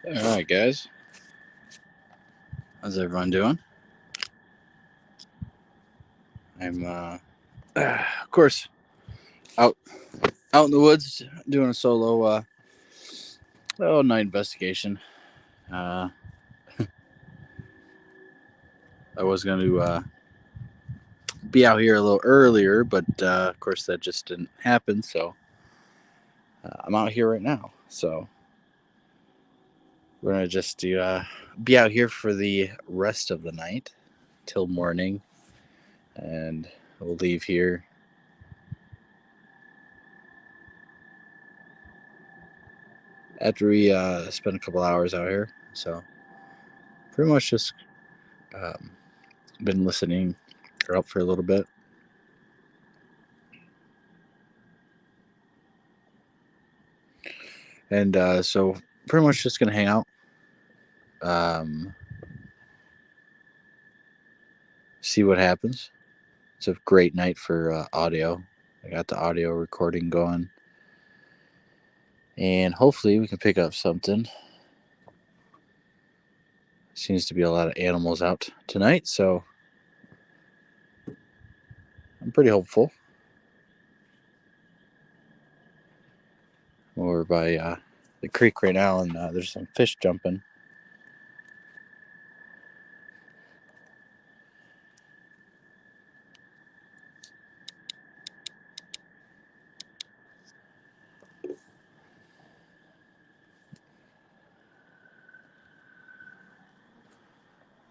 All right, guys. How's everyone doing? I'm, of course, out out in the woods doing a solo night investigation. Uh, I was going to be out here a little earlier, but of course that just didn't happen. So I'm out here right now. So we're gonna just be out here for the rest of the night till morning, and we'll leave here after we spend a couple hours out here. So pretty much just um, been listening or up for a little bit. And so pretty much just gonna hang out. Um, See what happens. It's a great night for audio. I got the audio recording going, and hopefully we can pick up something. Seems to be a lot of animals out tonight, so I'm pretty hopeful. We're by the creek right now, and there's some fish jumping.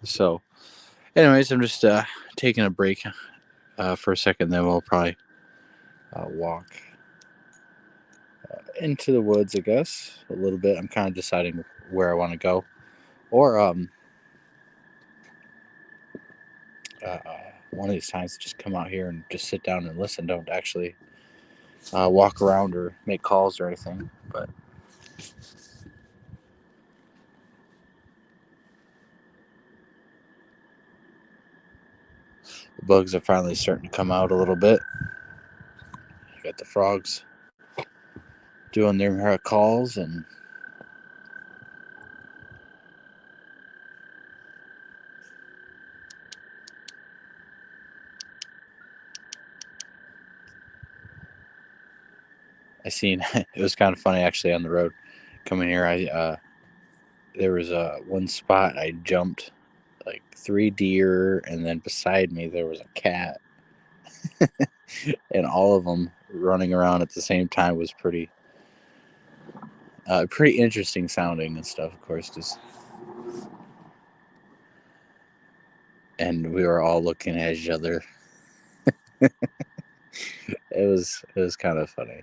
So, anyways, I'm just taking a break for a second. Then we'll probably walk into the woods, I guess, a little bit. I'm kind of deciding where I want to go, or one of these times just come out here and just sit down and listen. Don't actually walk around or make calls or anything. But the bugs are finally starting to come out a little bit. Got the frogs doing their calls, and I seen it was kind of funny actually on the road coming here. I There was one spot I jumped like three deer, and then beside me there was a cat, and all of them running around at the same time was pretty interesting sounding and stuff. Of course, just and we were all looking at each other. It was kind of funny.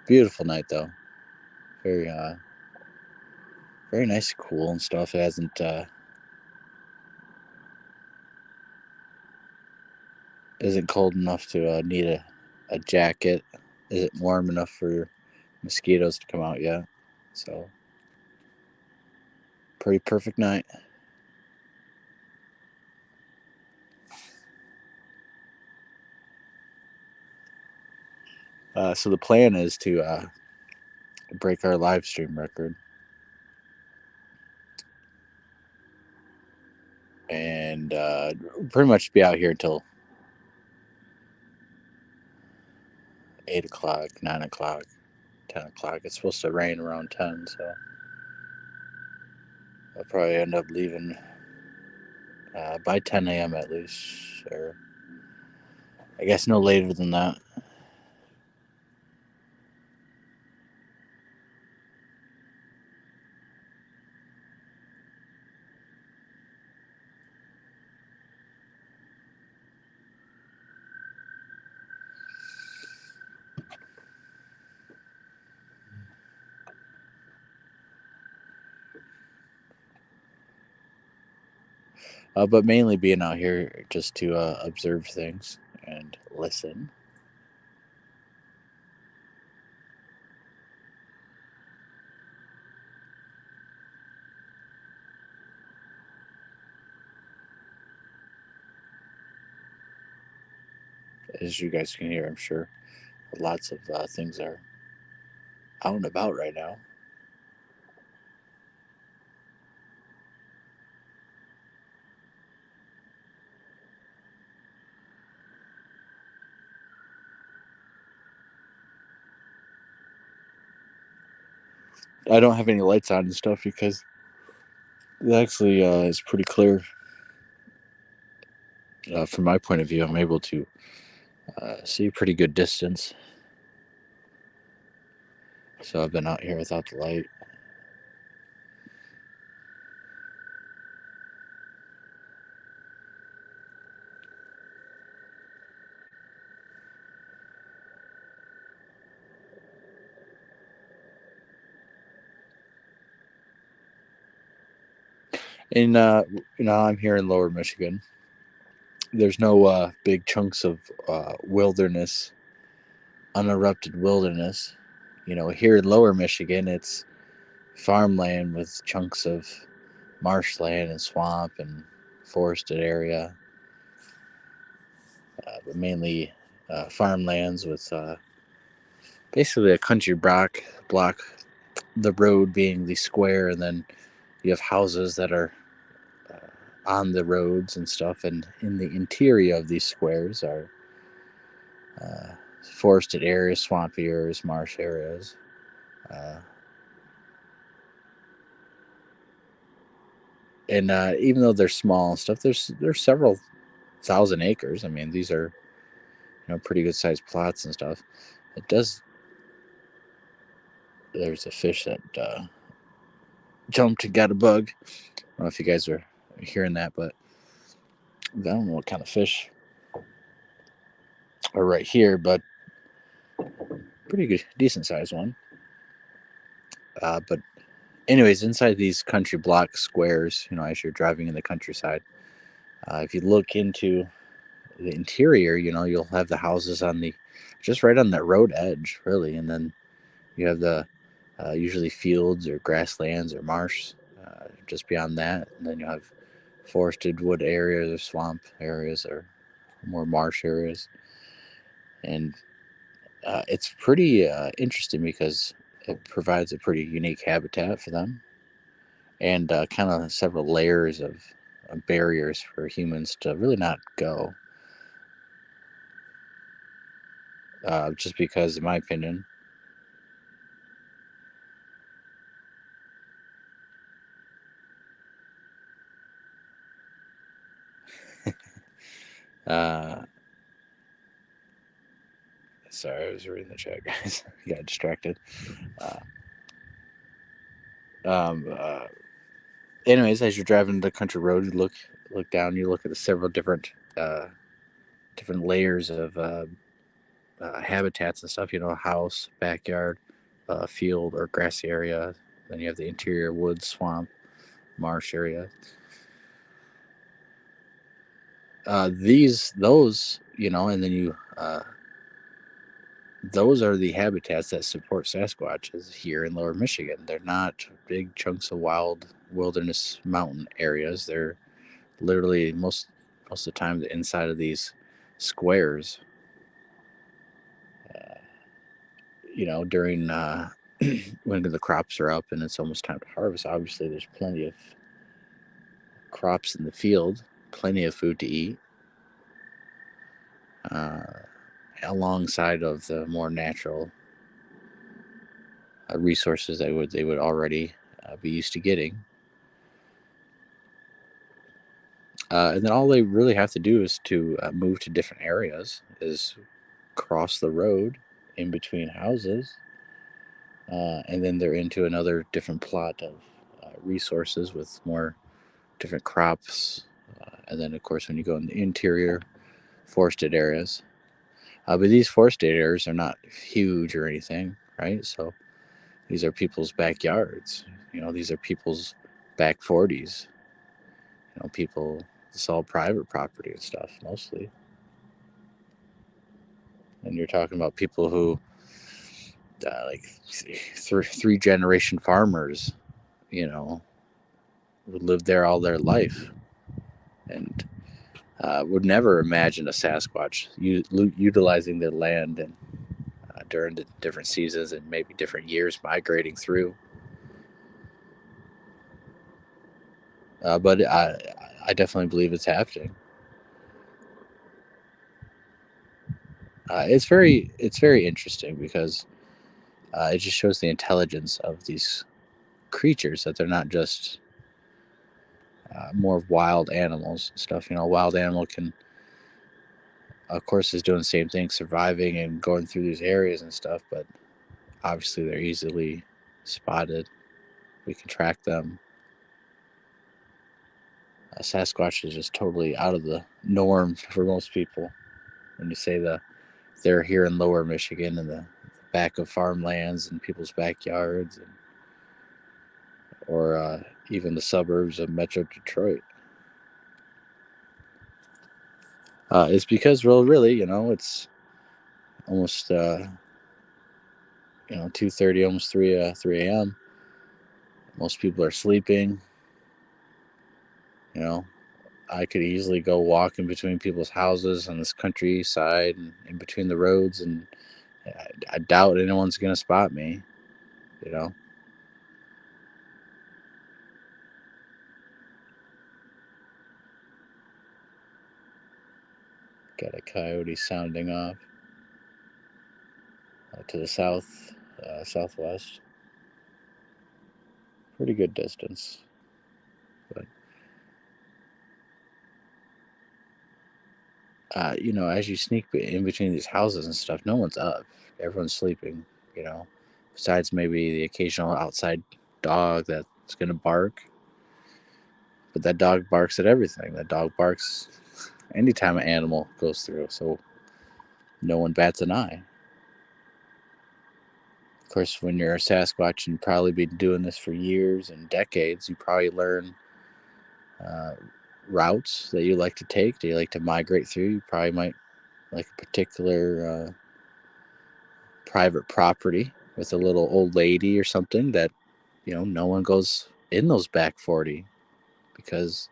Beautiful night though. Very very nice, cool and stuff. It hasn't isn't cold enough to need a jacket. Isn't warm enough for mosquitoes to come out yet. So pretty perfect night. So the plan is to break our live stream record and pretty much be out here until 8 o'clock, 9 o'clock, 10 o'clock. It's supposed to rain around 10, so I'll probably end up leaving by 10 a.m. at least, or I guess no later than that. But mainly being out here just to observe things and listen. As you guys can hear, I'm sure. lots of things are out and about right now. I don't have any lights on and stuff because it actually is pretty clear. From my point of view, I'm able to see a pretty good distance. So I've been out here without the light. And I'm here in Lower Michigan. There's no big chunks of wilderness, unerupted wilderness. Here in Lower Michigan, it's farmland with chunks of marshland and swamp and forested area, but mainly farmlands with basically a country block. The road being the square, and then you have houses that are on the roads and stuff, and in the interior of these squares are uh, forested areas, swampy areas, marsh areas. Uh, and even though they're small and stuff, there's several thousand acres. I mean, these are pretty good sized plots and stuff. It does. There's a fish that jumped and got a bug. I don't know if you guys are hearing that, but I don't know what kind of fish are right here, but pretty good, decent sized one. But anyways, inside these country block squares, as you're driving in the countryside, if you look into the interior, you'll have the houses on the just right on that road edge, really, and then you have the usually fields or grasslands or marsh just beyond that, and then you'll have forested wood areas or swamp areas or more marsh areas, and it's pretty interesting because it provides a pretty unique habitat for them and kind of several layers of barriers for humans to really not go. Just because, in my opinion, uh, sorry, I was reading the chat, guys. Got distracted. Uh, um, uh, anyways, as you're driving the country road, you look down, you look at the several different layers of habitats and stuff. House, backyard, field, or grassy area. Then you have the interior woods, swamp, marsh area. And then those are the habitats that support Sasquatches here in Lower Michigan. They're not big chunks of wild wilderness mountain areas. They're literally most of the time the inside of these squares. Uh, during when the crops are up and it's almost time to harvest. Obviously, there's plenty of crops in the field, plenty of food to eat. Uh, Alongside of the more natural resources they would already be used to getting. And then all they really have to do is to move to different areas, is cross the road in between houses, and then they're into another different plot of resources with more different crops. And then, of course, when you go in the interior, forested areas. But these forested areas are not huge or anything, right? So these are people's backyards. These are people's back 40s. People, it's all private property and stuff mostly. And you're talking about people who, like three generation farmers, who lived there all their life and would never imagine a Sasquatch utilizing their land and during the different seasons and maybe different years migrating through. But I definitely believe it's happening. It's very interesting because it just shows the intelligence of these creatures, that they're not just more wild animals and stuff. A wild animal can, of course, is doing the same thing, surviving and going through these areas and stuff, but obviously they're easily spotted. We can track them. Sasquatch is just totally out of the norm for most people. When you say they're here in Lower Michigan, in the back of farmlands and people's backyards, or even the suburbs of Metro Detroit. It's because, well, really, it's almost 2:30, almost 3 a.m. Most people are sleeping. You know, I could easily go walking between people's houses on this countryside and in between the roads, and I doubt anyone's gonna spot me. You know, got a coyote sounding off to the south, southwest. Pretty good distance, but as you sneak in between these houses and stuff, no one's up. Everyone's sleeping. You know, besides maybe the occasional outside dog that's gonna bark. But that dog barks at everything. That dog barks anytime an animal goes through, so no one bats an eye. Of course, when you're a Sasquatch and you've probably been doing this for years and decades, you probably learn uh, routes that you like to take. Do you like to migrate through? You probably might like a particular private property with a little old lady or something that, no one goes in those back 40 because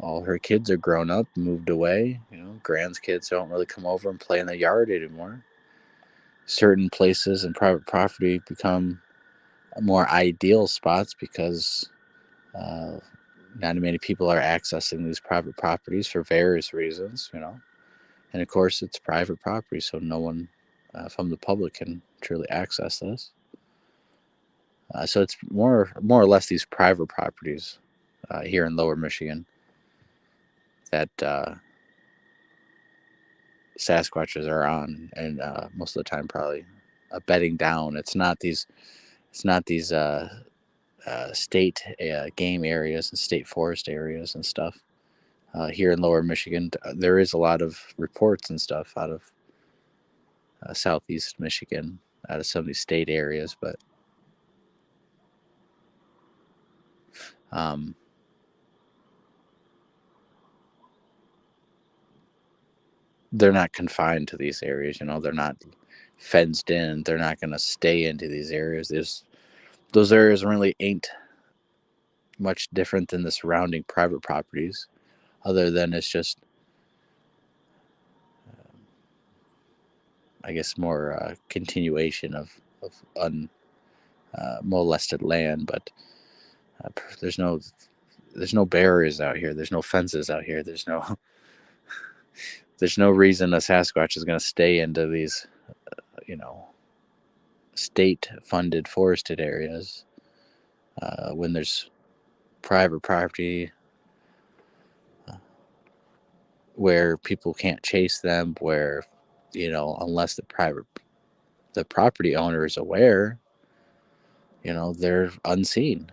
all her kids are grown up, moved away. Grandkids don't really come over and play in the yard anymore. Certain places and private property become more ideal spots because uh, not many people are accessing these private properties for various reasons. And of course, it's private property, so no one from the public can truly access this. So it's more or less these private properties here in Lower Michigan that Sasquatches are on, and most of the time probably bedding down. It's not these state game areas and state forest areas and stuff. Here in Lower Michigan, there is a lot of reports and stuff out of southeast Michigan, out of some of these state areas, but um, they're not confined to these areas. They're not fenced in. They're not going to stay into these areas. Those areas really ain't much different than the surrounding private properties, other than it's just, I guess, more continuation of unmolested land. But uh, there's no there's no barriers out here. There's no fences out here. There's no reason a Sasquatch is going to stay into these, you know, state funded forested areas when there's private property where people can't chase them, where, unless the property owner is aware, they're unseen.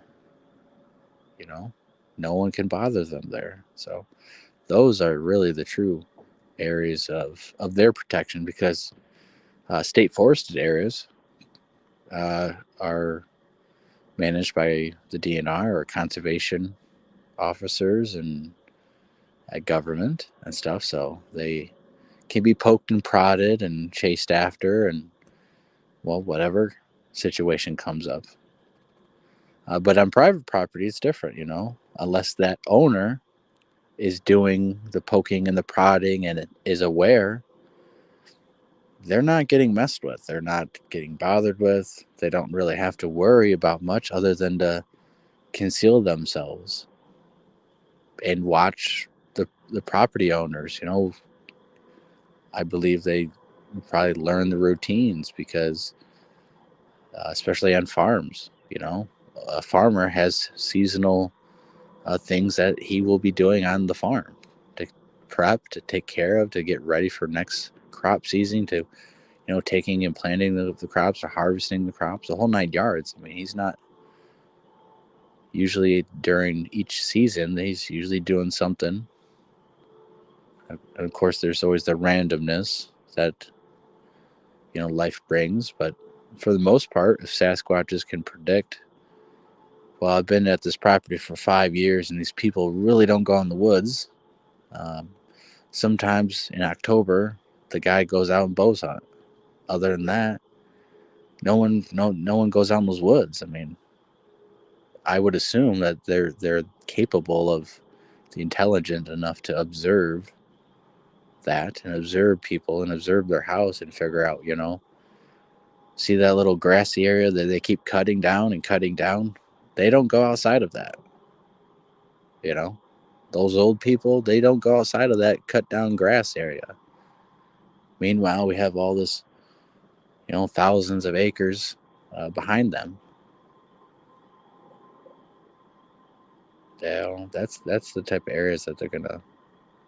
You know, no one can bother them there. So those are really the true areas of their protection, because state forested areas are managed by the DNR or conservation officers and government and stuff. So they can be poked and prodded and chased after, and well, whatever situation comes up. But on private property, it's different, unless that owner is doing the poking and the prodding and is aware, they're not getting messed with. They're not getting bothered with. They don't really have to worry about much other than to conceal themselves and watch the property owners. I believe they probably learn the routines because, especially on farms, a farmer has seasonal things that he will be doing on the farm to prep, to take care of, to get ready for next crop season, to taking and planting the crops or harvesting the crops, the whole 9 yards. I mean, he's not usually during each season, he's usually doing something. And of course, there's always the randomness that, life brings. But for the most part, if Sasquatches can predict, well, I've been at this property for 5 years and these people really don't go in the woods. Um, Sometimes in October, the guy goes out and bows hunt. Other than that, no one goes out in those woods. I mean, I would assume that they're capable of the intelligent enough to observe that and observe people and observe their house and figure out, see that little grassy area that they keep cutting down and cutting down. They don't go outside of that, you know. Those old people, they don't go outside of that cut down grass area. Meanwhile, we have all this, thousands of acres behind them. That's the type of areas that they're gonna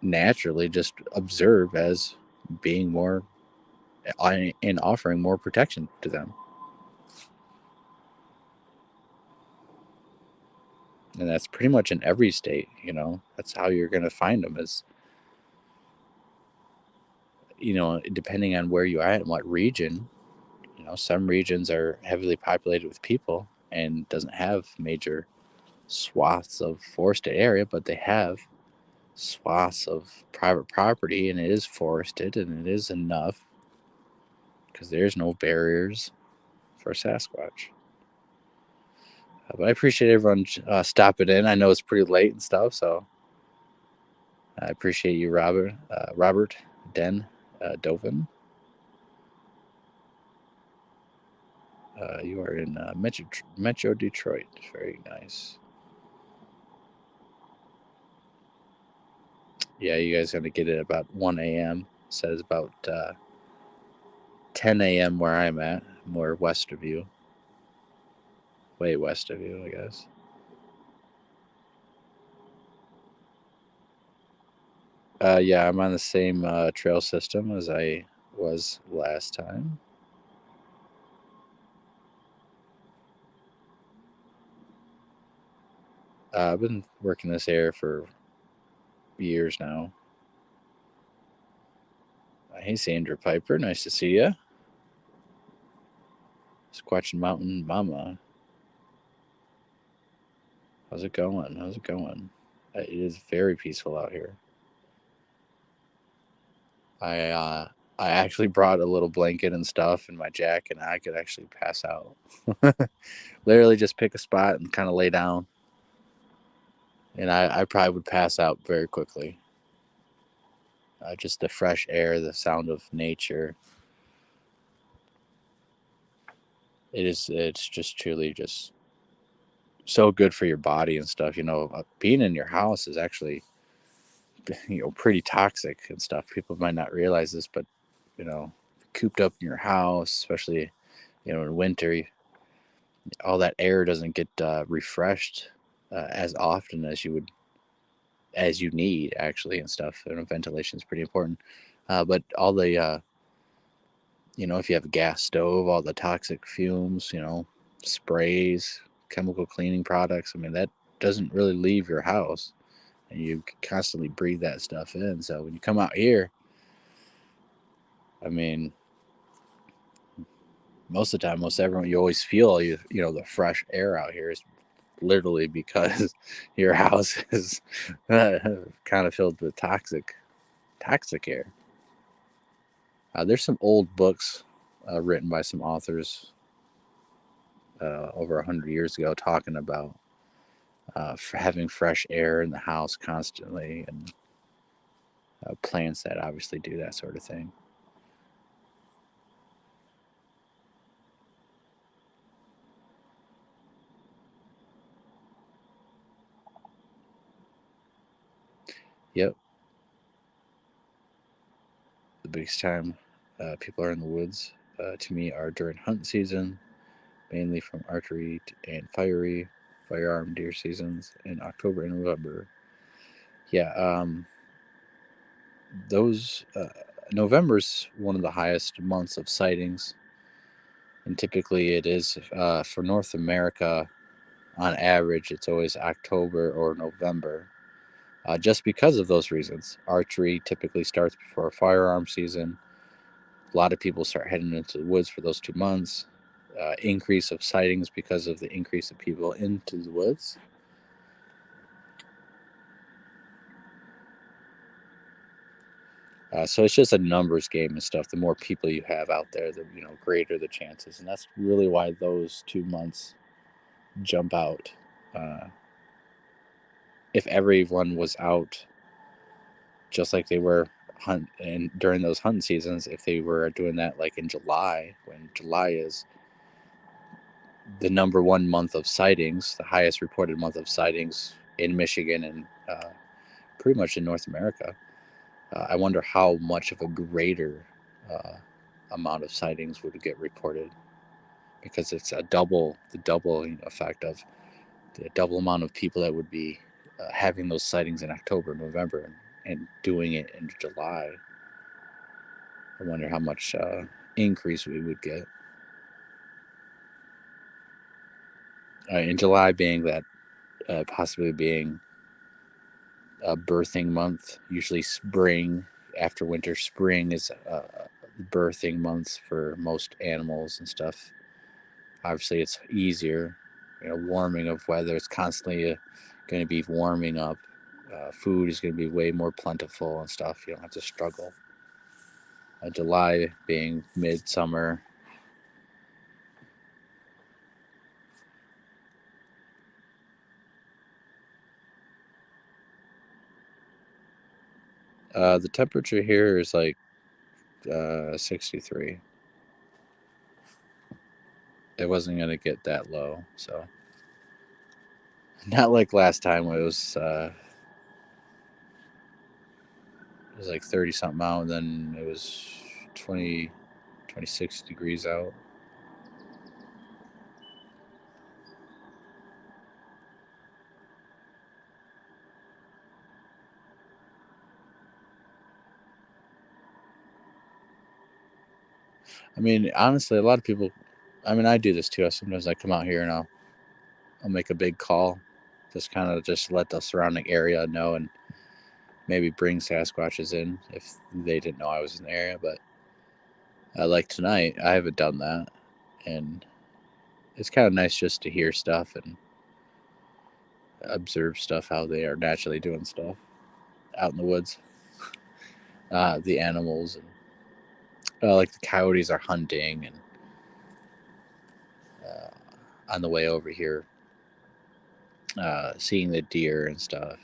naturally just observe as being more and offering more protection to them. And that's pretty much in every state. That's how you're going to find them is, depending on where you are at and what region. Some regions are heavily populated with people and doesn't have major swaths of forested area, but they have swaths of private property, and it is forested, and it is enough because there's no barriers for Sasquatch. But I appreciate everyone stopping in. I know it's pretty late and stuff, so I appreciate you, Robert Den Dovin. You are in Metro Detroit. Very nice. Yeah, you guys are going to get it about 1 a.m. It says about 10 a.m. where I'm at. More west of you. Way west of you, I guess. Yeah, I'm on the same trail system as I was last time. I've been working this area for years now. Hey, Sandra Piper. Nice to see you. Squatching Mountain Mama. How's it going? How's it going? It is very peaceful out here. I actually brought a little blanket and stuff in my jacket, and I could actually pass out. Literally, just pick a spot and kind of lay down, and I probably would pass out very quickly. Just the fresh air, the sound of nature. It's just truly just so good for your body and stuff. Being in your house is actually pretty toxic and stuff. People might not realize this, but cooped up in your house, especially in winter, all that air doesn't get refreshed as often as you need actually and stuff. Ventilation is pretty important, but all the if you have a gas stove, all the toxic fumes, sprays, chemical cleaning products. I mean, that doesn't really leave your house, and you constantly breathe that stuff in. So when you come out here, I mean, most of the time, most everyone, you always feel the fresh air out here is literally because your house is kind of filled with toxic air. There's some old books written by some authors over 100 years ago talking about having fresh air in the house constantly, and plants that obviously do that sort of thing. biggest time people are in the woods to me are during hunt season, mainly from archery and firearm deer seasons in October and November. Yeah, those November's one of the highest months of sightings, and typically it is for North America. On average, it's always October or November. Just because of those reasons, archery typically starts before firearm season. A lot of people start heading into the woods for those 2 months. Increase of sightings because of the increase of people into the woods. So it's just a numbers game and stuff. The more people you have out there, the greater the chances, and that's really why those 2 months jump out. Uh, if everyone was out just like they were hunt and during those hunting seasons, if they were doing that like in July, when July is the number one month of sightings, the highest reported month of sightings in Michigan and pretty much in North America. I wonder how much of a greater uh, amount of sightings would get reported, because it's the double effect of the double amount of people that would be having those sightings in October, November, and doing it in July. I wonder how much increase we would get. In July being that possibly being a birthing month, usually spring after winter. Spring is birthing months for most animals and stuff. Obviously, it's easier, warming of weather. It's constantly going to be warming up. Food is going to be way more plentiful and stuff. You don't have to struggle. July being midsummer. The temperature here is like 63. It wasn't going to get that low, so not like last time when it was like 30 something out, and then it was 20, 26 degrees out. I mean, honestly, a lot of people. I mean, I do this too. Sometimes I come out here and I'll make a big call, just kind of just let the surrounding area know, and maybe bring Sasquatches in if they didn't know I was in the area. But like tonight, I haven't done that, and it's kind of nice just to hear stuff and observe stuff how they are naturally doing stuff out in the woods. The animals and like the coyotes are hunting, and uh, on the way over here, seeing the deer and stuff.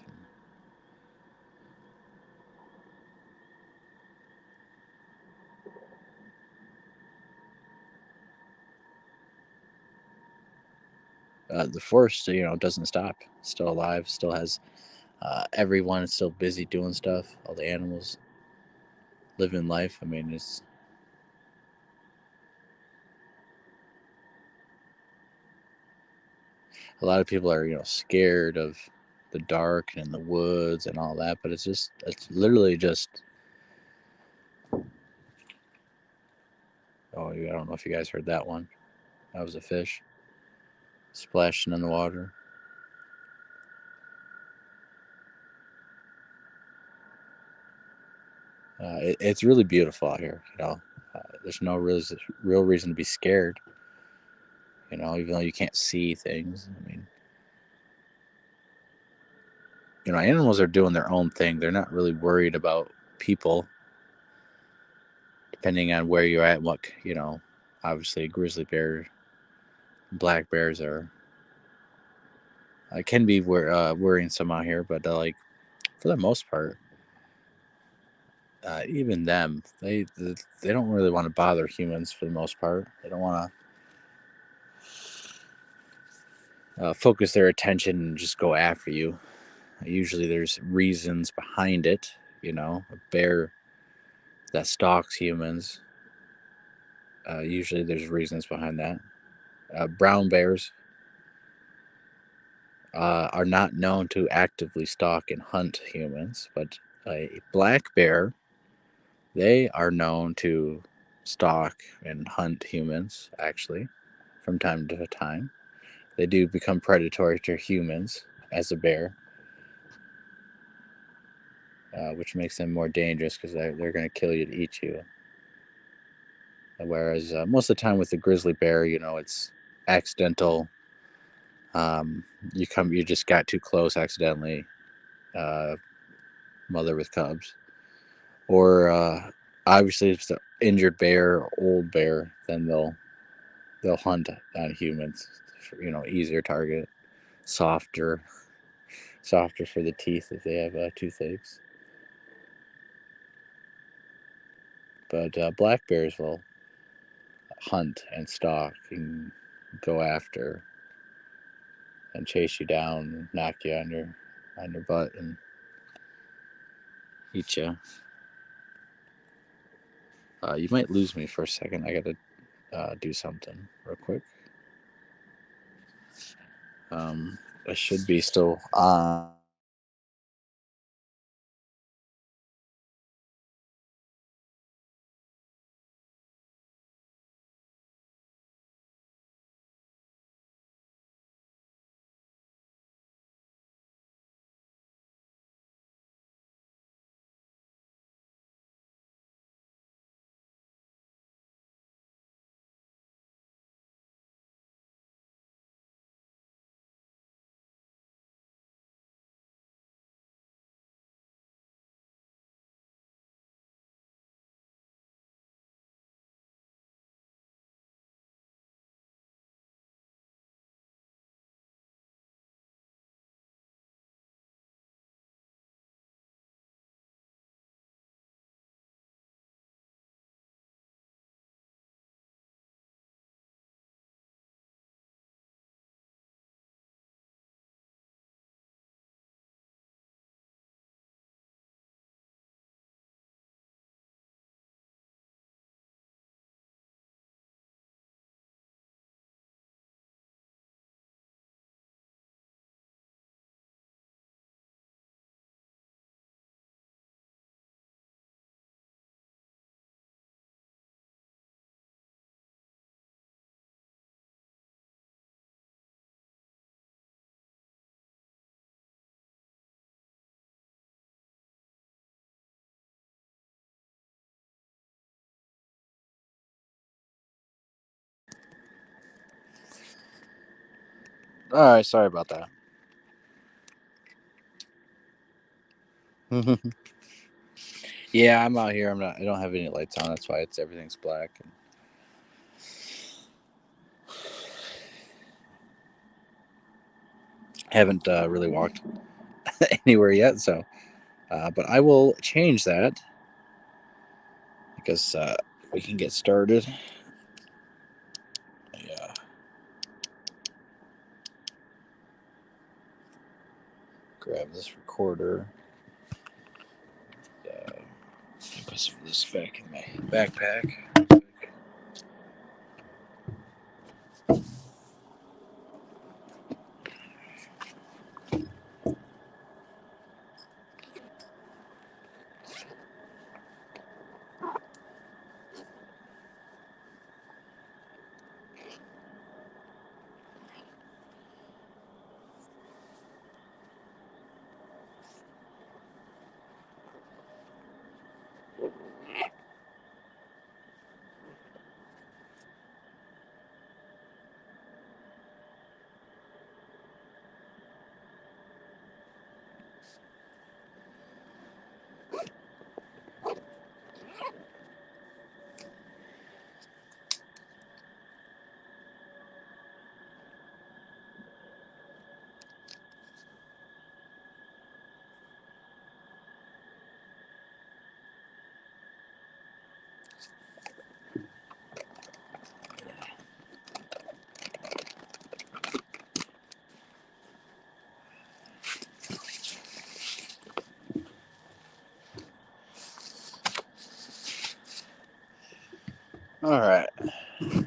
The forest, doesn't stop. Still alive. Still has everyone still busy doing stuff. All the animals living life. I mean, it's a lot of people are scared of the dark and in the woods and all that, but it's literally just. Oh, I don't know if you guys heard that one. That was a fish splashing in the water. It's really beautiful out here. There's no real reason to be scared. Even though you can't see things. I mean, animals are doing their own thing. They're not really worried about people, depending on where you're at. Obviously, grizzly bear, black bears are can be worrying some out here, but like for the most part, even them, they don't really want to bother humans for the most part. They don't want to focus their attention and just go after you. Usually, there's reasons behind it. A bear, that stalks humans. Usually, there's reasons behind that. Brown bears are not known to actively stalk and hunt humans, but a black bear, they are known to stalk and hunt humans, actually, from time to time. They do become predatory to humans as a bear, which makes them more dangerous because they're going to kill you to eat you. Whereas most of the time with the grizzly bear, it's accidental. Um, you just got too close accidentally. Uh, Mother with cubs, or obviously if it's an injured bear or old bear, then they'll hunt on humans. Easier target, softer, softer for the teeth if they have toothaches. But black bears will hunt and stalk and go after and chase you down, and knock you on your butt and eat you. You might lose me for a second. I gotta do something real quick. I should be still on. All right, sorry about that. Yeah, I'm out here. I'm not. I don't have any lights on. That's why everything's black. And haven't really walked anywhere yet. So, but I will change that because we can get started. Yeah, grab this recorder. Uh, put some of this back in my backpack. Make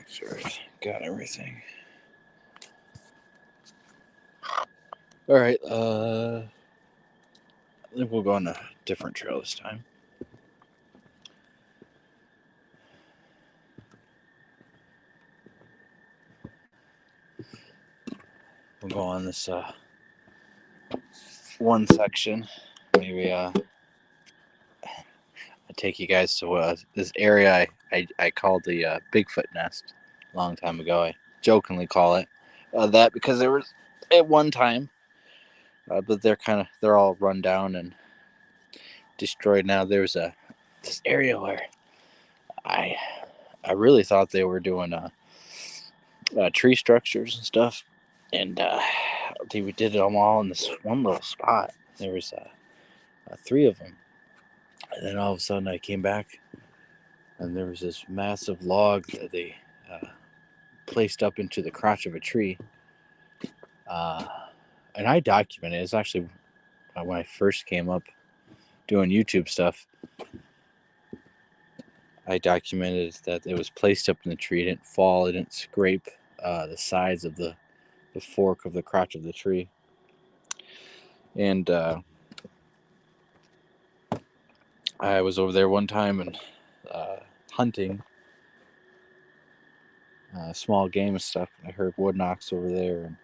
sure I've got everything. All right. I think we'll go on a different trail this time. We'll go on this one section. Maybe I take you guys to this area I called the Bigfoot nest a long time ago. I jokingly call it that because there was at one time, but they're all run down and destroyed now. There's this area where I really thought they were doing tree structures and stuff, and we did them all in this one little spot. There was three of them, and then all of a sudden I came back, and there was this massive log that they placed up into the crotch of a tree. And I documented it. It's actually when I first came up doing YouTube stuff. I documented that it was placed up in the tree. It didn't fall. It didn't scrape the sides of the fork of the crotch of the tree. And I was over there one time and hunting small game and stuff. I heard wood knocks over there and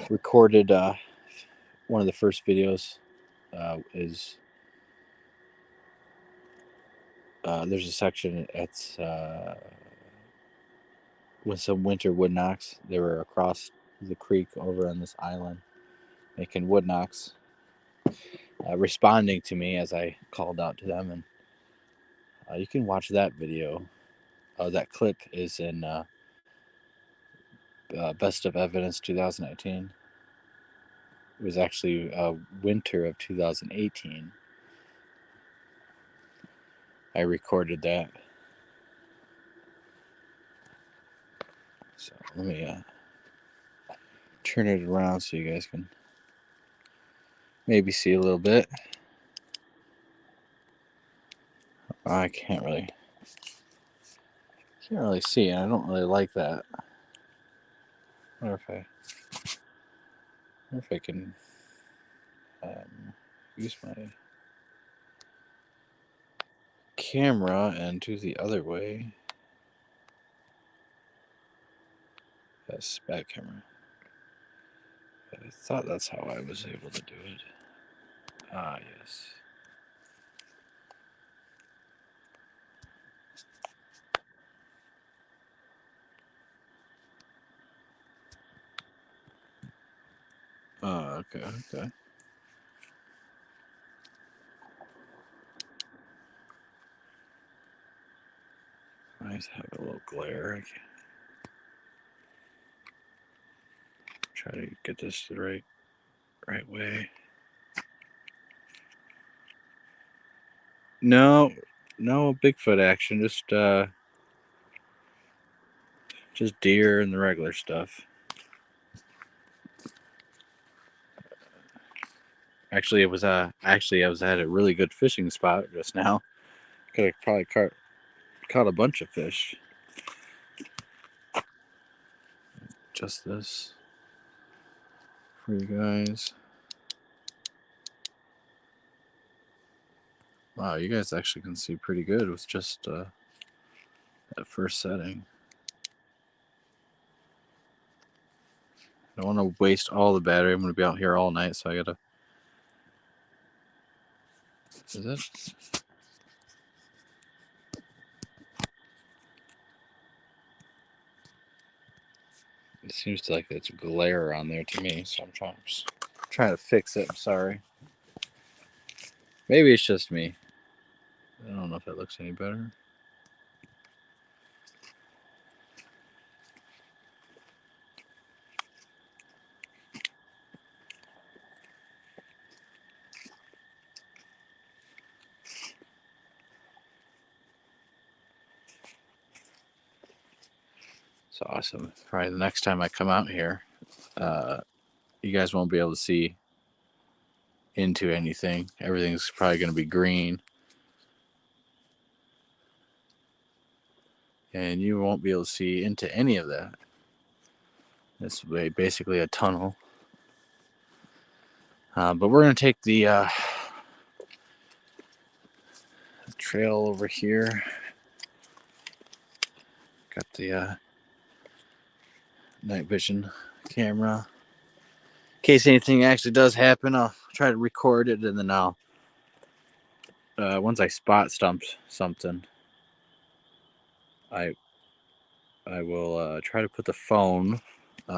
recorded one of the first videos. Is there's a section that's with some winter wood knocks. They were across the creek over on this island making wood knocks, responding to me as I called out to them. And you can watch that video. That clip is in Best of Evidence 2019. It was actually winter of 2018. I recorded that. So let me turn it around so you guys can maybe see a little bit. I can't really see it. I don't really like that. I wonder if I can use my camera and do the other way. That's back camera. I thought that's how I was able to do it. Ah, yes. Oh, okay. I have a little glare. I can try to get this the right way. No Bigfoot action. Just deer and the regular stuff. Actually, I was at a really good fishing spot just now. Could have probably caught a bunch of fish. Just this for you guys. Wow, you guys actually can see pretty good with just that first setting. I don't want to waste all the battery. I'm going to be out here all night, so I gotta. Is it? It seems like it's glare on there to me, so I'm trying to fix it. I'm sorry. Maybe it's just me. I don't know if it looks any better. It's awesome. Probably the next time I come out here, you guys won't be able to see into anything. Everything's probably going to be green. and you won't be able to see into any of that. This is basically a tunnel. But we're going to take the trail over here. Got the night vision camera. In case anything actually does happen, I'll try to record it, and then I'll once I spot something, I will try to put the phone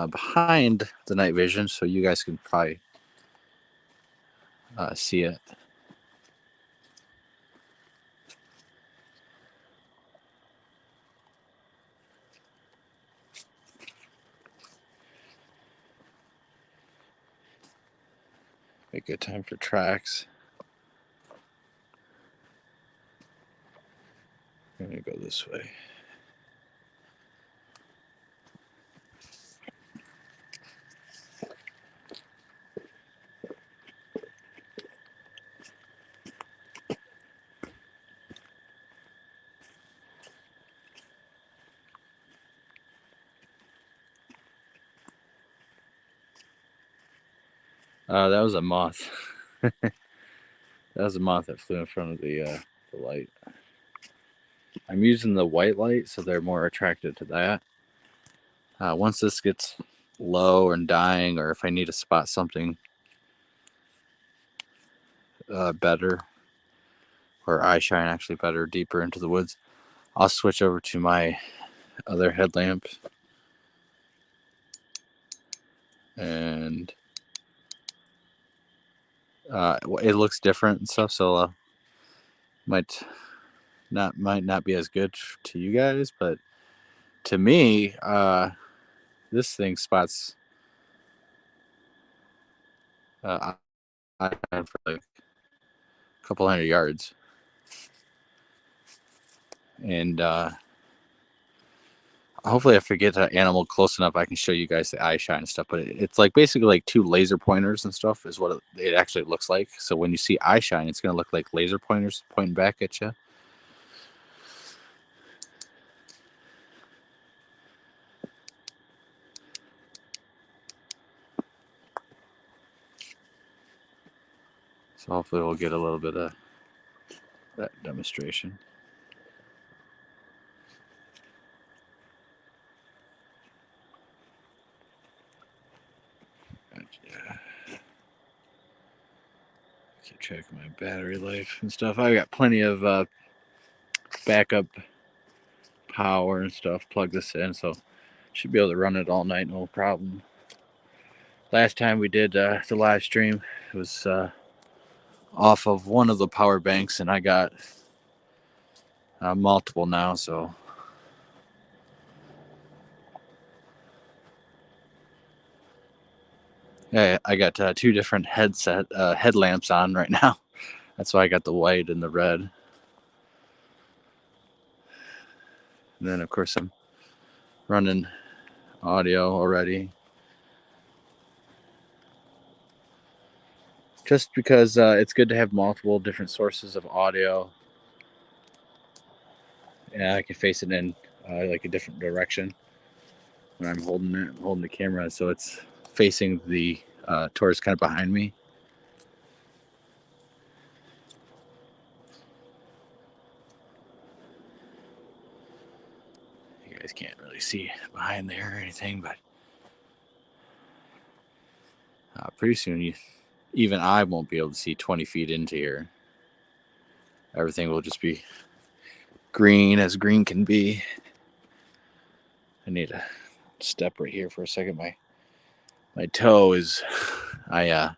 behind the night vision so you guys can probably see it. A good time for tracks. I'm gonna go this way. That was a moth. That was a moth that flew in front of the light. I'm using the white light, so they're more attracted to that. Once this gets low and dying, or if I need to spot something better, or eye shine actually better, deeper into the woods, I'll switch over to my other headlamp. And it looks different and stuff, so might not be as good to you guys, but to me, this thing spots for like a couple hundred yards, and hopefully if I get an animal close enough, I can show you guys the eye shine and stuff. But it's like basically like two laser pointers and stuff is what it actually looks like. So when you see eye shine, it's going to look like laser pointers pointing back at you. So hopefully we'll get a little bit of that demonstration. Keep track of my battery life and stuff. I got plenty of backup power and stuff. Plug this in, so should be able to run it all night, no problem. Last time we did the live stream, it was off of one of the power banks, and I got multiple now, so yeah, I got two different headlamps on right now. That's why I got the white and the red. And then of course I'm running audio already, just because it's good to have multiple different sources of audio. Yeah, I can face it in like a different direction when I'm holding the camera, so it's facing the towards kind of behind me. You guys can't really see behind there or anything, but pretty soon even I won't be able to see 20 feet into here. Everything will just be green as green can be. I need to step right here for a second. My toe is I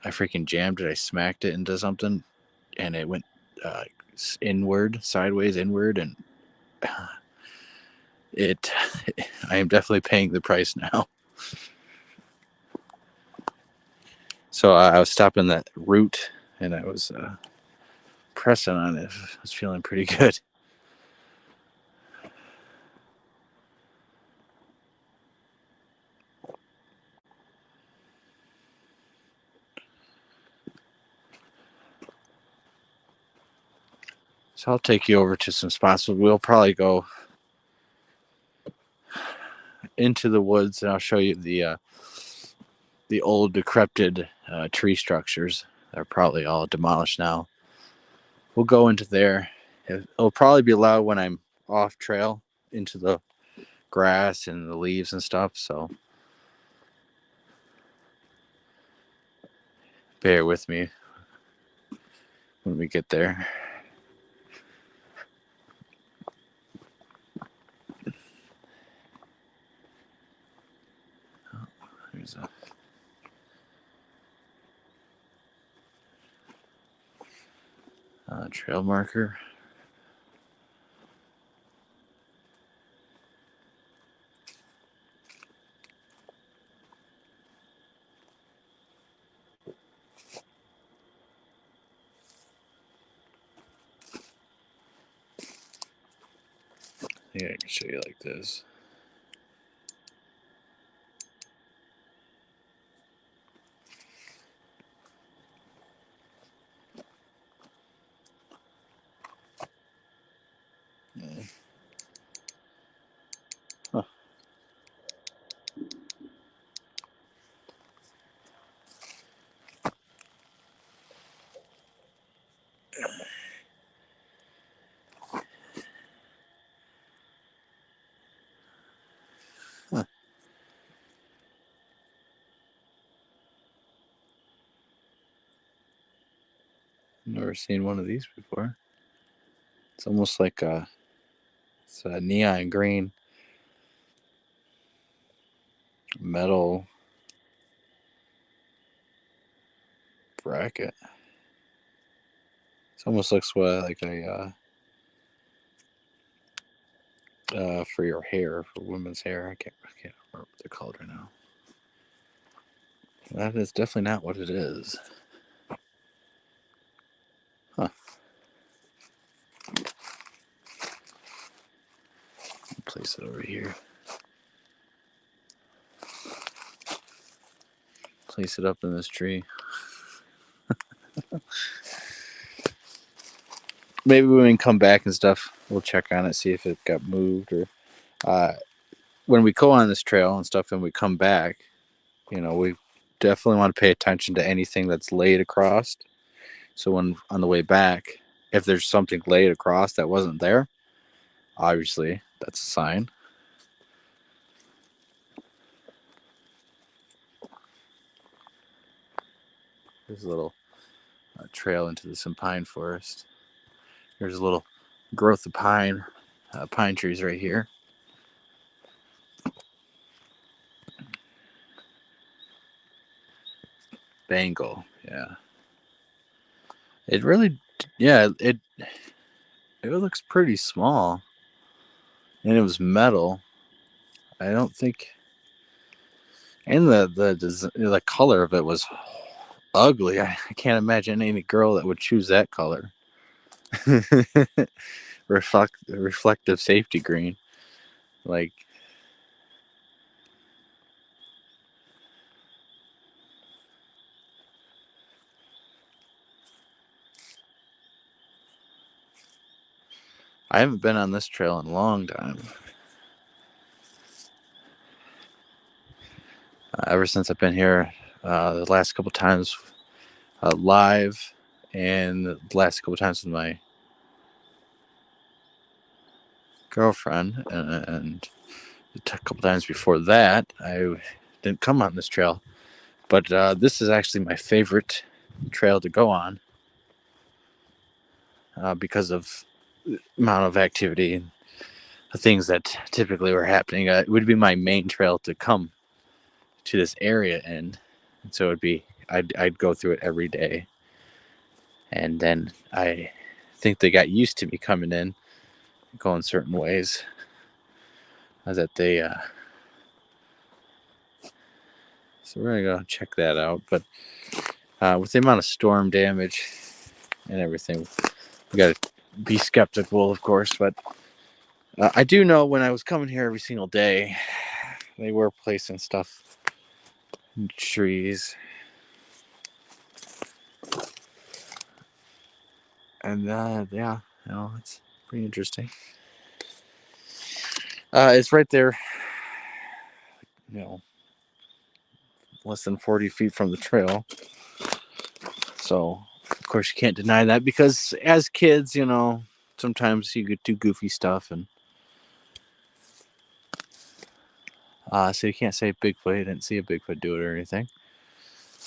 freaking jammed it. I smacked it into something, and it went sideways inward, and it I am definitely paying the price now. So I was stopping that root, and I was pressing on it. I was feeling pretty good. So I'll take you over to some spots. We'll probably go into the woods, and I'll show you the old decrepit tree structures. They're probably all demolished now. We'll go into there. It'll probably be loud when I'm off trail into the grass and the leaves and stuff. So bear with me when we get there. There's a trail marker. I think I can show you like this. Yeah. Huh. Huh. Never seen one of these before. It's almost like it's a neon green metal bracket. It almost looks like a for your hair, for women's hair. I can't remember what they're called right now. That is definitely not what it is. Huh. Place it over here. Place it up in this tree. Maybe when we come back and stuff, we'll check on it, see if it got moved, or when we go on this trail and stuff and we come back, we definitely want to pay attention to anything that's laid across. So when on the way back, if there's something laid across that wasn't there, obviously that's a sign. There's a little trail into some pine forest. There's a little growth of pine trees right here. Bengal, yeah. It really, yeah, it looks pretty small, and it was metal. I don't think, and the color of it was ugly. I can't imagine any girl that would choose that color. Reflective safety green, like. I haven't been on this trail in a long time. Ever since I've been here, the last couple times live, and the last couple times with my girlfriend, and a couple times before that, I didn't come on this trail. But this is actually my favorite trail to go on because of the amount of activity and the things that typically were happening. It would be my main trail to come to this area in, and so I'd go through it every day. And then I think they got used to me coming in, going certain ways. That they so we're gonna go check that out. But with the amount of storm damage and everything, we gotta be skeptical, of course. But I do know when I was coming here every single day, they were placing stuff in trees. And yeah, It's pretty interesting. It's right there, less than 40 feet from the trail. So, of course, you can't deny that because as kids, sometimes you do goofy stuff, and so you can't say Bigfoot. You didn't see a Bigfoot do it or anything.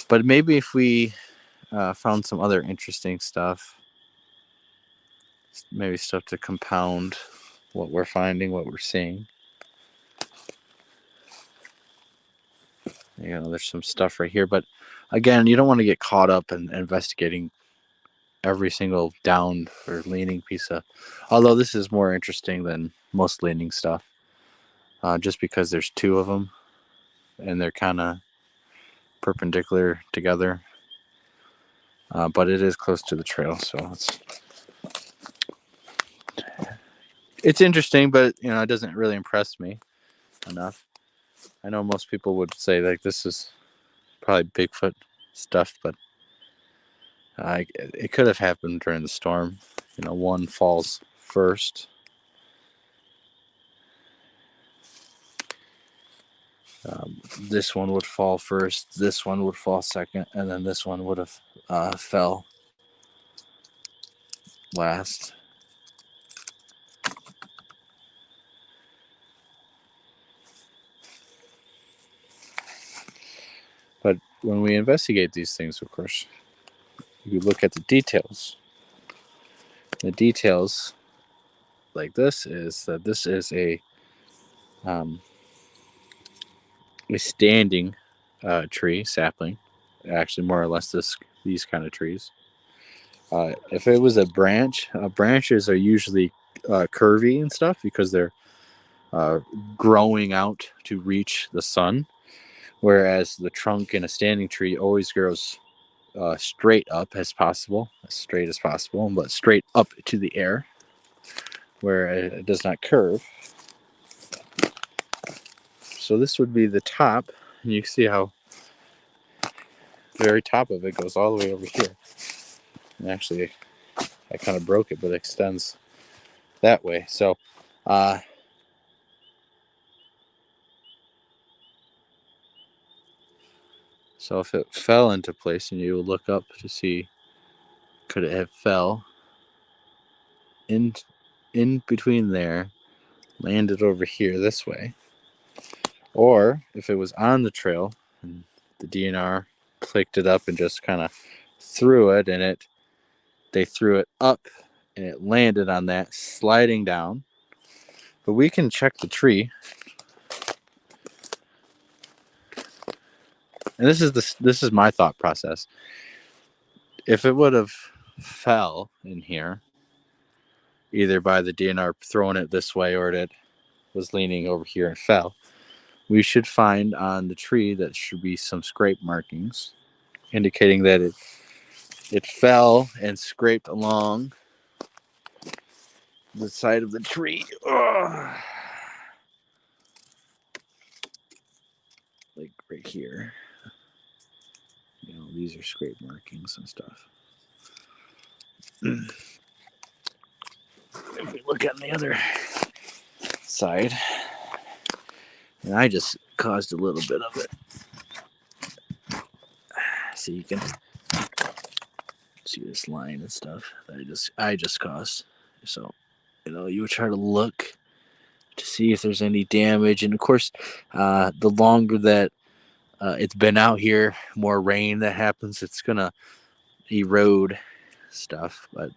But maybe if we found some other interesting stuff, maybe stuff to compound what we're finding, what we're seeing. There's some stuff right here, but again, you don't want to get caught up in investigating every single downed or leaning piece of. Although this is more interesting than most leaning stuff, just because there's two of them, and they're kind of perpendicular together. But it is close to the trail, so it's interesting, but it doesn't really impress me enough. I know most people would say like this is probably Bigfoot stuff, but it could have happened during the storm. One falls first. This one would fall first. This one would fall second, and then this one would have fell last. But when we investigate these things, of course, you look at the details. The details, like this, is that this is a standing tree, sapling. Actually, more or less these kind of trees. If it was a branch, branches are usually curvy and stuff because they're growing out to reach the sun, whereas the trunk in a standing tree always grows straight up as possible, as straight as possible, but straight up to the air, where it does not curve. So this would be the top, and you can see how very top of it goes all the way over here. And actually, I kind of broke it, but it extends that way. So, so if it fell into place, and you look up to see, could it have fell in between there, landed over here this way, or if it was on the trail and the DNR picked it up and just kind of threw it, and they threw it up and it landed on that, sliding down. But we can check the tree, and this is my thought process. If it would have fell in here, either by the DNR throwing it this way or it was leaning over here and fell, we should find on the tree that should be some scrape markings indicating that it fell and scraped along the side of the tree. Ugh. Like right here. These are scrape markings and stuff. If we look on the other side, and I just caused a little bit of it. So you can see this line and stuff that I just caused. So, you would try to look to see if there's any damage. And of course, the longer that it's been out here, more rain that happens, it's going to erode stuff. But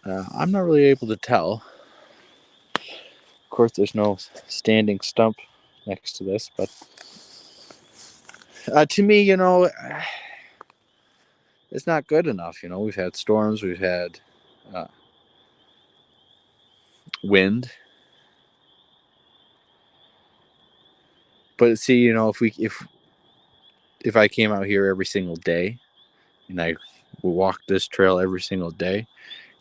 I'm not really able to tell. Of course, there's no standing stump next to this, but to me, it's not good enough. We've had storms, we've had wind, but see, if I came out here every single day and I walked this trail every single day,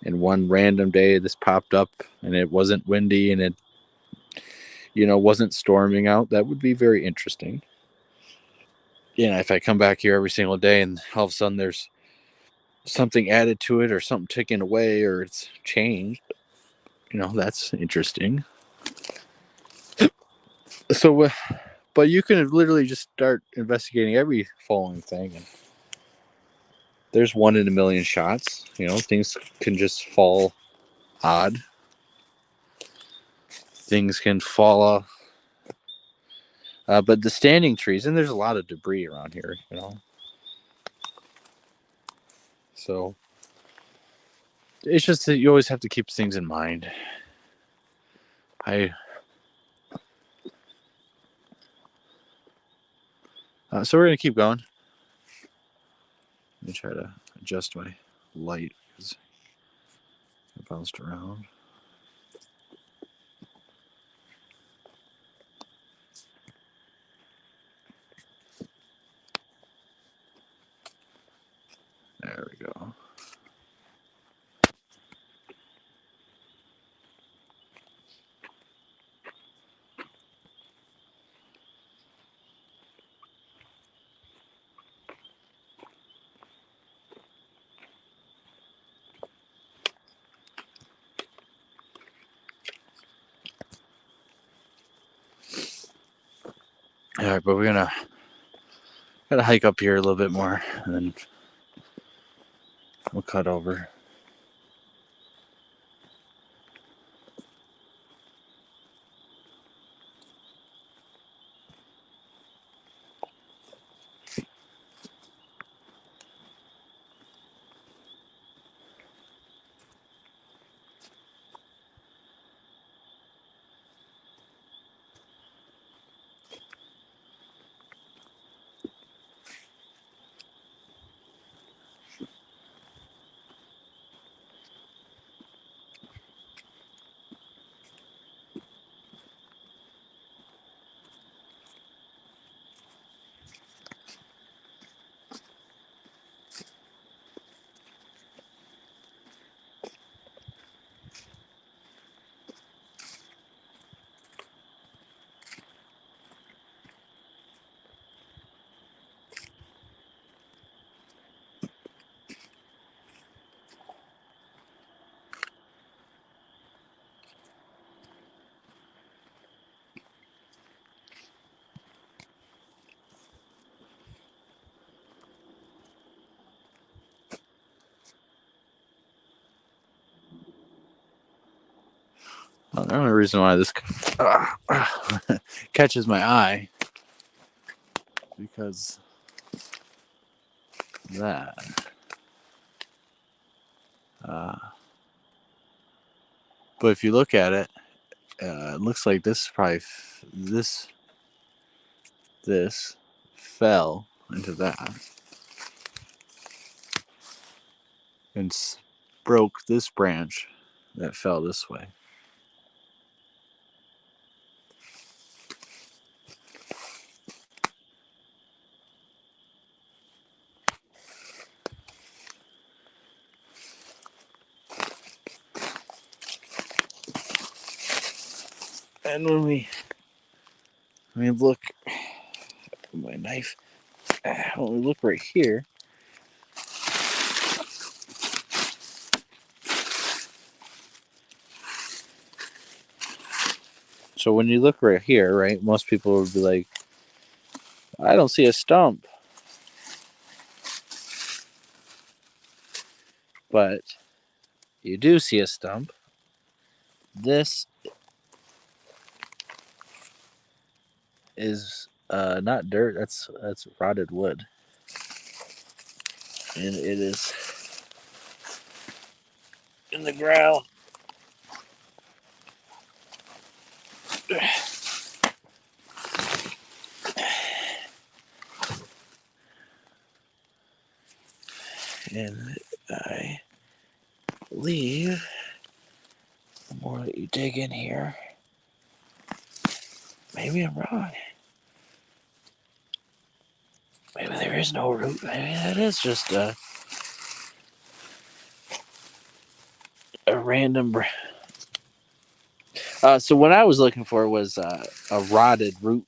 and one random day this popped up and it wasn't windy and it wasn't storming out, that would be very interesting. If I come back here every single day and all of a sudden there's something added to it or something taken away or it's changed. That's interesting. So, but you can literally just start investigating every falling thing. And there's 1 in a million shots. Things can just fall odd. Things can fall off. But the standing trees, and there's a lot of debris around here, So it's just that you always have to keep things in mind. So we're going to keep going. Let me try to adjust my light because it bounced around. There we go. All right, but we're gotta hike up here a little bit more, and then we'll cut over. Well, the only reason why this catches my eye because that. But if you look at it, it looks like this probably this fell into that and broke this branch that fell this way. And when we look at my knife, when we look right here, so when you look right here, right, most people would be like, I don't see a stump. But you do see a stump. This is not dirt, that's rotted wood. And it is in the ground. And I believe the more that you dig in here, maybe I'm wrong. Maybe there is no root. Maybe that is just a random. So what I was looking for was a rotted root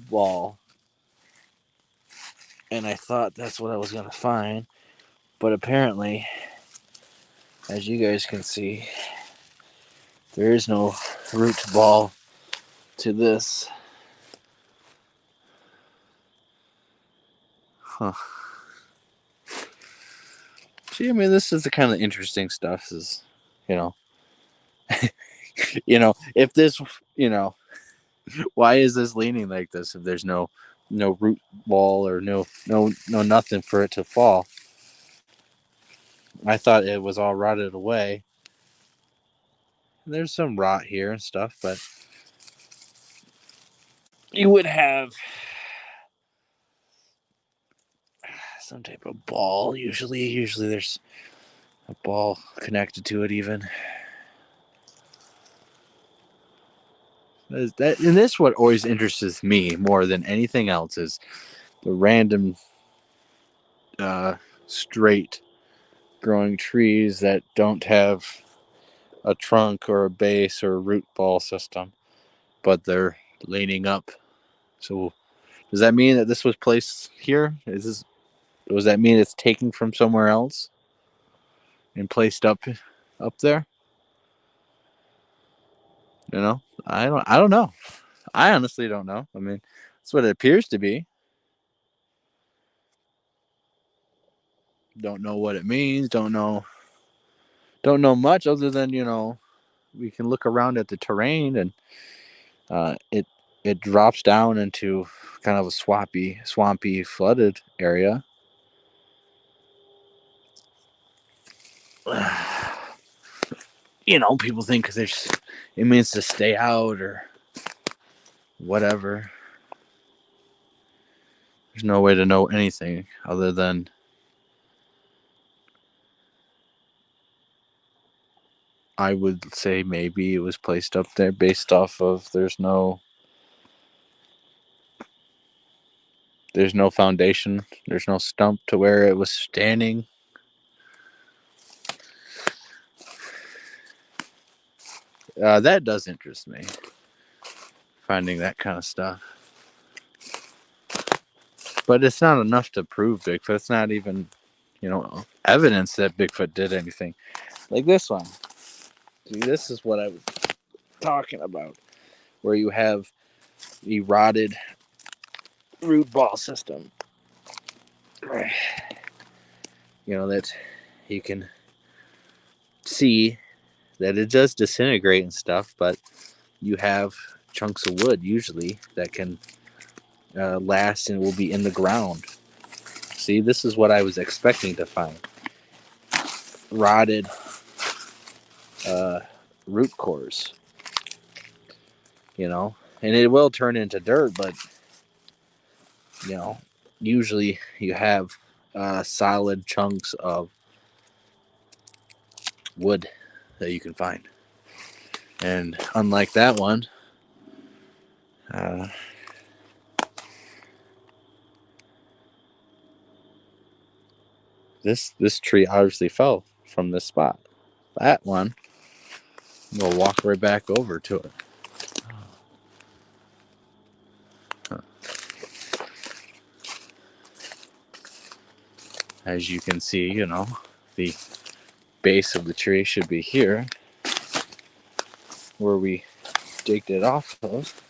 ball, and I thought that's what I was gonna find. But apparently, as you guys can see, there is no root ball to this. Huh. See, I mean, this is the kind of interesting stuff. Is, you know, if this, why is this leaning like this? If there's no root ball or no nothing for it to fall. I thought it was all rotted away. There's some rot here and stuff, but you would have some type of ball. Usually there's a ball connected to it. Even that, and this what always interests me more than anything else is the random, straight growing trees that don't have a trunk or a base or a root ball system, but they're leaning up. So does that mean that this was placed here? Does that mean it's taken from somewhere else and placed up there? I don't know. I honestly don't know. I mean, that's what it appears to be. Don't know what it means. Don't know much other than we can look around at the terrain, and it drops down into kind of a swampy flooded area. People think it means to stay out or whatever. There's no way to know anything other than I would say maybe it was placed up there based off of there's no foundation, there's no stump to where it was standing. That does interest me, finding that kind of stuff. But it's not enough to prove Bigfoot. It's not even, evidence that Bigfoot did anything. Like this one. See, this is what I was talking about, where you have the rotted root ball system. That you can see that it does disintegrate and stuff, but you have chunks of wood usually that can last and will be in the ground. See, this is what I was expecting to find. Rotted root cores, and it will turn into dirt, but usually you have solid chunks of wood that you can find. And unlike that one, this tree obviously fell from this spot. That one, we'll walk right back over to it. As you can see, the base of the tree should be here, where we digged it off of.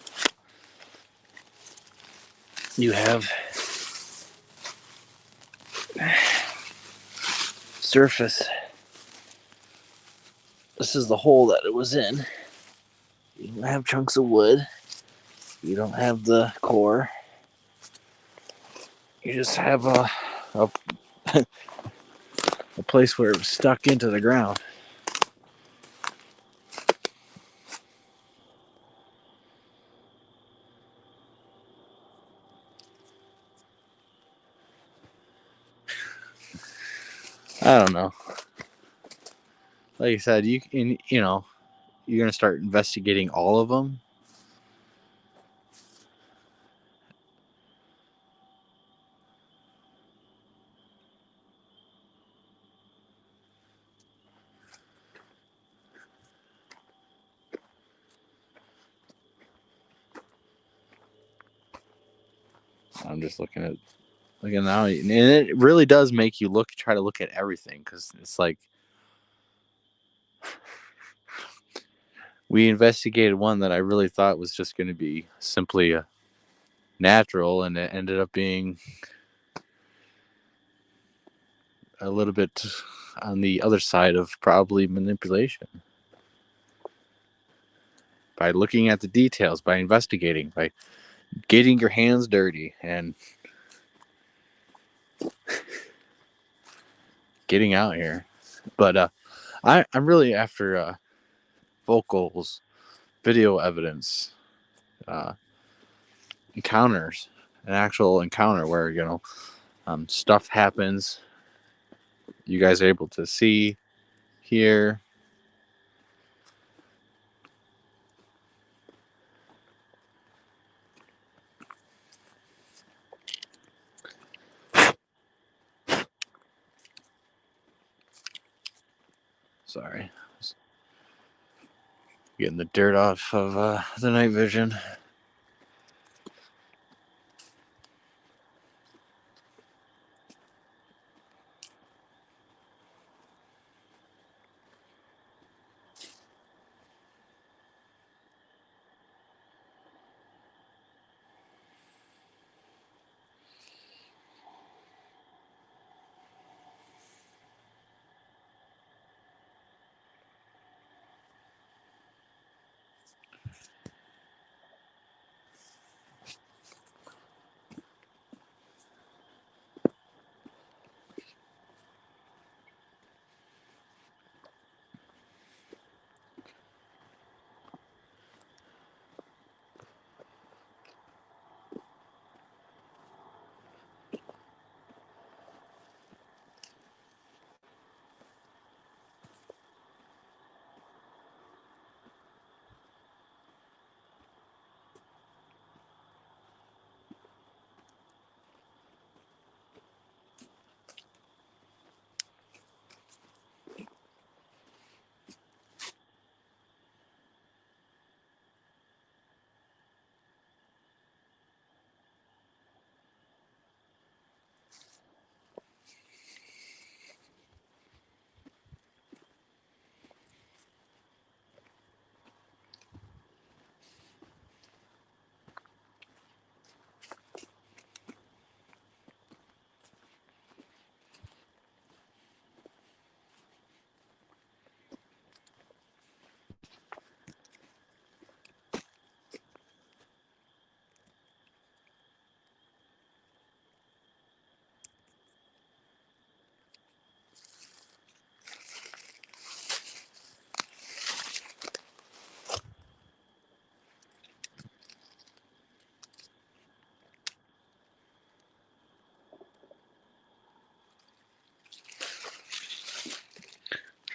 You have surface. This is the hole that it was in. You don't have chunks of wood. You don't have the core. You just have a a place where it was stuck into the ground. I don't know. Like I said, you're gonna start investigating all of them. I'm just looking at looking now, and it really does make you try to look at everything, because it's like we investigated one that I really thought was just going to be simply natural, and it ended up being a little bit on the other side of probably manipulation. By looking at the details, by investigating, by getting your hands dirty, and getting out here. But I'm really after vocals, video evidence, uh, encounters, an actual encounter where stuff happens. You guys are able to see, hear. Sorry, getting the dirt off of the night vision.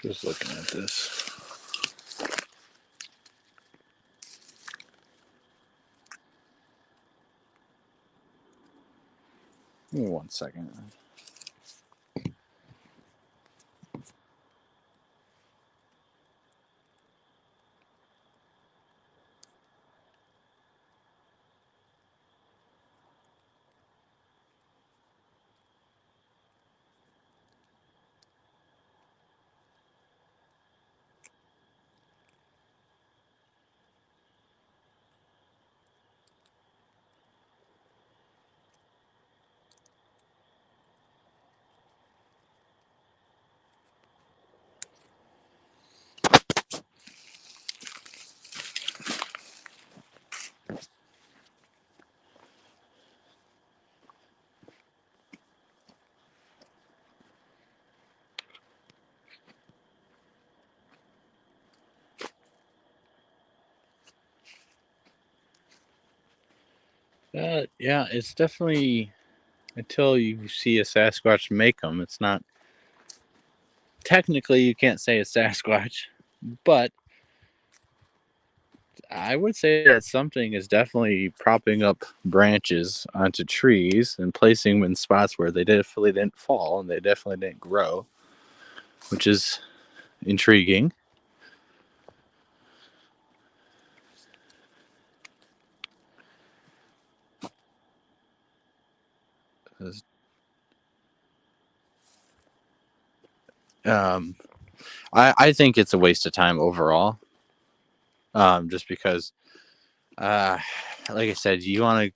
Just looking at this. Give me 1 second. Yeah, it's definitely, until you see a Sasquatch make them, it's not technically, you can't say it's Sasquatch, but I would say that something is definitely propping up branches onto trees and placing them in spots where they definitely didn't fall and they definitely didn't grow, which is intriguing. I think it's a waste of time overall. Just because, like I said, if you want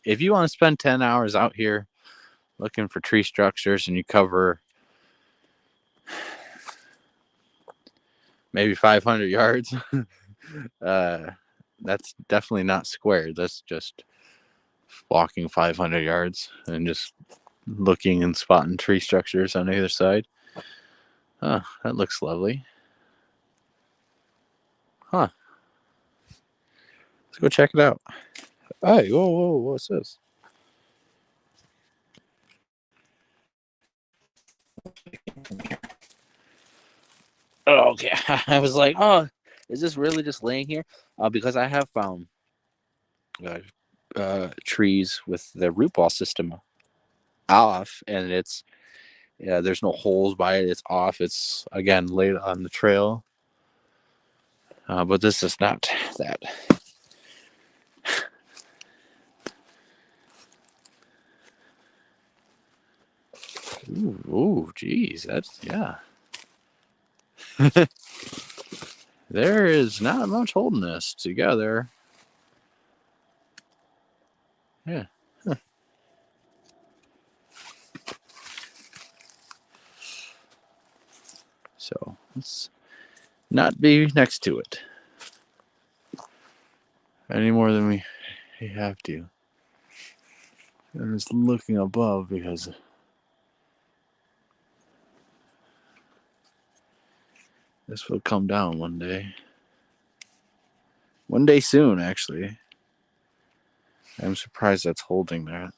to spend 10 hours out here looking for tree structures and you cover maybe 500 yards, that's definitely not squared. That's just walking 500 yards and just looking and spotting tree structures on either side. Huh, that looks lovely. Huh. Let's go check it out. Hey, whoa, what's this? Oh, okay. I was like, oh, is this really just laying here? Because I have found trees with the root ball system off, and there's no holes by it. It's off. It's again laid on the trail, but this is not that. Ooh, geez, that's yeah. There is not much holding this together. Yeah. Huh. So let's not be next to it any more than we have to. I'm just looking above because this will come down one day. One day soon, actually. I'm surprised that's holding that.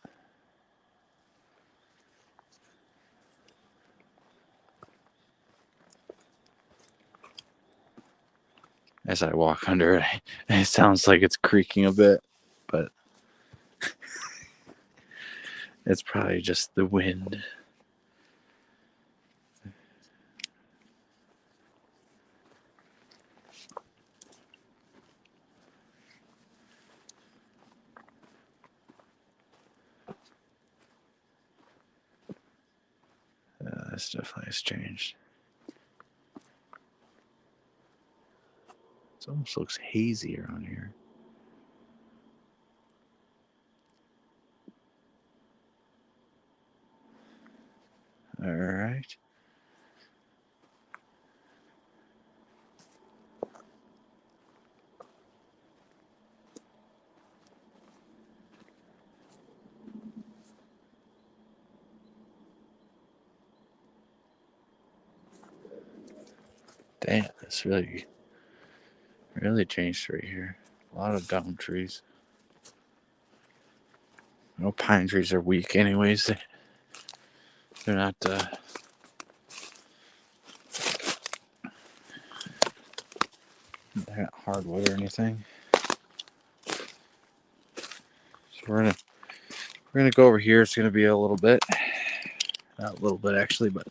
As I walk under it, it sounds like it's creaking a bit, but it's probably just the wind. This definitely has changed. It almost looks hazy around here. All right. Damn, this really changed right here. A lot of down trees. No, pine trees are weak anyways. They're not hardwood or anything. So we're gonna go over here. It's gonna be a little bit, not a little bit actually, but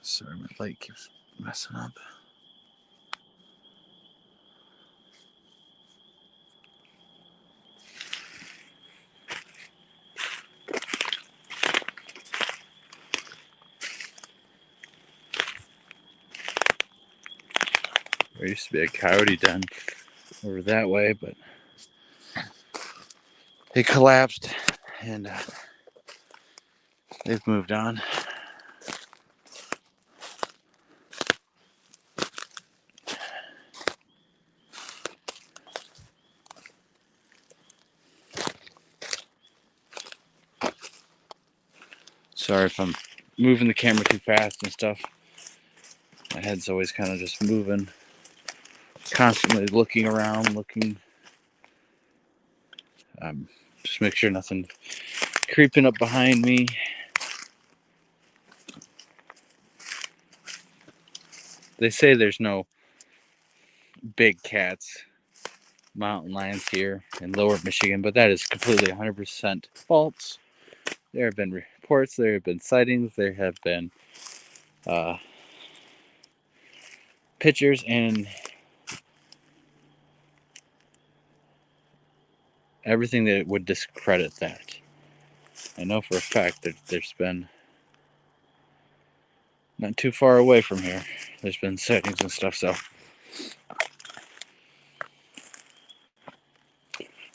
sorry, my light keeps messing up. There used to be a coyote den over that way, but it collapsed and they've moved on. Sorry if I'm moving the camera too fast and stuff. My head's always kind of just moving, constantly looking around, just make sure nothing creeping up behind me. They say there's no big cats, mountain lions here in lower Michigan, but that is completely 100% false. There have been reports, there have been sightings, there have been pictures, and everything that would discredit that. I know for a fact that there's been, not too far away from here, there's been sightings and stuff. So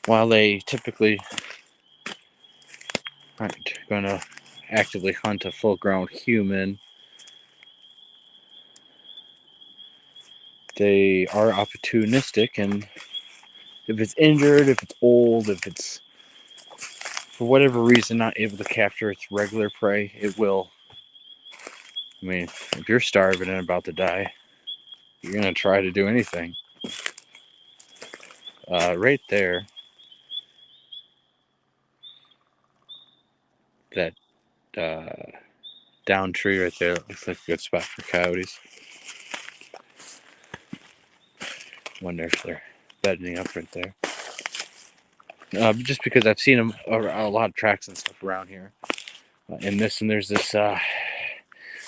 while they typically aren't going to actively hunt a full-grown human, they are opportunistic, and if it's injured, if it's old, if it's for whatever reason not able to capture its regular prey, it will. I mean, if you're starving and about to die, you're going to try to do anything. Right there, that down tree right there looks like a good spot for coyotes. Wonder if they're bedding up right there. Just because I've seen them a lot of tracks and stuff around here. And there's this,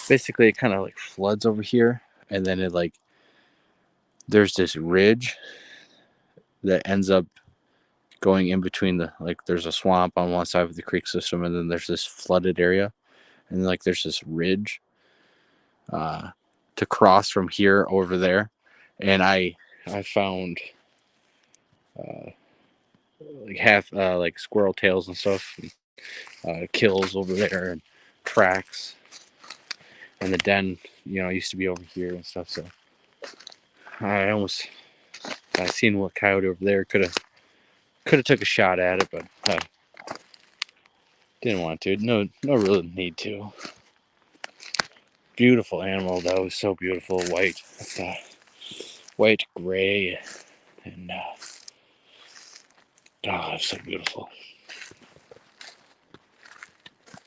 basically it kind of like floods over here, and then there's this ridge that ends up going in between there's a swamp on one side of the creek system, and then there's this flooded area, and there's this ridge to cross from here over there, and I found like squirrel tails and stuff, kills over there, and tracks, and the den used to be over here and stuff. So I seen what coyote over there could have took a shot at it, but didn't want to. No real need to. Beautiful animal though, so beautiful, white, gray, and it's so beautiful.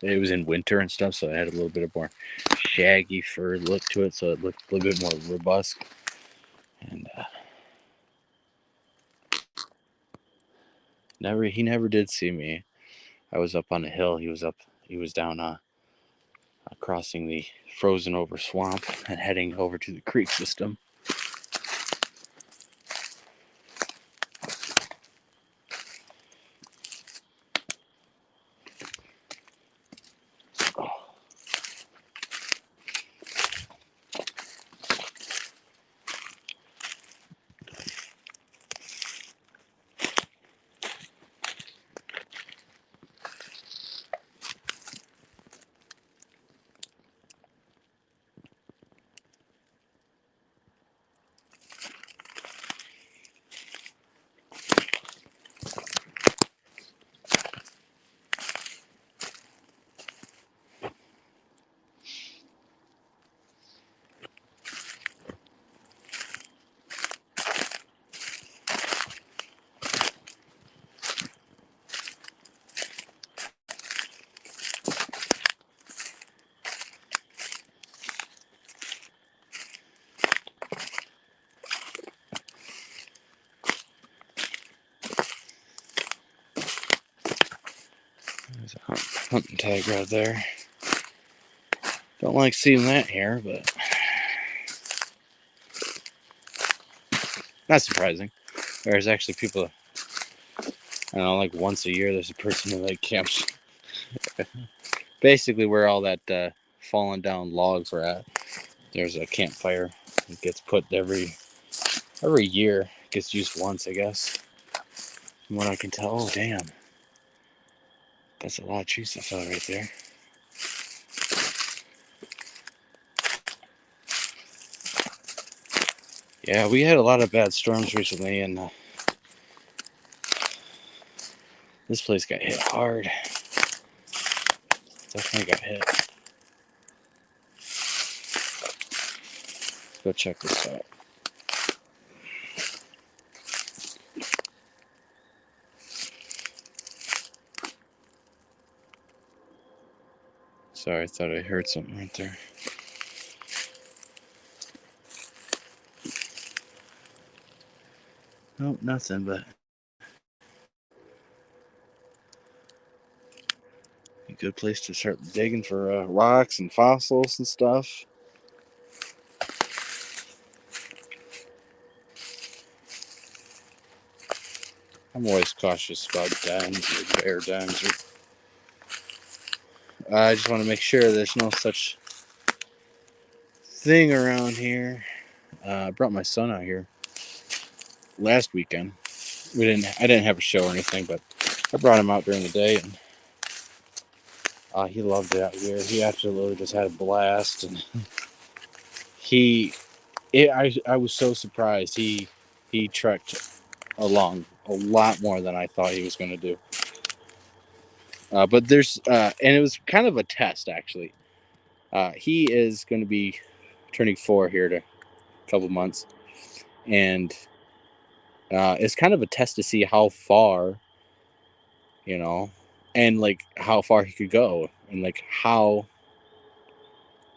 It was in winter and stuff, so it had a little bit of more shaggy fur look to it, so it looked a little bit more robust. And he never did see me. I was up on a hill. He was down crossing the frozen over swamp and heading over to the creek system. There's a hunting tag right there. Don't like seeing that here, but not surprising. There's actually people, I don't know, like once a year there's a person who camps basically where all that fallen down logs were at. There's a campfire that gets put every year. It gets used once, I guess. From what I can tell. Oh, damn. That's a lot of trees that fell right there. Yeah, we had a lot of bad storms recently, and this place got hit hard. Definitely got hit. Let's go check this out. Sorry, I thought I heard something right there. Nope, nothing, but a good place to start digging for rocks and fossils and stuff. I'm always cautious about dens or bear dens or I just want to make sure there's no such thing around here. I brought my son out here last weekend. I didn't have a show or anything, but I brought him out during the day, and he loved it out here. He absolutely just had a blast, and I was so surprised. He trekked along a lot more than I thought he was going to do. But and it was kind of a test actually. He is going to be turning 4 here in a couple months, and it's kind of a test to see how far, and like how far he could go, and like how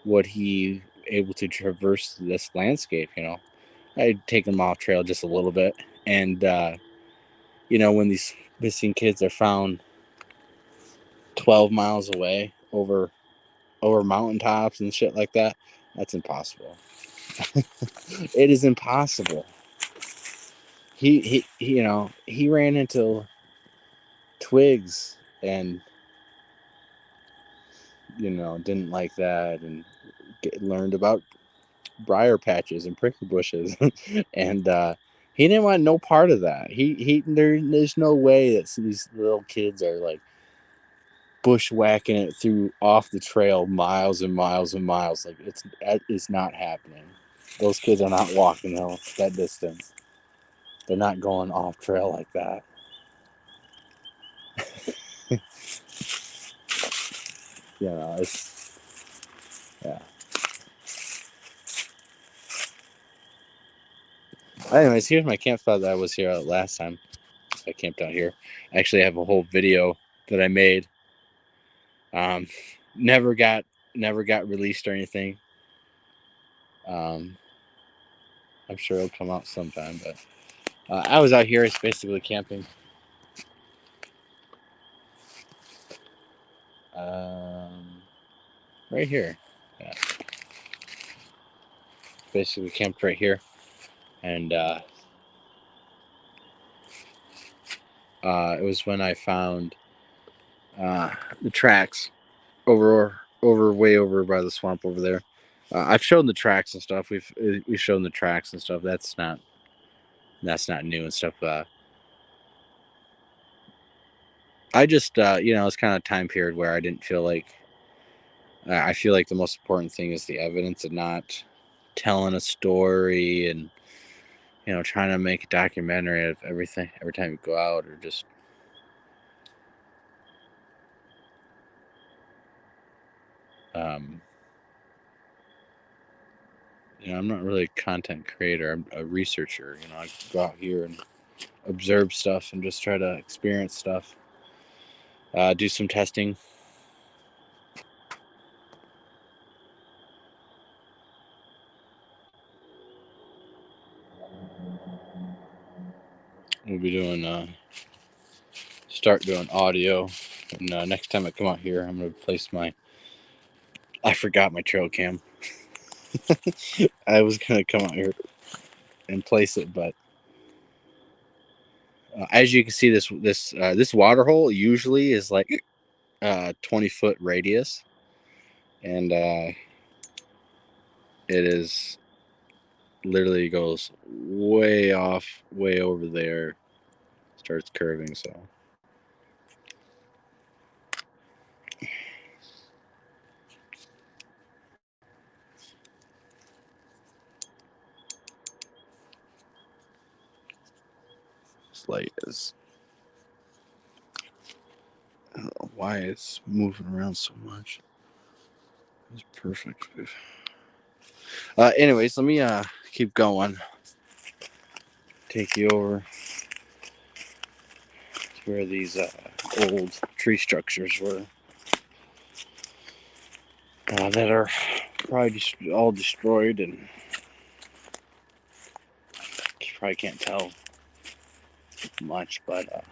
would he able to traverse this landscape. I'd take him off trail just a little bit, and when these missing kids are found 12 miles away over mountaintops and shit like that, that's impossible. It is impossible. He ran into twigs and didn't like that, and learned about briar patches and prickly bushes, and he didn't want no part of that. There's no way that these little kids are like bushwhacking it through off the trail miles and miles and miles. Like it's not happening. Those kids are not walking that distance. They're not going off trail like that. It's yeah. Anyways, here's my campsite that I was here last time. I camped out here. I actually have a whole video that I made. Never got released or anything. I'm sure it'll come out sometime, but I was out here. It's basically camping. Right here. Yeah. Basically camped right here, and it was when I found the tracks way over by the swamp over there. I've shown the tracks and stuff. We've shown the tracks and stuff. That's not new and stuff. I just it's kind of a time period where I didn't feel like I feel like the most important thing is the evidence and not telling a story and trying to make a documentary of everything every time you go out, or just I'm not really a content creator. I'm a researcher. I go out here and observe stuff and just try to experience stuff. Do some testing. We'll be doing start doing audio, and next time I come out here, I'm gonna place I forgot my trail cam. I was gonna come out here and place it, but as you can see, this water hole usually is like 20-foot radius, and it is literally goes way off, way over there, starts curving. So this light is, I don't know why it's moving around so much. It's perfect. Anyways, let me keep going. Take you over to where these old tree structures were that are probably all destroyed, and you probably can't tell much, but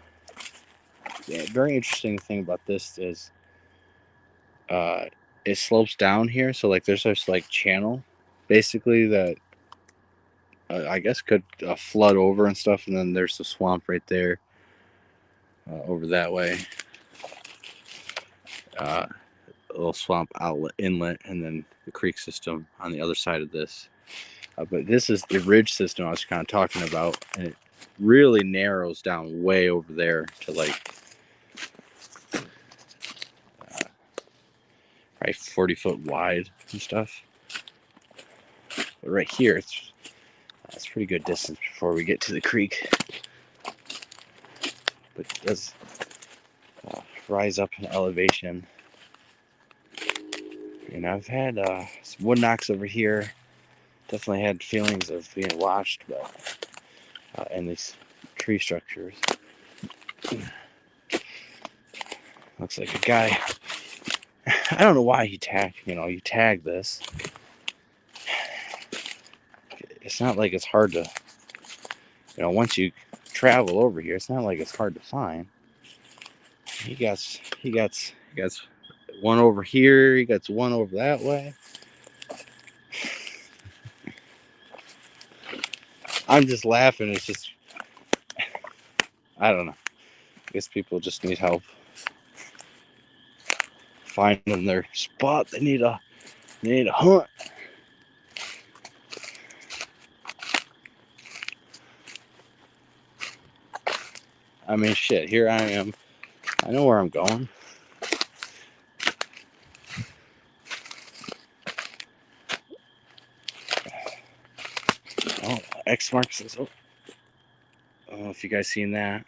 yeah, very interesting thing about this is it slopes down here, so like there's this like channel basically that I guess could flood over and stuff, and then there's the swamp right there over that way. little swamp outlet inlet, and then the creek system on the other side of this. But this is the ridge system I was kind of talking about, and it really narrows down way over there to like probably 40 foot wide and stuff. But right here, it's pretty good distance before we get to the creek. But it does rise up in elevation. And I've had some wood knocks over here. Definitely had feelings of being watched, but and these tree structures. Looks like a guy. I don't know why he tagged. You tag this. It's not like it's hard to. Once you travel over here, it's not like it's hard to find. He got one over here. He got one over that way. I'm just laughing. It's just, I don't know. I guess people just need help finding their spot. They need a hunt. I mean, shit. Here I am. I know where I'm going. Oh, X marks this. Oh, I don't know if you guys seen that.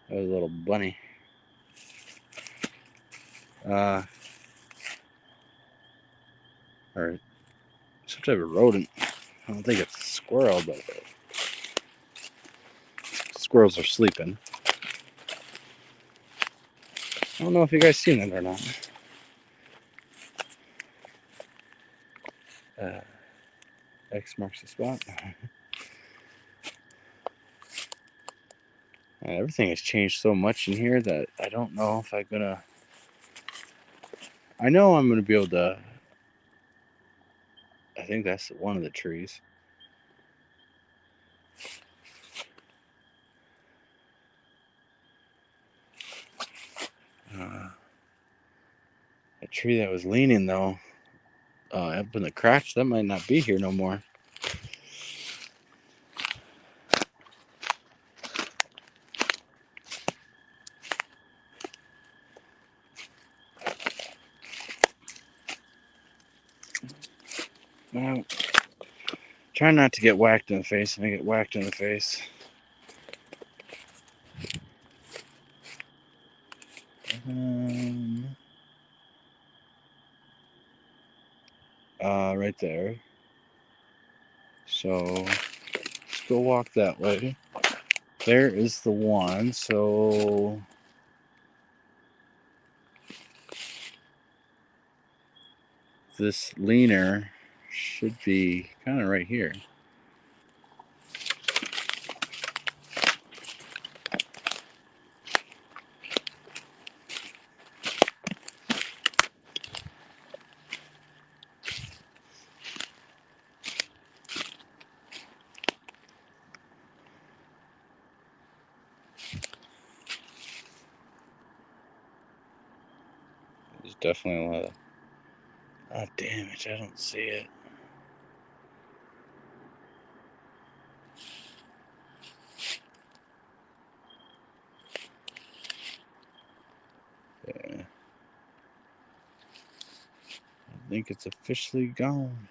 That was a little bunny. Or some type of rodent. I don't think it's a squirrel, but squirrels are sleeping. I don't know if you guys seen it or not. X marks the spot. Everything has changed so much in here that I don't know if I'm gonna. I know I'm gonna be able to. I think that's one of the trees. A tree that was leaning though, up in the cracks, that might not be here no more. Well, try not to get whacked in the face. And I get whacked in the face. Right there. So let's go walk that way. There is the one. So this leaner should be kind of right here. There's definitely a lot of. Oh, damn it, I don't see it. Yeah. I think it's officially gone.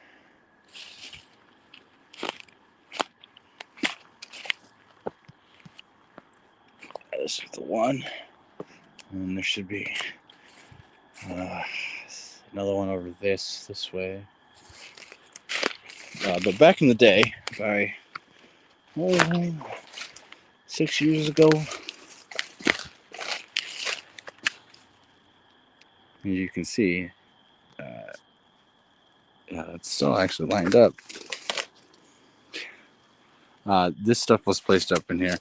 This is the one. And there should be another one over this way. But back in the day, by 6 years ago, as you can see, it's still actually lined up. This stuff was placed up in here,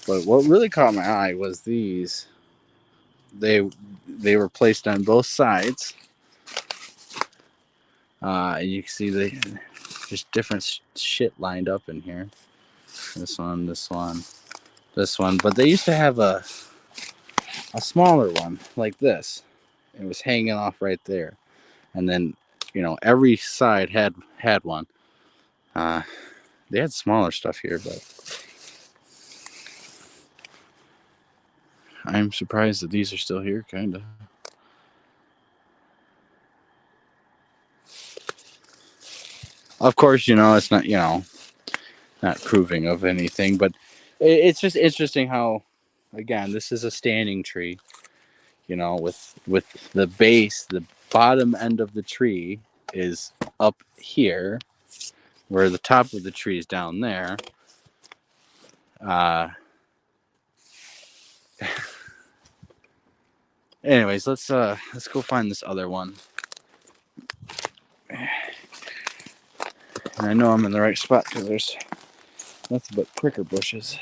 but what really caught my eye was these. They were placed on both sides. And you can see there's different shit lined up in here. This one, this one, this one. But they used to have a smaller one like this. It was hanging off right there, and then every side had one. They had smaller stuff here, but I'm surprised that these are still here, kind of. Of course, it's not not proving of anything, but it's just interesting how, again, this is a standing tree. With the base, the bottom end of the tree is up here, where the top of the tree is down there. Anyways, let's go find this other one. And I know I'm in the right spot because there's nothing but pricker bushes.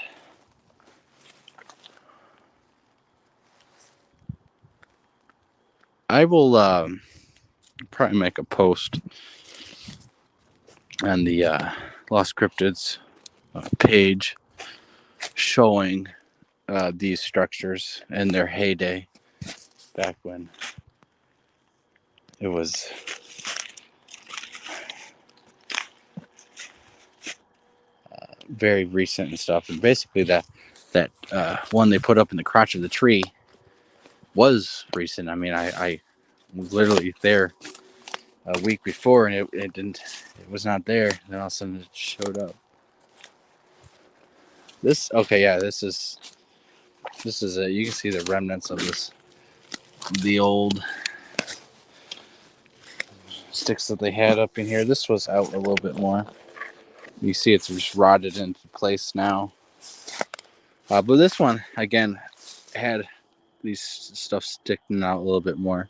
I will probably make a post on the Lost Cryptids page showing these structures in their heyday, back when it was very recent and stuff. And basically that one they put up in the crotch of the tree was recent. I mean, I was literally there a week before, and it was not there. And then all of a sudden it showed up. This is you can see the remnants of the old sticks that they had up in here. This was out a little bit more. You see it's just rotted into place now. But this one, again, had these stuff sticking out a little bit more.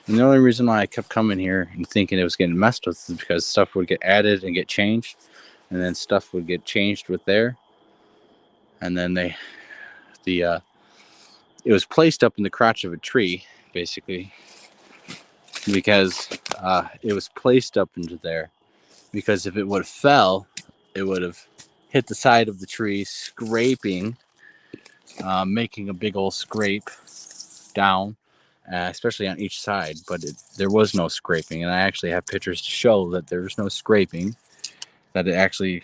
And the only reason why I kept coming here and thinking it was getting messed with is because stuff would get added and get changed. And then stuff would get changed with there. And then it was placed up in the crotch of a tree, basically. Because it was placed up into there. Because if it would have fell, it would have hit the side of the tree, scraping, making a big old scrape down, especially on each side. But there was no scraping, and I actually have pictures to show that there's no scraping, that it actually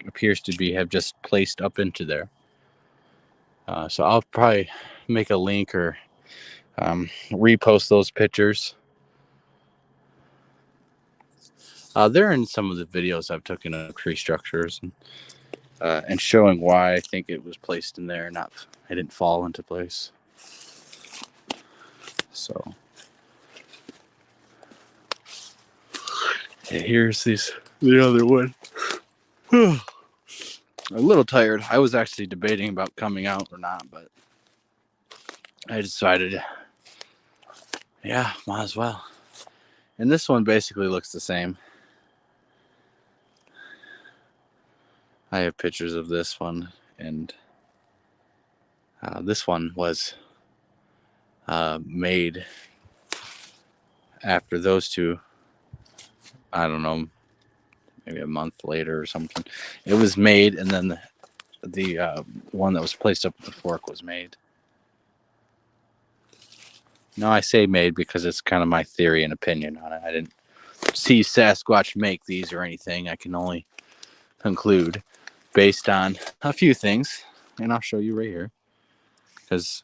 appears to have just placed up into there. So I'll probably make a link or repost those pictures. They're in some of the videos I've taken of tree structures, and showing why I think it was placed in there, it didn't fall into place. So here's the other one. I'm a little tired. I was actually debating about coming out or not, but I decided, yeah, might as well. And this one basically looks the same. I have pictures of this one, and this one was made after those two. I don't know, maybe a month later or something. It was made, and then the one that was placed up at the fork was made. No, I say made because it's kind of my theory and opinion on it. I didn't see Sasquatch make these or anything. I can only conclude based on a few things, and I'll show you right here, because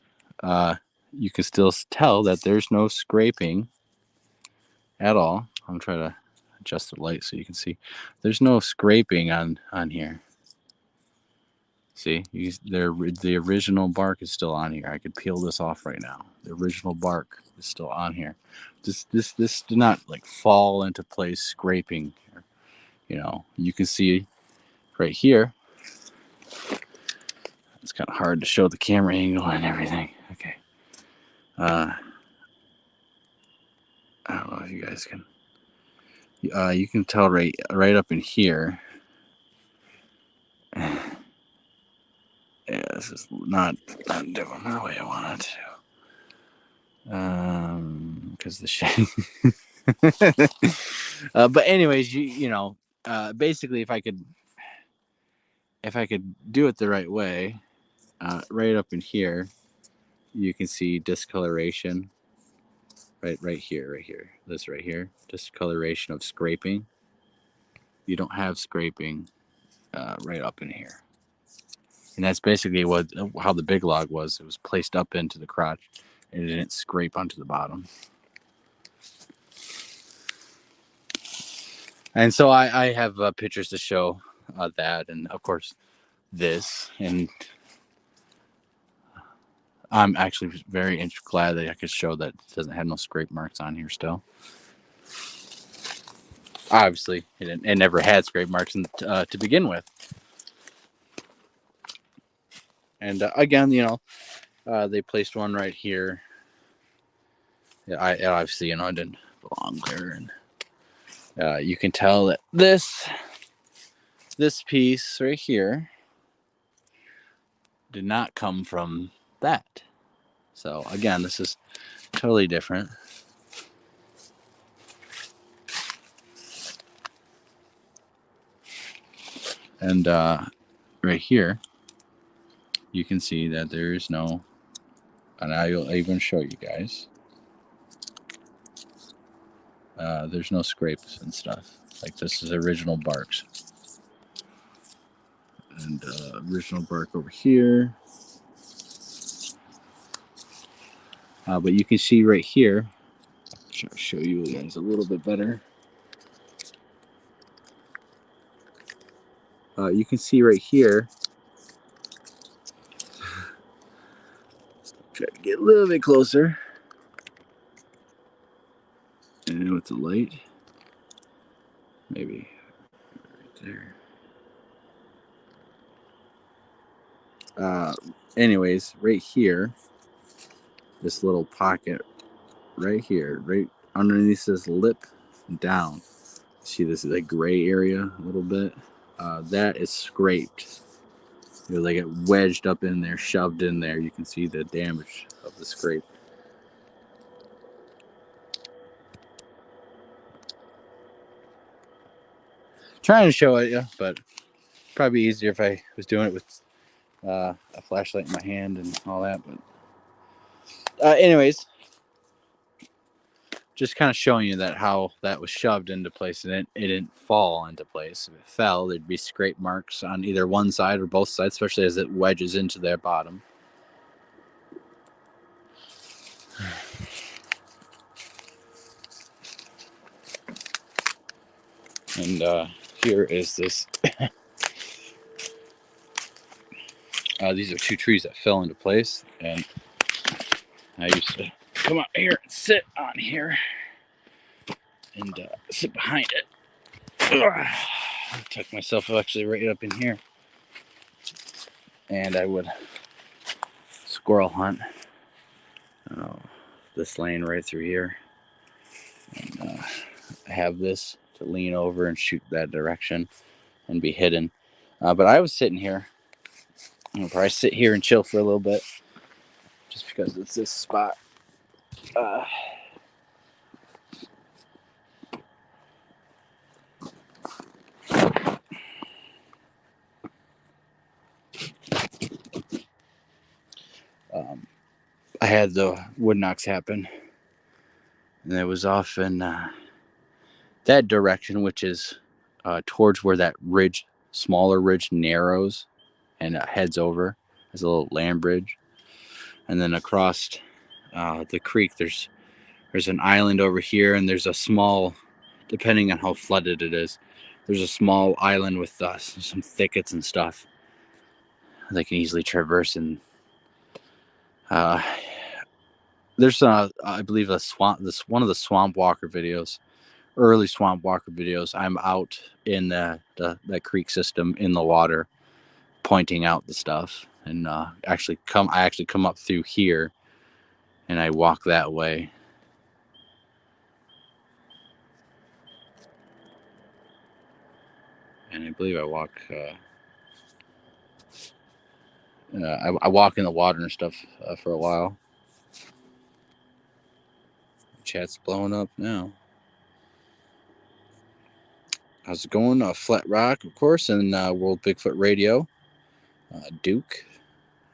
you can still tell that there's no scraping at all. I'm trying to adjust the light so you can see. There's no scraping on here. See, the original bark is still on here. I could peel this off right now. The original bark is still on here. This did not like fall into place scraping. You can see right here. It's kind of hard to show the camera angle and everything. Okay. I don't know if you guys can. You can tell right up in here. Yeah, this is not doing the way I want it to. Because the shade. But anyways, basically, if I could do it the right way, right up in here, you can see discoloration. right here. This right here, discoloration of scraping. You don't have scraping right up in here. And that's basically how the big log was. It was placed up into the crotch and it didn't scrape onto the bottom. And so I have pictures to show that, and of course this. And I'm actually very glad that I could show that it doesn't have no scrape marks on here still. Obviously, it never had scrape marks to begin with. And again, they placed one right here. Yeah, I obviously, it didn't belong there. And you can tell that this piece right here did not come from that. So again, this is totally different. And right here, you can see that there is no, and I'll even show you guys. There's no scrapes and stuff. Like, this is original barks. And original bark over here. But you can see right here, I'll show you guys a little bit better. You can see right here, try to get a little bit closer. And with the light, maybe right there. Anyways, right here, this little pocket right here, right underneath this lip down. See this like gray area a little bit? That is scraped. They get wedged up in there, shoved in there. You can see the damage of the scrape. Trying to show it, yeah, but probably easier if I was doing it with a flashlight in my hand and all that. But anyways, just kind of showing you that how that was shoved into place, and it didn't fall into place. If it fell, there'd be scrape marks on either one side or both sides, especially as it wedges into their bottom. And here is this. These are two trees that fell into place, and I used to come out here and sit on here and sit behind it. I tuck myself actually right up in here, and I would squirrel hunt this lane right through here, and have this to lean over and shoot that direction and be hidden. But I was sitting here. I'll probably sit here and chill for a little bit, just because it's this spot. I had the wood knocks happen, and it was off in that direction, which is towards where that ridge, smaller ridge, narrows and heads over as a little land bridge. And then across the creek, there's an island over here, and there's a small, depending on how flooded it is, there's a small island with some thickets and stuff they can easily traverse. And there's I believe a swamp. One of the Swamp Walker videos, early Swamp Walker videos. I'm out in the creek system in the water, pointing out the stuff, and I actually come up through here, and I walk that way. And I believe I walk. I walk in the water and stuff for a while. Chat's blowing up now. How's it going? Flat Rock, of course, and World Bigfoot Radio. Duke,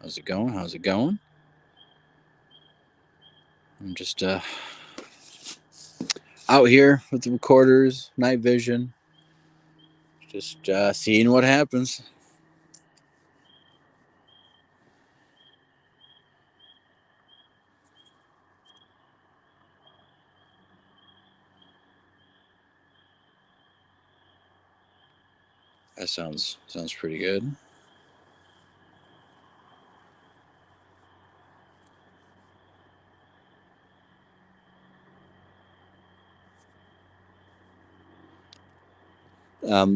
how's it going? I'm just out here with the recorders, night vision, just seeing what happens. That sounds pretty good.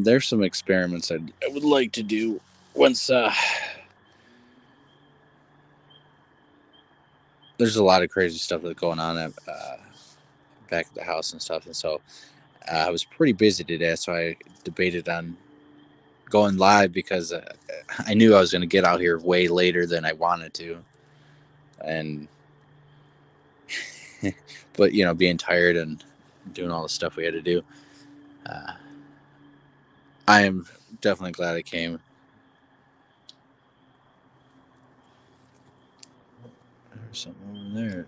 There's some experiments I would like to do once. There's a lot of crazy stuff that's going on at back at the house and stuff, and so I was pretty busy today, so I debated on going live because I knew I was going to get out here way later than I wanted to, and but being tired and doing all the stuff we had to do, uh, I am definitely glad I came. There's something over there.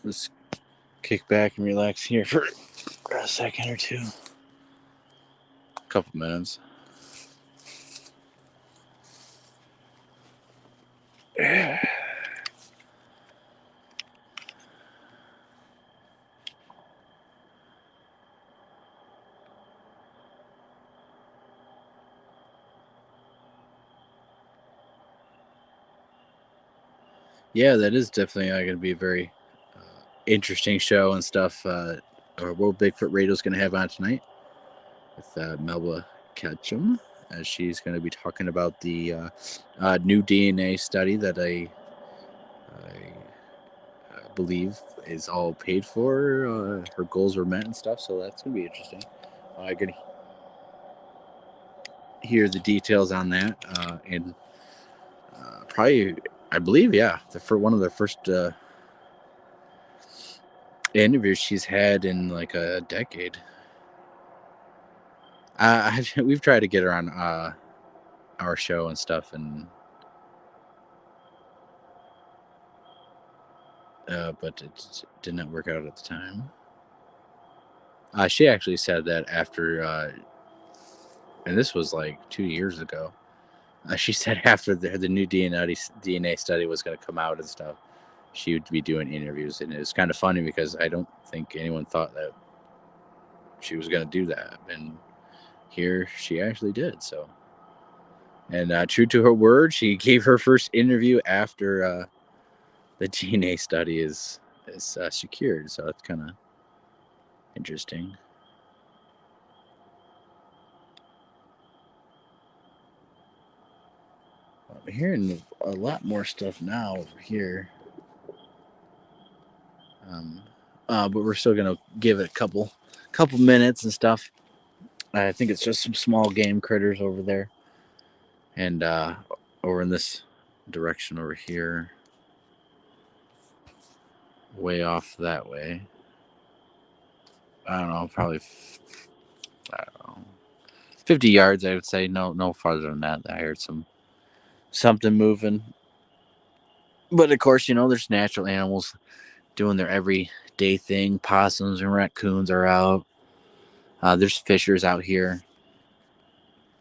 Let's kick back and relax here for a second or two. A couple minutes. Yeah, that is definitely going to be a very interesting show and stuff. Our World Bigfoot Radio is going to have on tonight with Melba Ketchum, as she's going to be talking about the new DNA study that I believe is all paid for. Her goals were met and stuff, so that's going to be interesting. I can hear the details on that, and probably, I believe, yeah, for one of the first interviews she's had in like a decade. We've tried to get her on our show and stuff, and but it did not work out at the time. She actually said that after, and this was like 2 years ago. She said after the new DNA study was going to come out and stuff, she would be doing interviews, and it was kind of funny because I don't think anyone thought that she was going to do that, and here she actually did. So, and true to her word, she gave her first interview after the DNA study is secured. So that's kind of interesting. I'm hearing a lot more stuff now over here. Um, but we're still gonna give it a couple minutes and stuff. I think it's just some small game critters over there, and over in this direction over here, way off that way. I don't know, probably I don't know, 50 yards. I would say no farther than that. I heard something moving, but of course, there's natural animals doing their everyday thing. Possums and raccoons are out. There's fishers out here.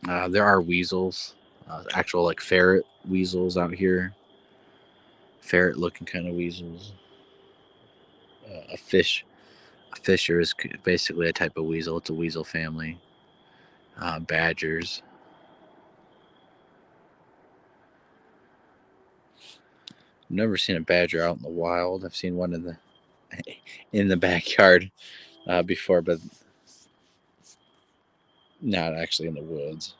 There are weasels, actual like ferret weasels out here. Ferret looking kind of weasels. A fisher is basically a type of weasel. It's a weasel family. Badgers. I've never seen a badger out in the wild. I've seen one in the backyard before, but not actually in the woods.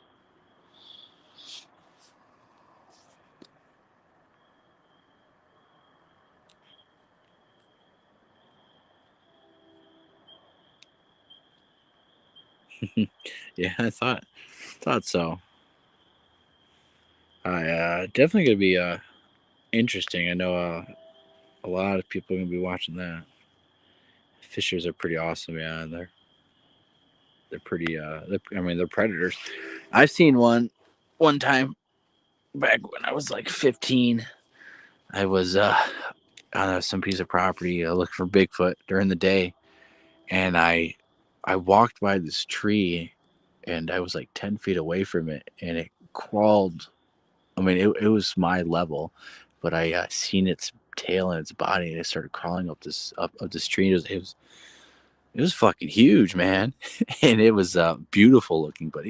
Yeah, I thought so. I definitely gonna be interesting. I know a lot of people are gonna be watching that. Fishers are pretty awesome. Yeah, they're pretty. I mean, they're predators. I've seen one time back when I was like 15. I was on some piece of property looking for Bigfoot during the day, and I walked by this tree, and I was like 10 feet away from it, and it crawled. I mean, it was my level, but I seen its tail and its body, and it started crawling up this tree. It was fucking huge, man, and it was beautiful looking. But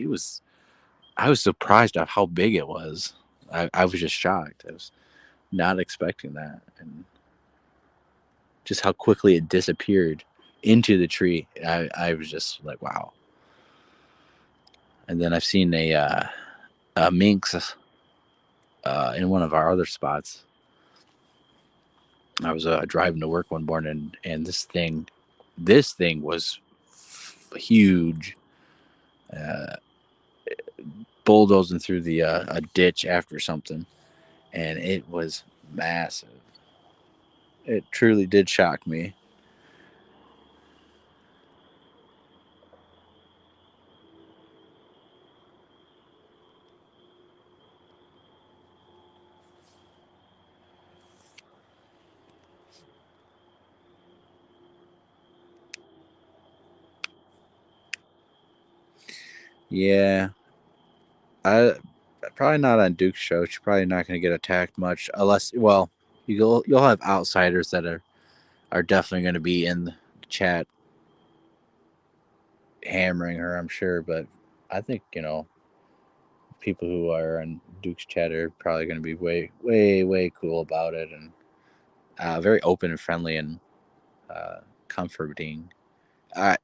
I was surprised at how big it was. I was just shocked. I was not expecting that, and just how quickly it disappeared into the tree. I was just like, wow. And then I've seen a minx in one of our other spots. I was driving to work one morning, and this thing was huge, uh, bulldozing through the a ditch after something, and it was massive. It truly did shock me. Yeah, I probably not on Duke's show. She's probably not going to get attacked much, unless you'll have outsiders that are definitely going to be in the chat hammering her. I'm sure, but I think people who are on Duke's chat are probably going to be way way way cool about it, and very open and friendly and comforting,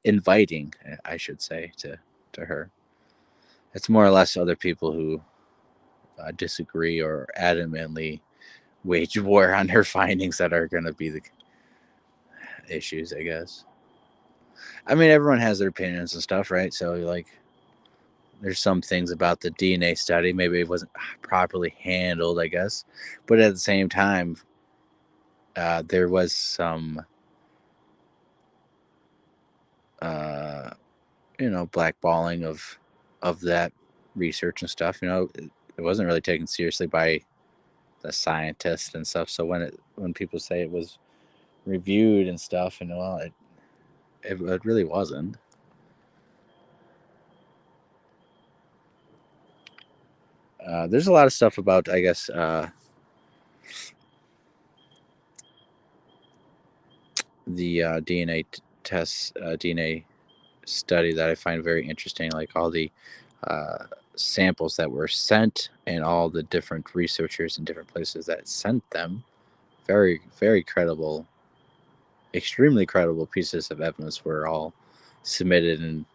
inviting, I should say, to her. It's more or less other people who disagree or adamantly wage war on her findings that are going to be the issues, I guess. I mean, everyone has their opinions and stuff, right? So, like, there's some things about the DNA study. Maybe it wasn't properly handled, I guess. But at the same time, there was some, uh, blackballing of that research and stuff. It wasn't really taken seriously by the scientists and stuff. So when people say it was reviewed and stuff, and well, it really wasn't. There's a lot of stuff about, I guess, the DNA tests, DNA study that I find very interesting, like all the uh, samples that were sent and all the different researchers in different places that sent them. Very, very credible, extremely credible pieces of evidence were all submitted, and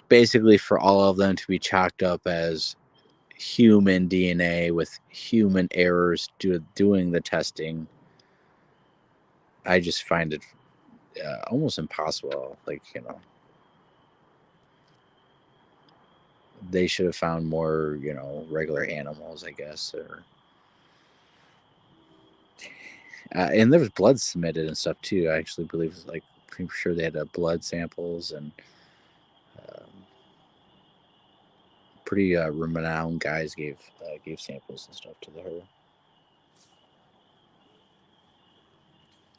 basically for all of them to be chalked up as human DNA with human errors doing the testing, I just find it almost impossible. Like, they should have found more, regular animals, I guess, or and there was blood submitted and stuff too. I actually believe it's like pretty sure they had blood samples, and um, pretty renowned guys gave samples and stuff to her.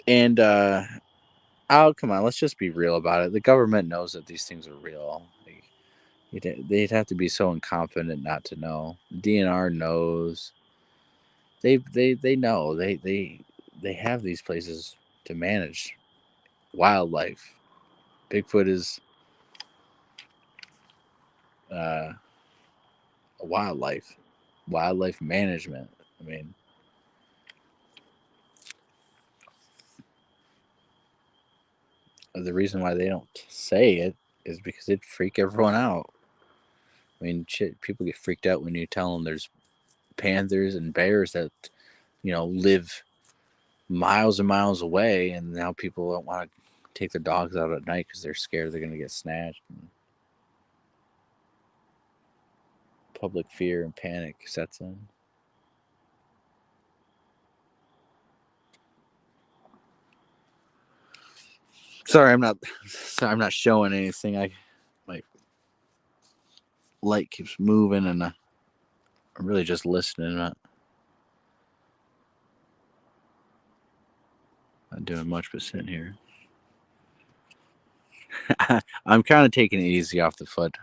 And oh, come on, let's just be real about it. The government knows that these things are real. They'd have to be so inconfident not to know. The DNR knows. They know. They have these places to manage wildlife. Bigfoot is uh, a wildlife management. I mean, the reason why they don't say it is because it'd freak everyone out. I mean, shit, people get freaked out when you tell them there's panthers and bears that live miles and miles away, and now people don't want to take their dogs out at night because they're scared they're going to get snatched. And public fear and panic sets in. Sorry, I'm not. Sorry, I'm not showing anything. My light keeps moving, and I'm really just listening. Not doing much but sitting here. I'm kind of taking it easy off the foot.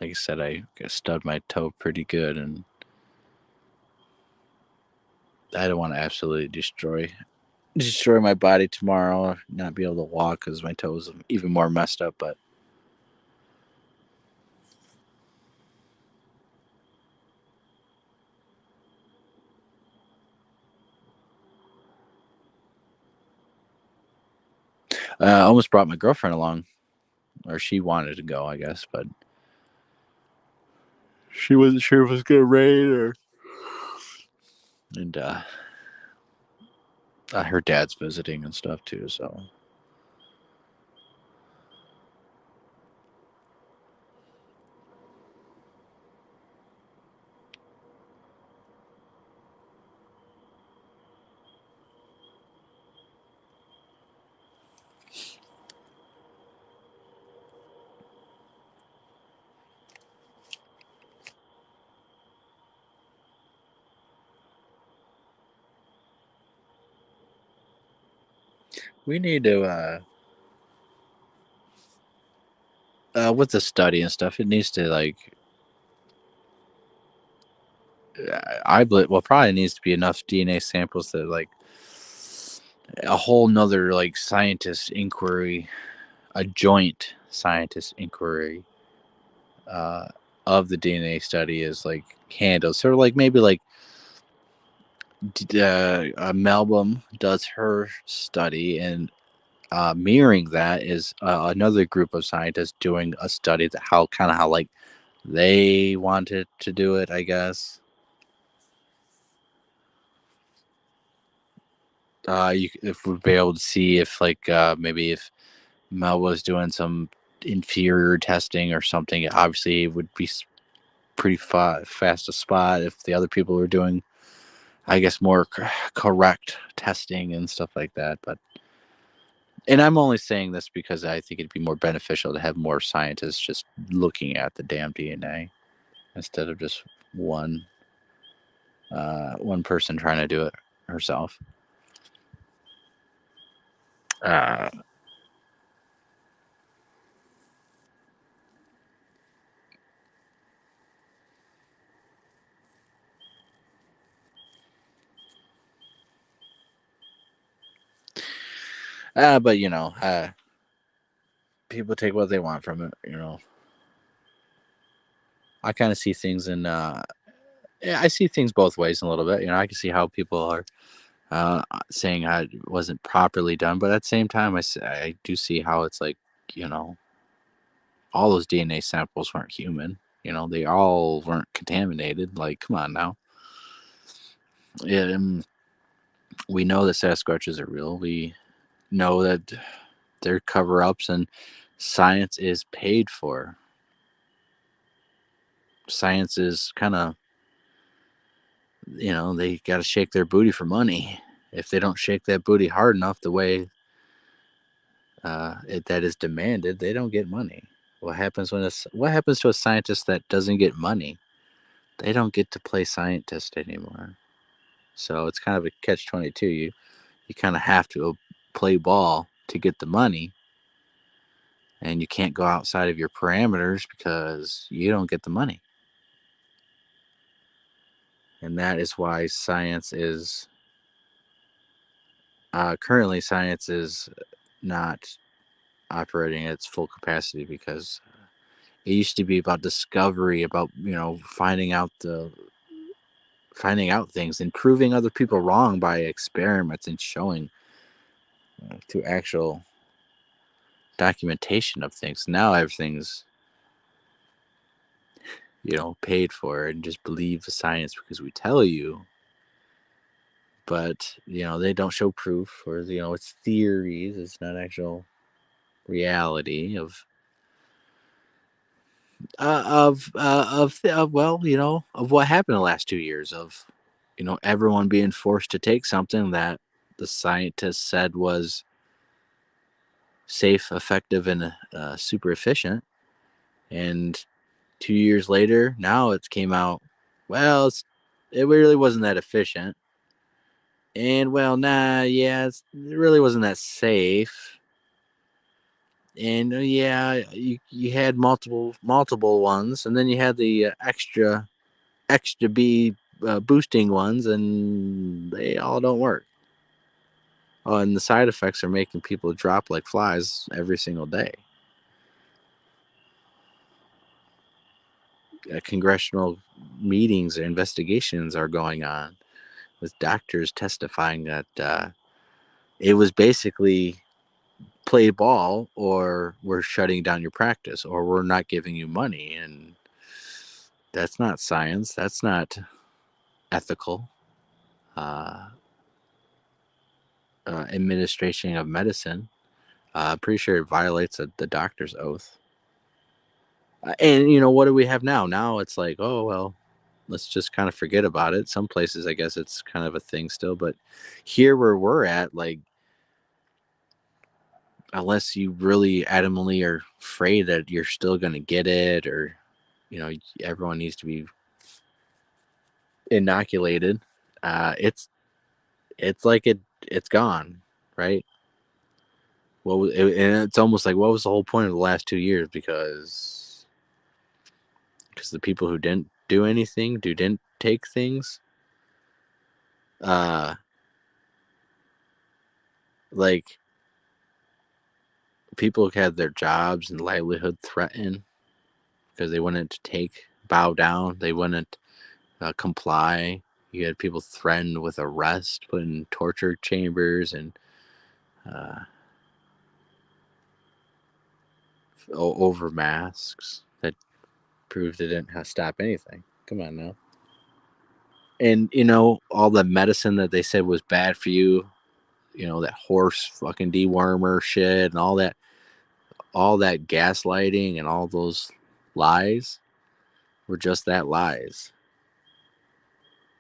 Like I said, I stubbed my toe pretty good, and I don't want to absolutely destroy my body tomorrow. Not be able to walk because my toes are even more messed up. But I almost brought my girlfriend along, or she wanted to go, I guess, but she wasn't sure if it was gonna rain or. And her dad's visiting and stuff too, so we need to with the study and stuff. It needs to like I believe well probably needs to be enough DNA samples that like a whole nother like scientist inquiry, a joint scientist inquiry uh, of the DNA study is like handled. Sort of like maybe like Melbourne does her study, and mirroring that is another group of scientists doing a study that how kind of how like they wanted to do it, I guess. If we'd be able to see if like maybe if Mel was doing some inferior testing or something, obviously it would be pretty fast to spot if the other people were doing, I guess, more correct testing and stuff like that. But and I'm only saying this because I think it'd be more beneficial to have more scientists just looking at the damn DNA instead of just one one person trying to do it herself. Uh, but people take what they want from it. I kind of see things in. Yeah, I see things both ways a little bit. I can see how people are saying how it wasn't properly done, but at the same time, I do see how it's like, you know, all those DNA samples weren't human. They all weren't contaminated. Like, come on now. Yeah, we know that Sasquatches are real. We know that they're cover ups and science is paid for. Science is kind of, they got to shake their booty for money. If they don't shake that booty hard enough the way that is demanded, they don't get money. What happens to a scientist that doesn't get money? They don't get to play scientist anymore. So it's kind of a catch-22. You kind of have to play ball to get the money, and you can't go outside of your parameters because you don't get the money. And that is why currently science is not operating at its full capacity because it used to be about discovery, about finding out things and proving other people wrong by experiments and showing to actual documentation of things. Now everything's paid for and just believe the science because we tell you, but they don't show proof, or it's theories. It's not actual reality of well, of what happened the last 2 years of everyone being forced to take something that the scientists said was safe, effective, and super efficient. And 2 years later, now it's came out, well, it really wasn't that efficient. And well, yeah, it really wasn't that safe. And yeah, you had multiple ones, and then you had the extra B boosting ones, and they all don't work. Oh, and the side effects are making people drop like flies every single day. Congressional meetings or investigations are going on with doctors testifying that it was basically play ball, or we're shutting down your practice, or we're not giving you money. And that's not science. That's not ethical. Uh, administration of medicine. I'm pretty sure it violates the doctor's oath. And what do we have now? Now it's like, oh well, let's just kind of forget about it. Some places, I guess, it's kind of a thing still, but here where we're at, like, unless you really adamantly are afraid that you're still going to get it, or everyone needs to be inoculated, it's like it's gone, right? And it's almost like, what was the whole point of the last 2 years? Because the people who didn't do anything, who didn't take things, uh like, people had their jobs and livelihood threatened because they wouldn't bow down, they wouldn't comply. You had people threatened with arrest, put in torture chambers, and uh, over masks that proved they didn't stop anything. Come on now. And all the medicine that they said was bad for you, that horse fucking dewormer shit, and all that gaslighting and all those lies were just that, lies.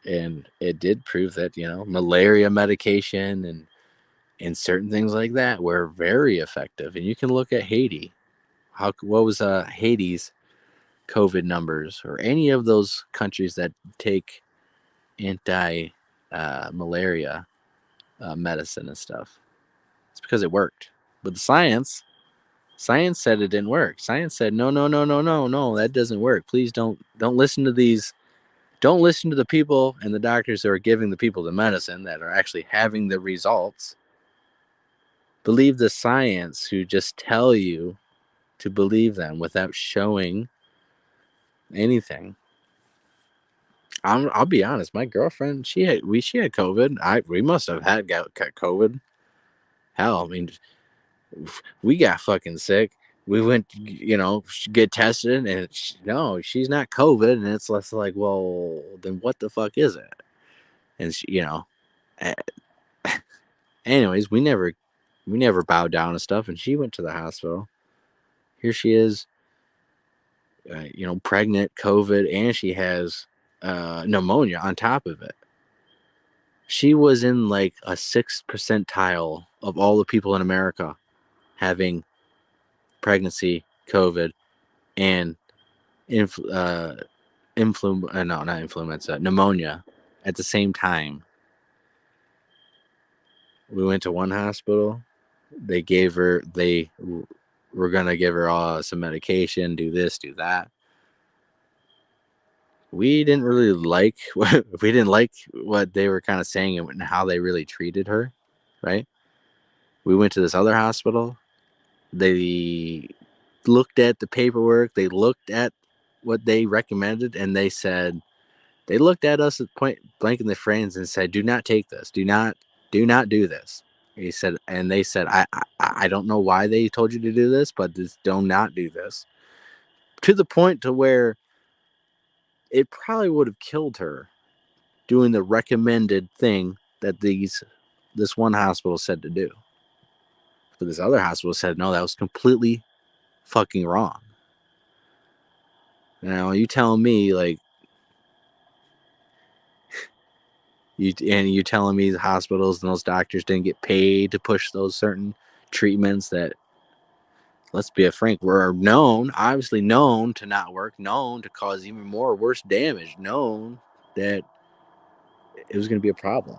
And it did prove that malaria medication and certain things like that were very effective. And you can look at Haiti. What was Haiti's COVID numbers, or any of those countries that take anti malaria medicine and stuff? It's because it worked. But the science said it didn't work. Science said, no, no, no, no, no, no, that doesn't work. Please don't listen to these. Don't listen to the people and the doctors who are giving the people the medicine that are actually having the results. Believe the science who just tell you to believe them without showing anything. I'll be honest. My girlfriend, she had COVID. We must have had COVID. Hell, I mean, we got fucking sick. We went, get tested, and no, she's not COVID. And it's less like, well, then what the fuck is it? And anyways, we never bowed down and stuff. And she went to the hospital. Here she is, pregnant, COVID, and she has pneumonia on top of it. She was in like a 6th percentile of all the people in America having pregnancy, COVID, and not influenza, pneumonia at the same time. We went to one hospital. They were gonna give her some medication, do this, do that. We didn't really like we didn't like what they were kind of saying and how they really treated her, right? We went to this other hospital. They looked at the paperwork, they looked at what they recommended, and they looked at us at point blank in the frames and said, do not take this, do not do this. They said, I don't know why they told you to do this, but just do not do this. To the point to where it probably would have killed her doing the recommended thing that this one hospital said to do. But this other hospital said, no, that was completely fucking wrong. Now, you telling me, like, You're telling me the hospitals and those doctors didn't get paid to push those certain treatments that, let's be frank, were obviously known to not work, known to cause even more worse damage, known that it was going to be a problem.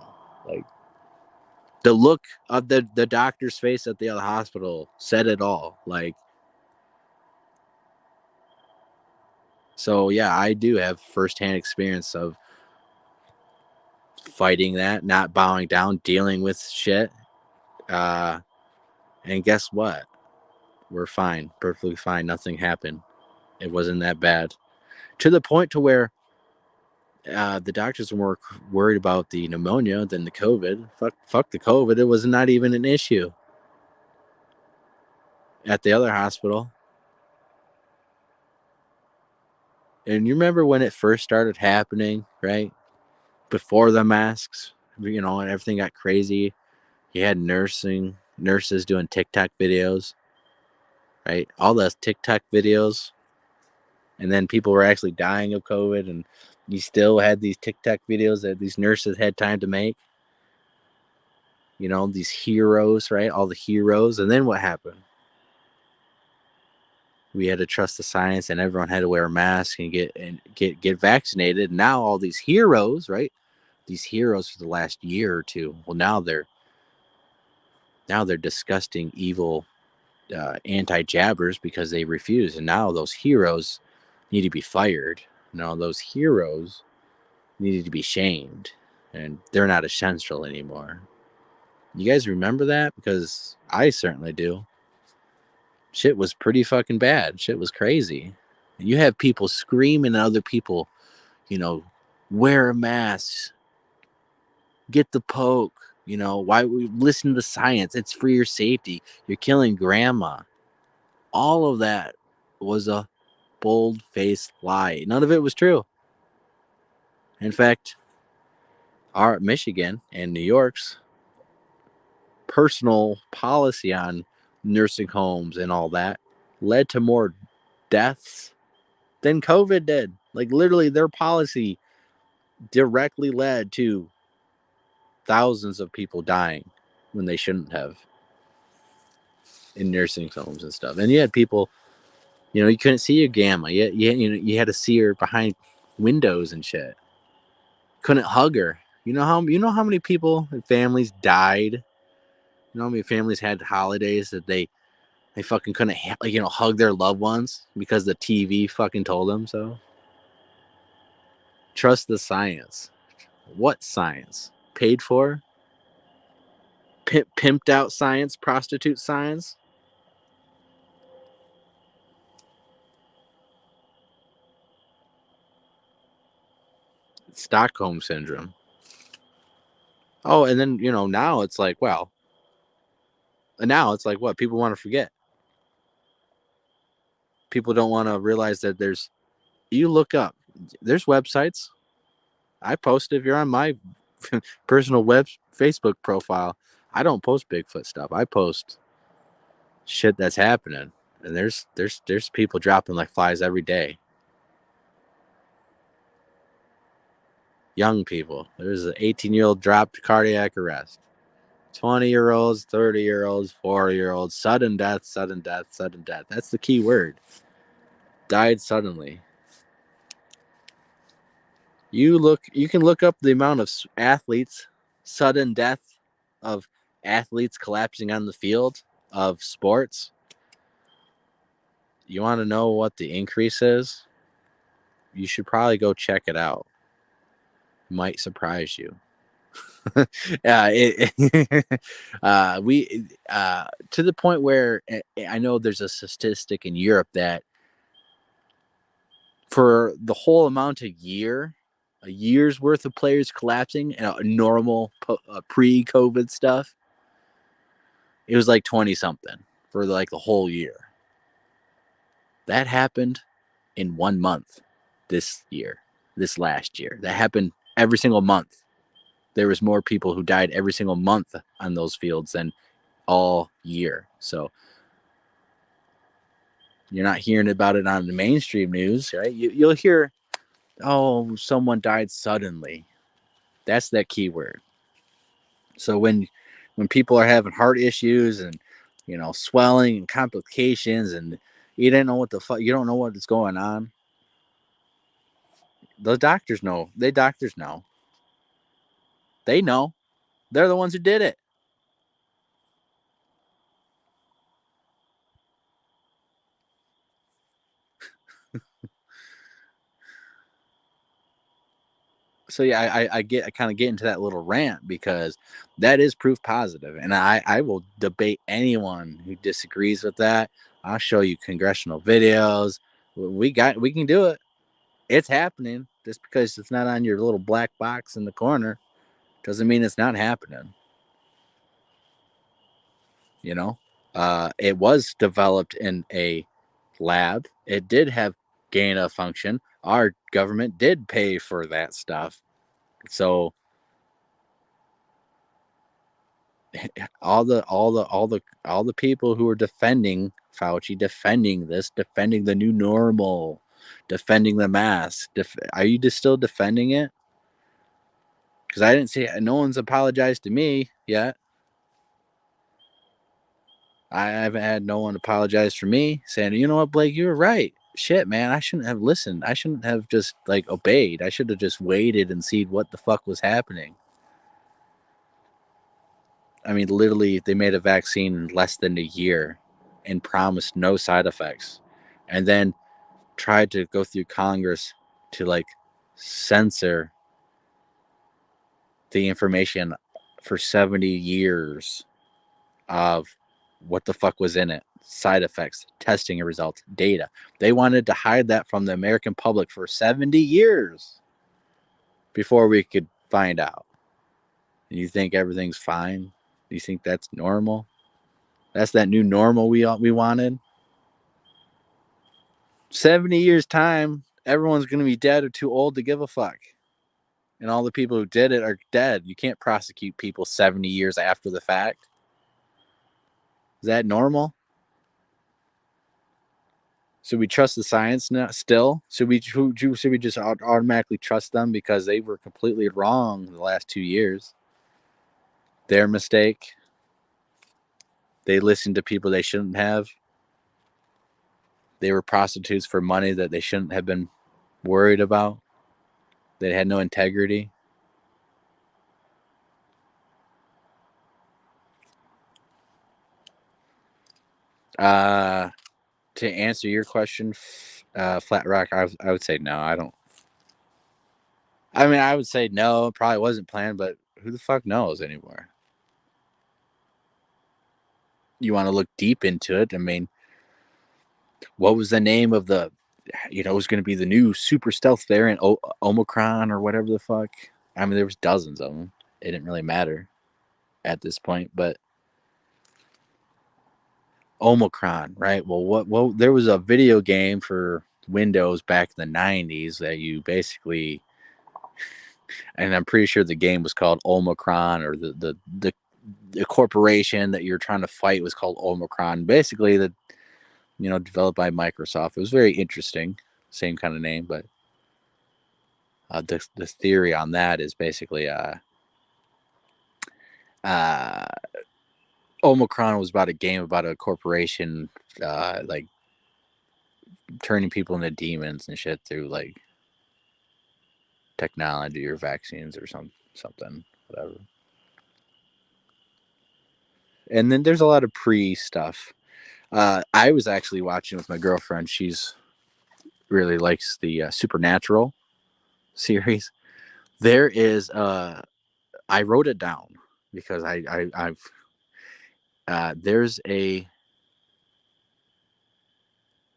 Like, the look of the doctor's face at the other hospital said it all. Like, so yeah, I do have firsthand experience of fighting that, not bowing down, dealing with shit. And guess what? We're fine, perfectly fine. Nothing happened. It wasn't that bad. To the point to where the doctors were more worried about the pneumonia than the COVID. Fuck the COVID. It was not even an issue at the other hospital. And you remember when it first started happening, right? Before the masks, and everything got crazy. You had nurses doing TikTok videos, right? All those TikTok videos, and then people were actually dying of COVID, and you still had these TikTok videos that these nurses had time to make. These heroes, right? All the heroes. And then what happened? We had to trust the science, and everyone had to wear a mask and get vaccinated. Now all these heroes, right? These heroes for the last year or two. Well, now they're disgusting, evil anti-jabbers because they refuse, and now those heroes need to be fired. Now those heroes needed to be shamed, and they're not essential anymore. You guys remember that? Because I certainly do. Shit was pretty fucking bad. Shit was crazy. You have people screaming at other people, wear a mask, get the poke, why we listen to science? It's for your safety. You're killing grandma. All of that was a bold-faced lie. None of it was true. In fact, our Michigan and New York's personal policy on nursing homes and all that led to more deaths than COVID did. Like, literally, their policy directly led to thousands of people dying when they shouldn't have in nursing homes and stuff. And you had people, you couldn't see your grandma. You had to see her behind windows and shit. Couldn't hug her. You know how many people and families died. You know how many families had holidays that they fucking couldn't hug their loved ones because the TV fucking told them so. Trust the science. What science? Paid for? Pimped out science? Prostitute science? Stockholm syndrome. Oh, and then now it's like, well, now it's like, what people want to forget. People don't want to realize that you look up, there's websites. I post, if you're on my personal Facebook profile, I don't post Bigfoot stuff. I post shit that's happening, and there's people dropping like flies every day. Young people. There's an 18-year-old dropped cardiac arrest. 20-year-olds, 30-year-olds, 40-year-olds, sudden death, sudden death, sudden death. That's the key word. Died suddenly. You can look up the amount of athletes, sudden death of athletes collapsing on the field of sports. You want to know what the increase is? You should probably go check it out. Might surprise you. We to the point where I know there's a statistic in Europe that for the whole amount of a year's worth of players collapsing, normal pre-COVID stuff, it was like 20 something for like the whole year. That happened in 1 month this last year. That happened every single month. There was more people who died every single month on those fields than all year. So you're not hearing about it on the mainstream news, right? You'll hear, oh, someone died suddenly. That's that key word. So when people are having heart issues and swelling and complications, and you didn't know what the fuck, you don't know what is going on. Those doctors know. Doctors know. They know. They're the ones who did it. So yeah, I kind of get into that little rant because that is proof positive, and I will debate anyone who disagrees with that. I'll show you congressional videos. We can do it. It's happening. Just because it's not on your little black box in the corner doesn't mean it's not happening. It was developed in a lab. It did have gain of function. Our government did pay for that stuff. So all the people who are defending Fauci, defending this, defending the new normal, defending the mask, are you just still defending it? Because I didn't see, no one's apologized to me yet. I haven't had no one apologize for me, saying, you know what, Blake, you were right. Shit, man, I shouldn't have listened. I shouldn't have just obeyed. I should have just waited and seen what the fuck was happening. I mean, literally, they made a vaccine in less than a year and promised no side effects, and then tried to go through Congress to censor the information for 70 years of what the fuck was in it, side effects, testing results, data. They wanted to hide that from the American public for 70 years before we could find out. You think everything's fine? You think that's normal? That's that new normal we wanted? 70 years time, everyone's going to be dead or too old to give a fuck. And all the people who did it are dead. You can't prosecute people 70 years after the fact. Is that normal? Should we trust the science now still? Should we just automatically trust them because they were completely wrong the last 2 years? Their mistake. They listened to people they shouldn't have. They were prostitutes for money that they shouldn't have been worried about. They had no integrity. To answer your question, Flat Rock, I would say no. I don't. I mean, I would say no. It probably wasn't planned, but who the fuck knows anymore? You want to look deep into it. I mean, what was the name of the, it was going to be the new super stealth variant, Omicron or whatever the fuck. I mean, there was dozens of them. It didn't really matter at this point, but Omicron, right? Well, there was a video game for Windows back in the 90s that you basically, and I'm pretty sure the game was called Omicron, or the corporation that you're trying to fight was called Omicron. Basically, developed by Microsoft. It was very interesting. Same kind of name, but the theory on that is basically Omicron was about a game about a corporation turning people into demons and shit through technology or vaccines or something, whatever. And then there's a lot of pre stuff. I was actually watching with my girlfriend. She's really likes the Supernatural series. There is I wrote it down because I've there's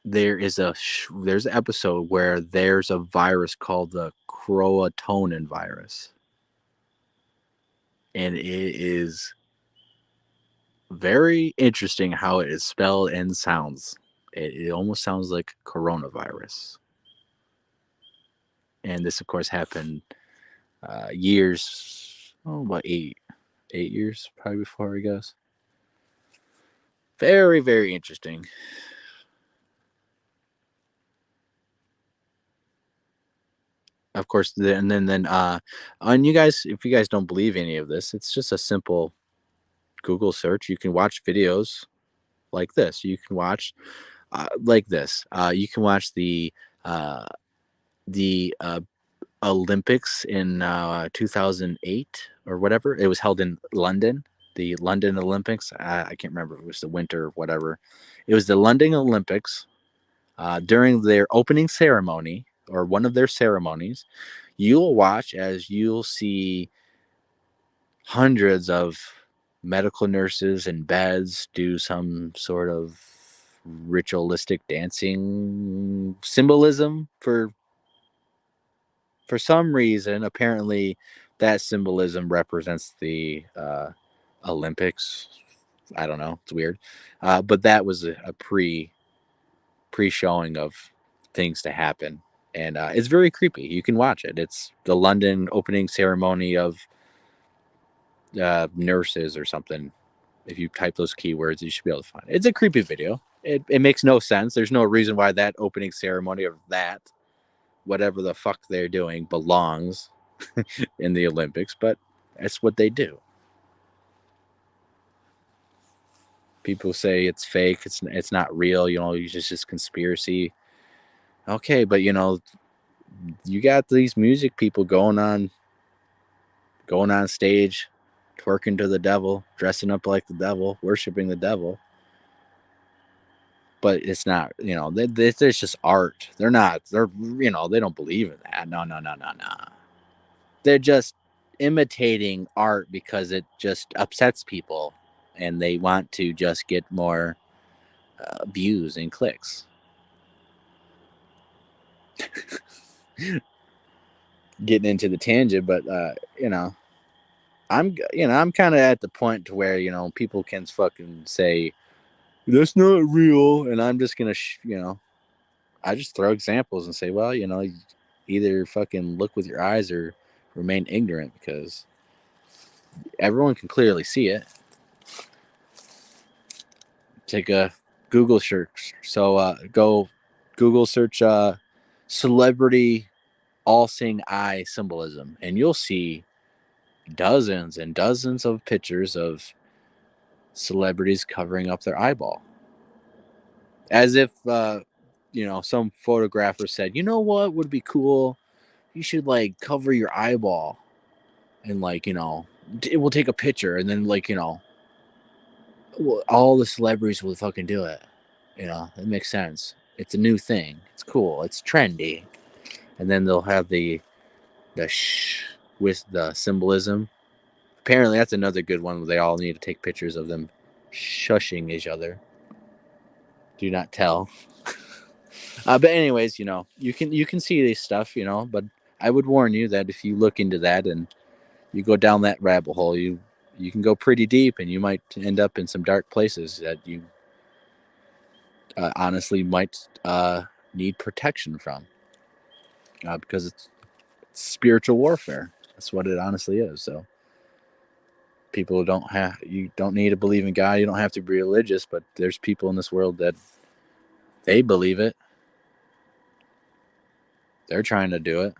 there's an episode where there's a virus called the Croatonin virus, and it is very interesting how it is spelled and sounds. It almost sounds like coronavirus. And this, of course, happened about 8 years probably before, I guess. Very, very interesting. of course, and you guys, if you guys don't believe any of this, it's just a simple Google search. You can watch videos like this. You can watch like this. You can watch uh, the Olympics in 2008 or whatever. It was held in London. The London Olympics. I can't remember. It was the winter, whatever. It was the London Olympics. During their opening ceremony or one of their ceremonies, you'll watch as you'll see hundreds of medical nurses in beds do some sort of ritualistic dancing symbolism for some reason. Apparently that symbolism represents the Olympics. I don't know, it's weird. But that was a pre showing of things to happen, and it's very creepy. You can watch it. It's the London opening ceremony of nurses or something. If you type those keywords, you should be able to find it. It's a creepy video. It makes no sense. There's no reason why that opening ceremony of that, whatever the fuck they're doing, belongs in the Olympics, but that's what they do. People say it's fake. It's not real. It's just conspiracy. Okay, but you got these music people going on stage, twerking to the devil, dressing up like the devil, worshiping the devil. But it's not, it's just art. They don't believe in that. No, no, no, no, no. They're just imitating art because it just upsets people and they want to just get more views and clicks. Getting into the tangent, but I'm kind of at the point to where people can fucking say that's not real, and I'm just gonna I just throw examples and say, well, either fucking look with your eyes or remain ignorant, because everyone can clearly see it. Take a Google search. So go Google search celebrity all seeing eye symbolism, and you'll see dozens and dozens of pictures of celebrities covering up their eyeball. As if, some photographer said, you know what would be cool? You should like cover your eyeball and it will take a picture, and then all the celebrities will fucking do it. It makes sense. It's a new thing. It's cool. It's trendy. And then they'll have the with the symbolism. Apparently, that's another good one where they all need to take pictures of them shushing each other. Do not tell. But anyways, you can see this stuff, but I would warn you that if you look into that and you go down that rabbit hole, you can go pretty deep, and you might end up in some dark places that you honestly might need protection from, because it's spiritual warfare. That's what it honestly is. So you don't need to believe in God. You don't have to be religious, but there's people in this world that they believe it. They're trying to do it.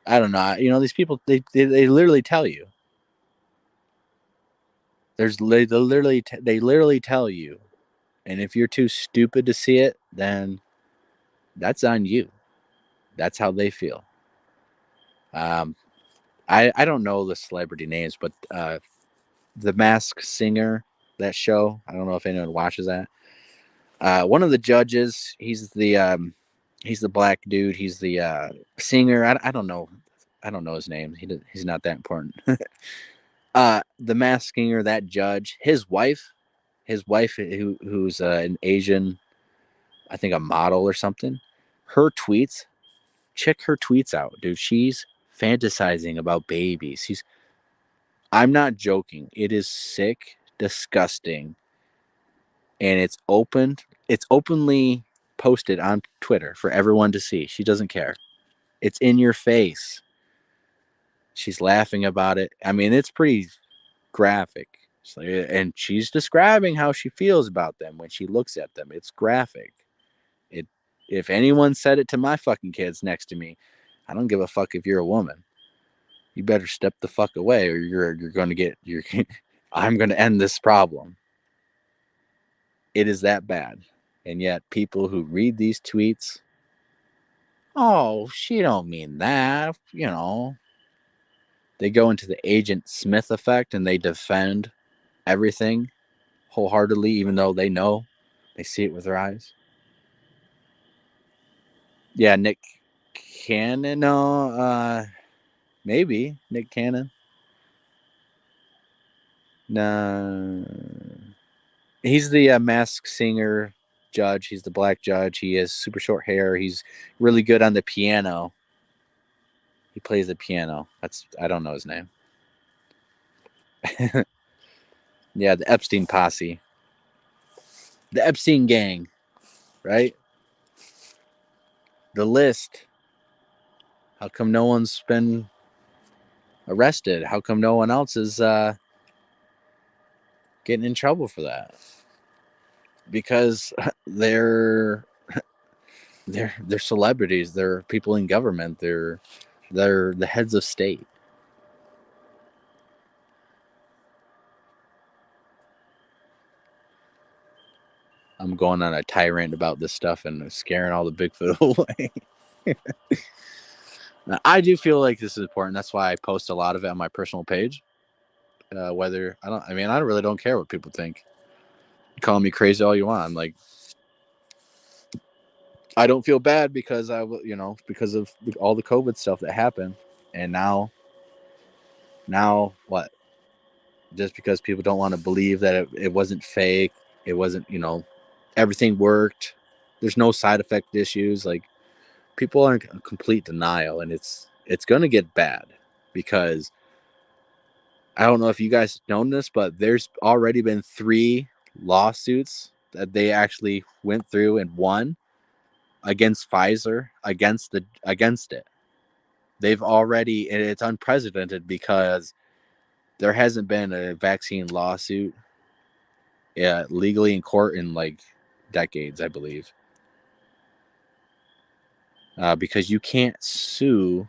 I don't know. These people, they literally tell you. They literally tell you, and if you're too stupid to see it, then that's on you. That's how they feel. Um, I don't know the celebrity names, but the Masked Singer, that show. I don't know if anyone watches that. One of the judges, he's the black dude. He's the singer. I don't know. I don't know his name. He's not that important. The Masked Singer, that judge, his wife who's an Asian, I think a model or something. Her tweets, check her tweets out, dude. She's fantasizing about babies. I'm not joking. It is sick, disgusting, and it's openly posted on Twitter for everyone to see. She doesn't care. It's in your face. She's laughing about it. I mean, it's pretty graphic. And she's describing how she feels about them when she looks at them. It's graphic. It if anyone said it to my fucking kids next to me, I don't give a fuck if you're a woman. You better step the fuck away, or you're going to get you're. I'm going to end this problem. It is that bad, and yet people who read these tweets, oh, she don't mean that, They go into the Agent Smith effect and they defend everything wholeheartedly, even though they know they see it with their eyes. Yeah, Nick Cannon. No, maybe Nick Cannon. No, he's the Masked Singer judge. He's the black judge. He has super short hair. He's really good on the piano. He plays the piano. I don't know his name. Yeah, the Epstein posse, the Epstein gang, right? The list. How come no one's been arrested? How come no one else is getting in trouble for that? Because they're celebrities. They're people in government. They're the heads of state. I'm going on a tirade about this stuff and scaring all the Bigfoot away. I do feel like this is important. That's why I post a lot of it on my personal page. Whether I really don't care what people think. Call me crazy all you want. I'm like, I don't feel bad because because of all the COVID stuff that happened, and now what? Just because people don't want to believe that it wasn't fake, it wasn't, everything worked. There's no side effect issues. Like, people are in complete denial, and it's going to get bad because I don't know if you guys known this, but there's already been 3 lawsuits that they actually went through and won against Pfizer against it. They've already, and it's unprecedented because there hasn't been a vaccine lawsuit legally in court in like decades, I believe. Because you can't sue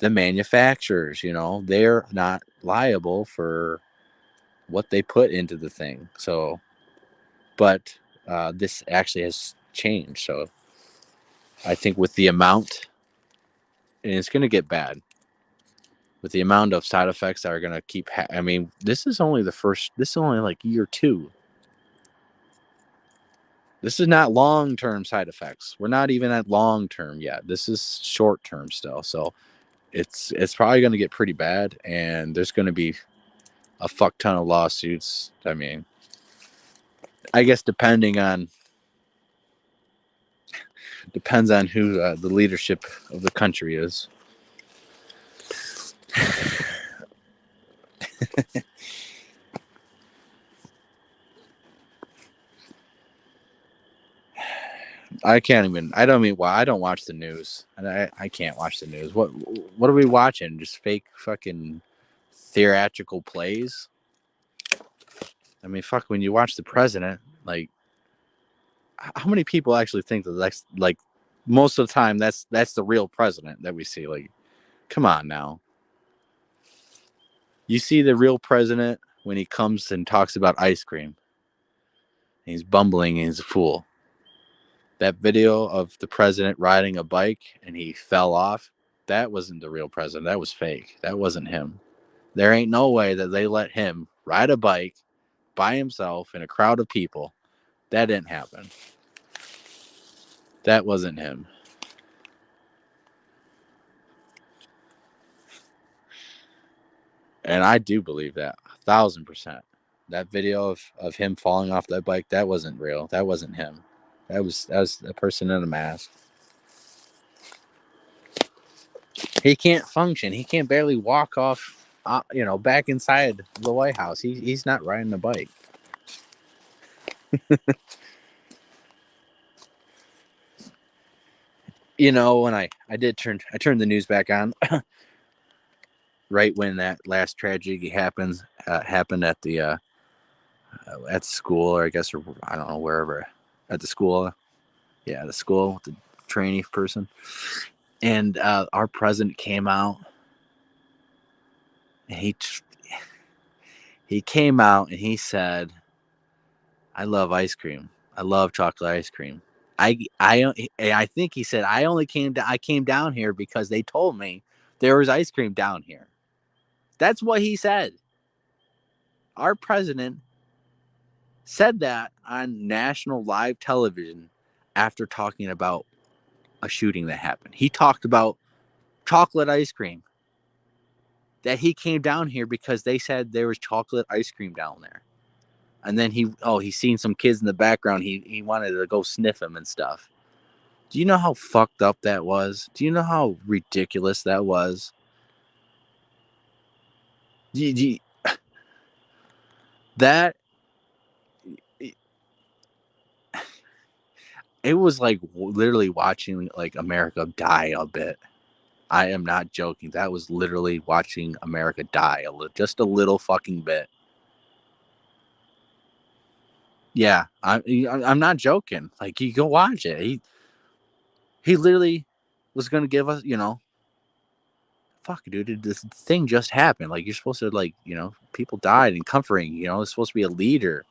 the manufacturers, they're not liable for what they put into the thing. So, but this actually has changed. So I think with the amount, and it's going to get bad, with the amount of side effects that are going to keep, this is only like year 2. This is not long-term side effects. We're not even at long-term yet. This is short-term still. So it's probably going to get pretty bad, and there's going to be a fuck ton of lawsuits. I guess depends on who the leadership of the country is. I don't watch the news. I can't watch the news. What are we watching? Just fake fucking theatrical plays? Fuck, when you watch the president, like, how many people actually think that that's, like, most of the time that's the real president that we see? Like, come on now. You see the real president when he comes and talks about ice cream. He's bumbling and he's a fool. That video of the president riding a bike and he fell off, that wasn't the real president. That was fake. That wasn't him. There ain't no way that they let him ride a bike by himself in a crowd of people. That didn't happen. That wasn't him. And I do believe that 1,000%. That video of him falling off that bike, that wasn't real. That wasn't him. That was a person in a mask. He can't function. He can't barely walk off, back inside the White House. He's not riding a bike. When I turned the news back on, right when that last tragedy happened at the at school, or I guess, or I don't know, wherever at the school. Yeah, the school with the trainee person. And our president came out, and he came out and he said, "I love ice cream. I love chocolate ice cream. I think he said I came down here because they told me there was ice cream down here." That's what he said. Our president said that on national live television after talking about a shooting that happened. He talked about chocolate ice cream. That he came down here because they said there was chocolate ice cream down there. And then he's seen some kids in the background. He wanted to go sniff them and stuff. Do you know how fucked up that was? Do you know how ridiculous that was? That it was like literally watching like America die a bit. I am not joking. That was literally watching America die just a little fucking bit. Yeah, I'm not joking. Like, you go watch it. He literally was gonna give us, fuck, dude, this thing just happened. Like, you're supposed to, like, people died and comforting. It's supposed to be a leader,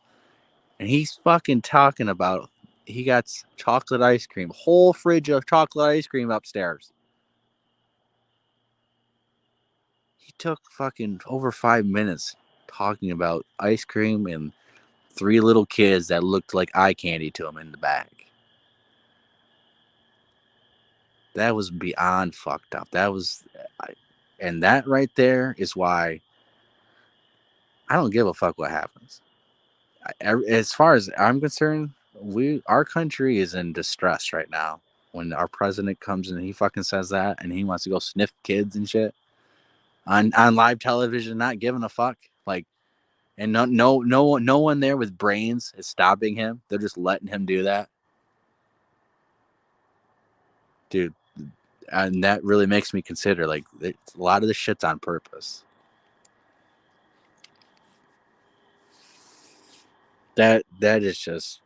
and he's fucking talking about he got chocolate ice cream, whole fridge of chocolate ice cream upstairs. He took fucking over 5 minutes talking about ice cream and three little kids that looked like eye candy to him in the back. That was beyond fucked up. And that right there is why I don't give a fuck what happens. As far as I'm concerned, our country is in distress right now. When our president comes and he fucking says that, and he wants to go sniff kids and shit on live television, not giving a fuck, like, and no one there with brains is stopping him. They're just letting him do that, dude. And that really makes me consider, like, a lot of the shit's on purpose. That is just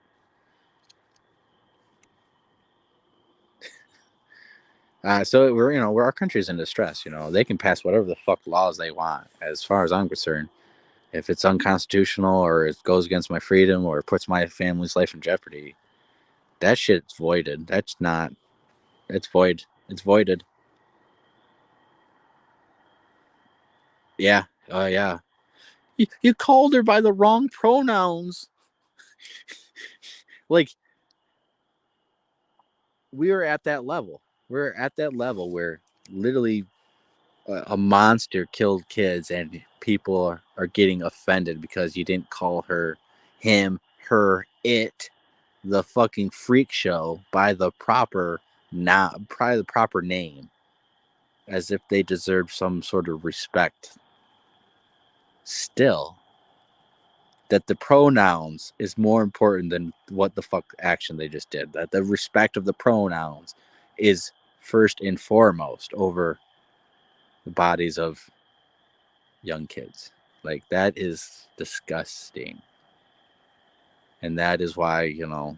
so where our country's in distress. They can pass whatever the fuck laws they want. As far as I'm concerned, if it's unconstitutional or it goes against my freedom or it puts my family's life in jeopardy, that shit's voided. That's not. It's void. It's voided. Yeah. Oh yeah. You called her by the wrong pronouns. Like, we are at that level. We're at that level where literally a monster killed kids and people are getting offended because you didn't call him, her, it, the fucking freak show by the proper name, as if they deserve some sort of respect. Still, that the pronouns is more important than what the fuck action they just did. That the respect of the pronouns is first and foremost over the bodies of young kids. Like, that is disgusting. And that is why, you know,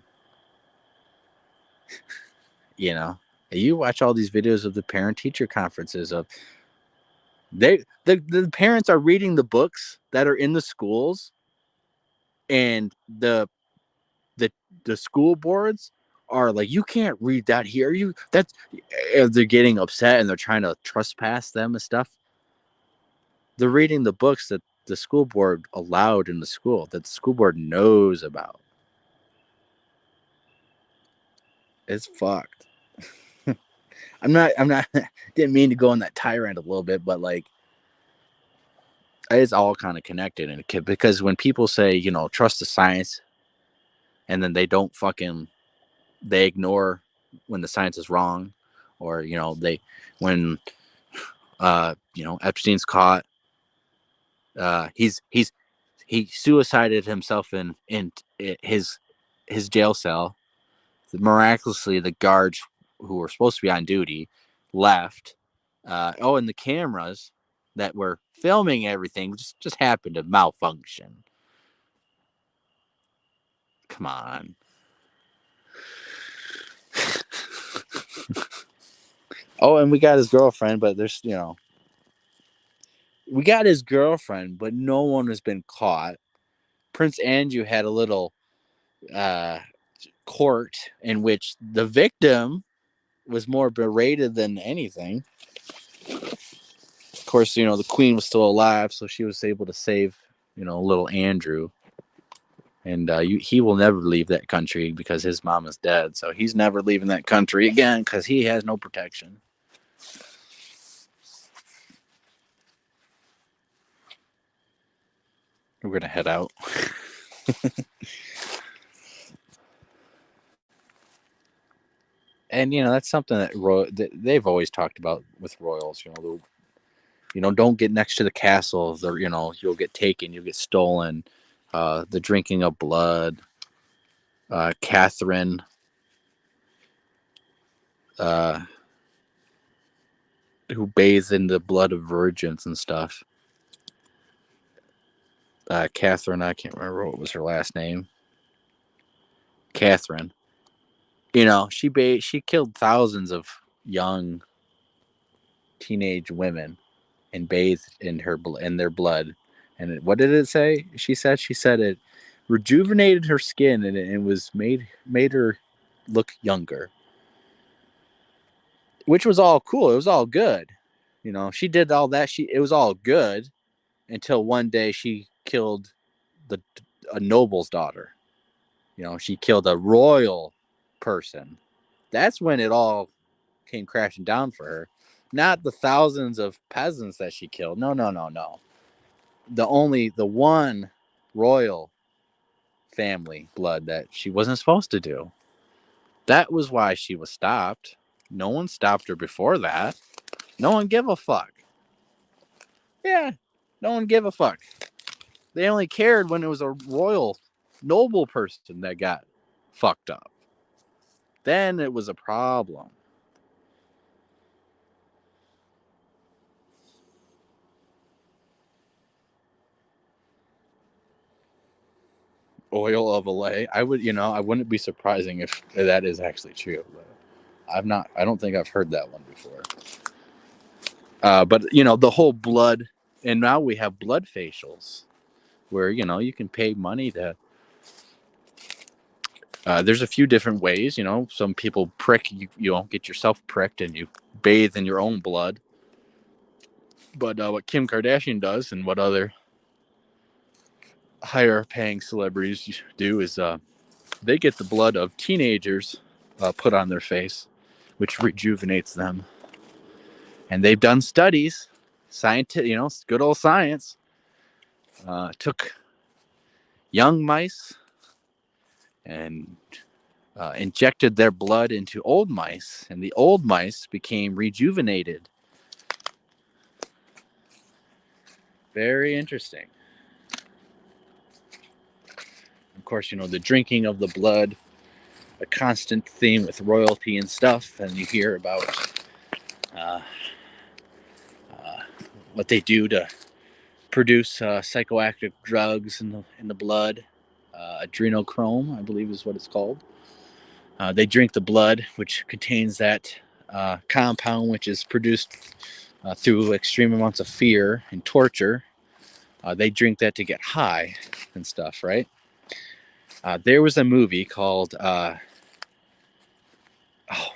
you watch all these videos of the parent teacher conferences of the parents are reading the books that are in the schools, and the the school boards are like, you can't read that here. They're getting upset and they're trying to trespass them and stuff. They're reading the books that the school board allowed in the school, that the school board knows about. It's fucked. I'm not didn't mean to go on that tyrant a little bit, but like, it's all kind of connected. And because when people say, trust the science, and then they ignore when the science is wrong, or when Epstein's caught, he suicided himself in his jail cell. Miraculously, the guards who were supposed to be on duty left. And the cameras that were filming everything just happened to malfunction. Come on. Oh, and we got his girlfriend, but there's, we got his girlfriend, but no one has been caught. Prince Andrew had a little court in which the victim was more berated than anything. Of course, the queen was still alive, so she was able to save, little Andrew. And he will never leave that country because his mom is dead. So he's never leaving that country again because he has no protection. We're going to head out. And, that's something that they've always talked about with royals. Don't get next to the castle. You'll get taken. You'll get stolen. The drinking of blood. Catherine. Who bathes in the blood of virgins and stuff. Catherine, I can't remember what was her last name. Catherine. She killed thousands of young teenage women and bathed in their blood. And what did it say? She said it rejuvenated her skin and it was made her look younger, which was all cool. It was all good. She did all that. It was all good until one day she killed a noble's daughter. She killed a royal person. That's when it all came crashing down for her. Not the thousands of peasants that she killed. No. The one royal family blood that she wasn't supposed to do. That was why she was stopped. No one stopped her before that. No one gave a fuck. Yeah, no one gave a fuck. They only cared when it was a royal, noble person that got fucked up. Then it was a problem. Oil of Olay. I wouldn't be surprising if that is actually true. But I don't think I've heard that one before. But the whole blood, and now we have blood facials where, you can pay money to, there's a few different ways, some people prick, you get yourself pricked and you bathe in your own blood. But what Kim Kardashian does and what other higher paying celebrities do is they get the blood of teenagers put on their face, which rejuvenates them. And they've done studies, scientific, good old science. Took young mice and injected their blood into old mice, and the old mice became rejuvenated. Very interesting. Of course, the drinking of the blood, a constant theme with royalty and stuff, and you hear about what they do to produce psychoactive drugs in the blood. Adrenochrome, I believe is what it's called. They drink the blood, which contains that compound, which is produced through extreme amounts of fear and torture. They drink that to get high and stuff, right? There was a movie called oh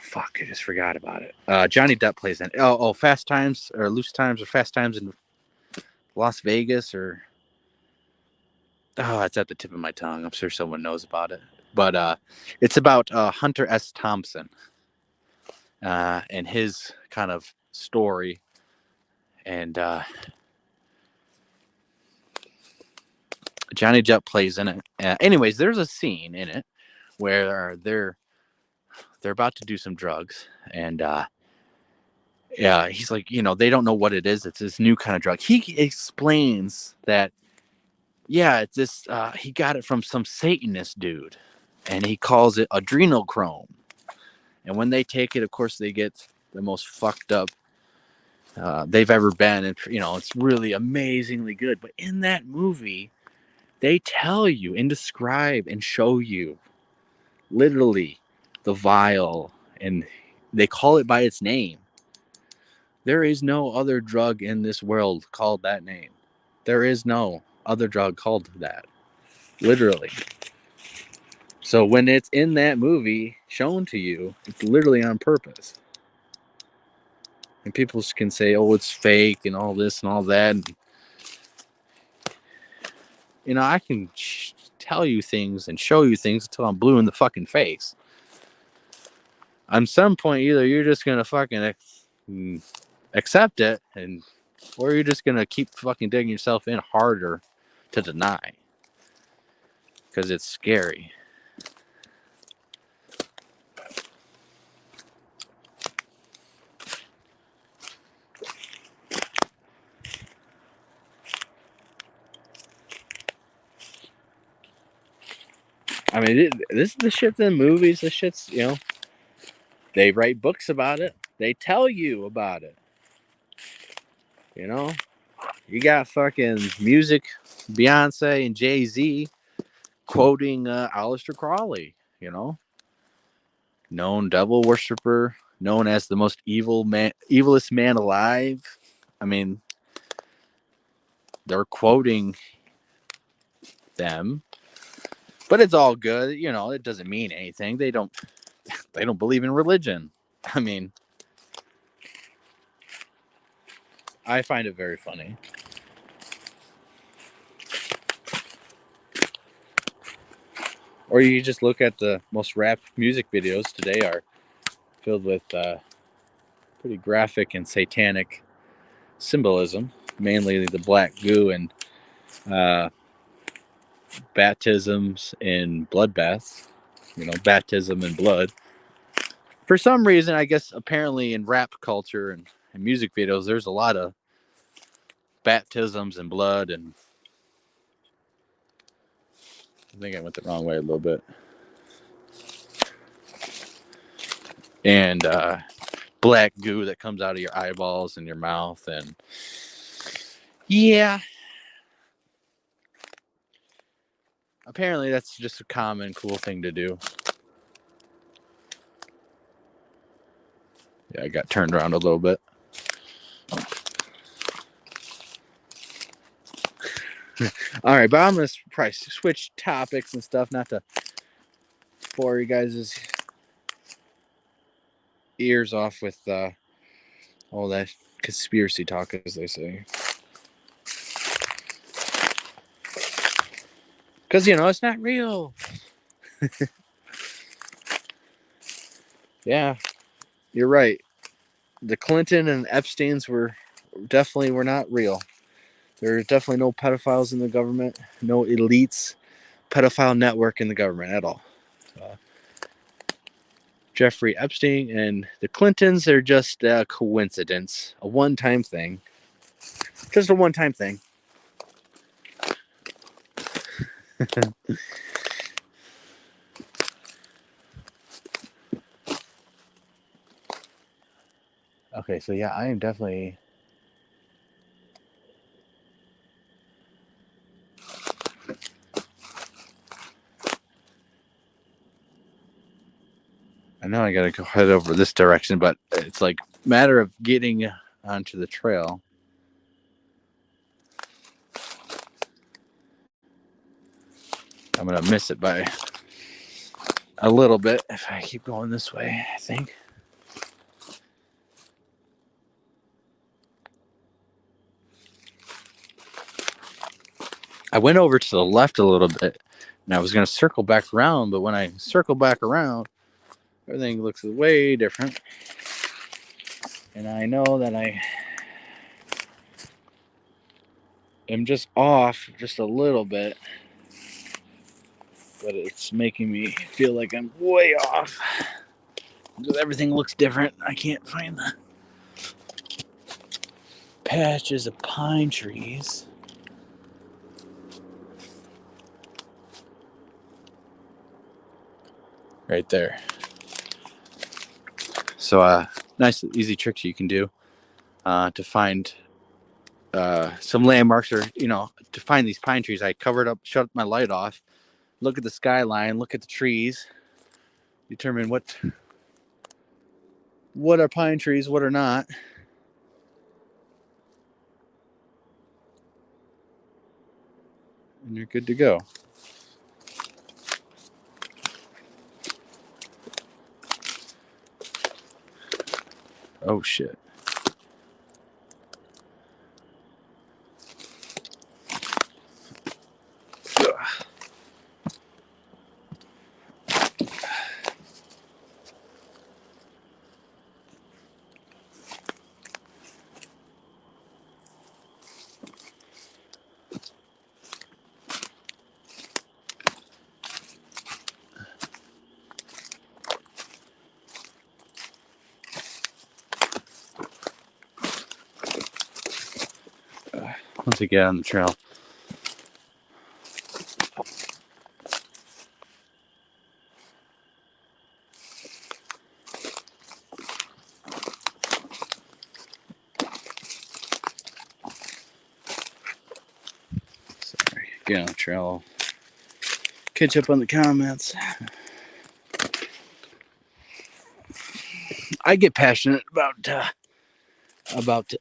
fuck, I just forgot about it. Johnny Depp plays in it. Fast Times or Loose Times or Fast Times in Las Vegas or it's at the tip of my tongue. I'm sure someone knows about it. But it's about Hunter S. Thompson and his kind of story. And Johnny Depp plays in it. Anyways, there's a scene in it where they're about to do some drugs. And yeah, he's like, they don't know what it is. It's this new kind of drug. He explains that, yeah, it's this, he got it from some Satanist dude. And he calls it adrenochrome. And when they take it, of course, they get the most fucked up they've ever been. And, it's really amazingly good. But in that movie, They tell you and describe and show you literally the vial, and they call it by its name. There is no other drug in this world called that name. There is no other drug called that. Literally. So when it's in that movie shown to you, it's literally on purpose. And people can say, oh, it's fake and all this and all that. And, I can tell you things and show you things until I'm blue in the fucking face. On some point, either you're just going to fucking accept it, or you're just going to keep fucking digging yourself in harder to deny. Because it's scary. I mean, this is the shit in movies. The shit's, they write books about it. They tell you about it. You got fucking music, Beyonce and Jay-Z quoting Aleister Crowley, known devil worshiper, known as the most evilest man alive. I mean, they're quoting them, but it's all good. It doesn't mean anything. They don't believe in religion. I mean, I find it very funny. Or you just look at the most rap music videos today are filled with pretty graphic and satanic symbolism, mainly the black goo and baptisms and bloodbaths, baptism and blood. For some reason, I guess apparently in rap culture and music videos, there's a lot of baptisms and blood, and I think I went the wrong way a little bit. And black goo that comes out of your eyeballs and your mouth, and yeah. Apparently that's just a common cool thing to do. Yeah, I got turned around a little bit. All right, but I'm going to probably switch topics and stuff, not to bore you guys' ears off with all that conspiracy talk, as they say. Because, it's not real. Yeah, you're right. The Clinton and Epstein's were not real. There's definitely no pedophiles in the government, no elites pedophile network in the government at all. Jeffrey Epstein and the Clintons are just a coincidence, a one-time thing. Just a one-time thing. Okay, so yeah, I am definitely... I know I gotta go head over this direction, but it's like a matter of getting onto the trail. I'm gonna miss it by a little bit if I keep going this way, I think. I went over to the left a little bit, and I was going to circle back around, but when I circle back around, everything looks way different. And I know that I am just off just a little bit, but it's making me feel like I'm way off. Because everything looks different. I can't find the patches of pine trees. Right there. So nice easy tricks you can do to find some landmarks, or to find these pine trees, I covered up, shut my light off, look at the skyline, look at the trees, determine what are pine trees, what are not. And you're good to go. Oh shit. Once we get on the trail. Sorry, get on the trail. Catch up on the comments. I get passionate about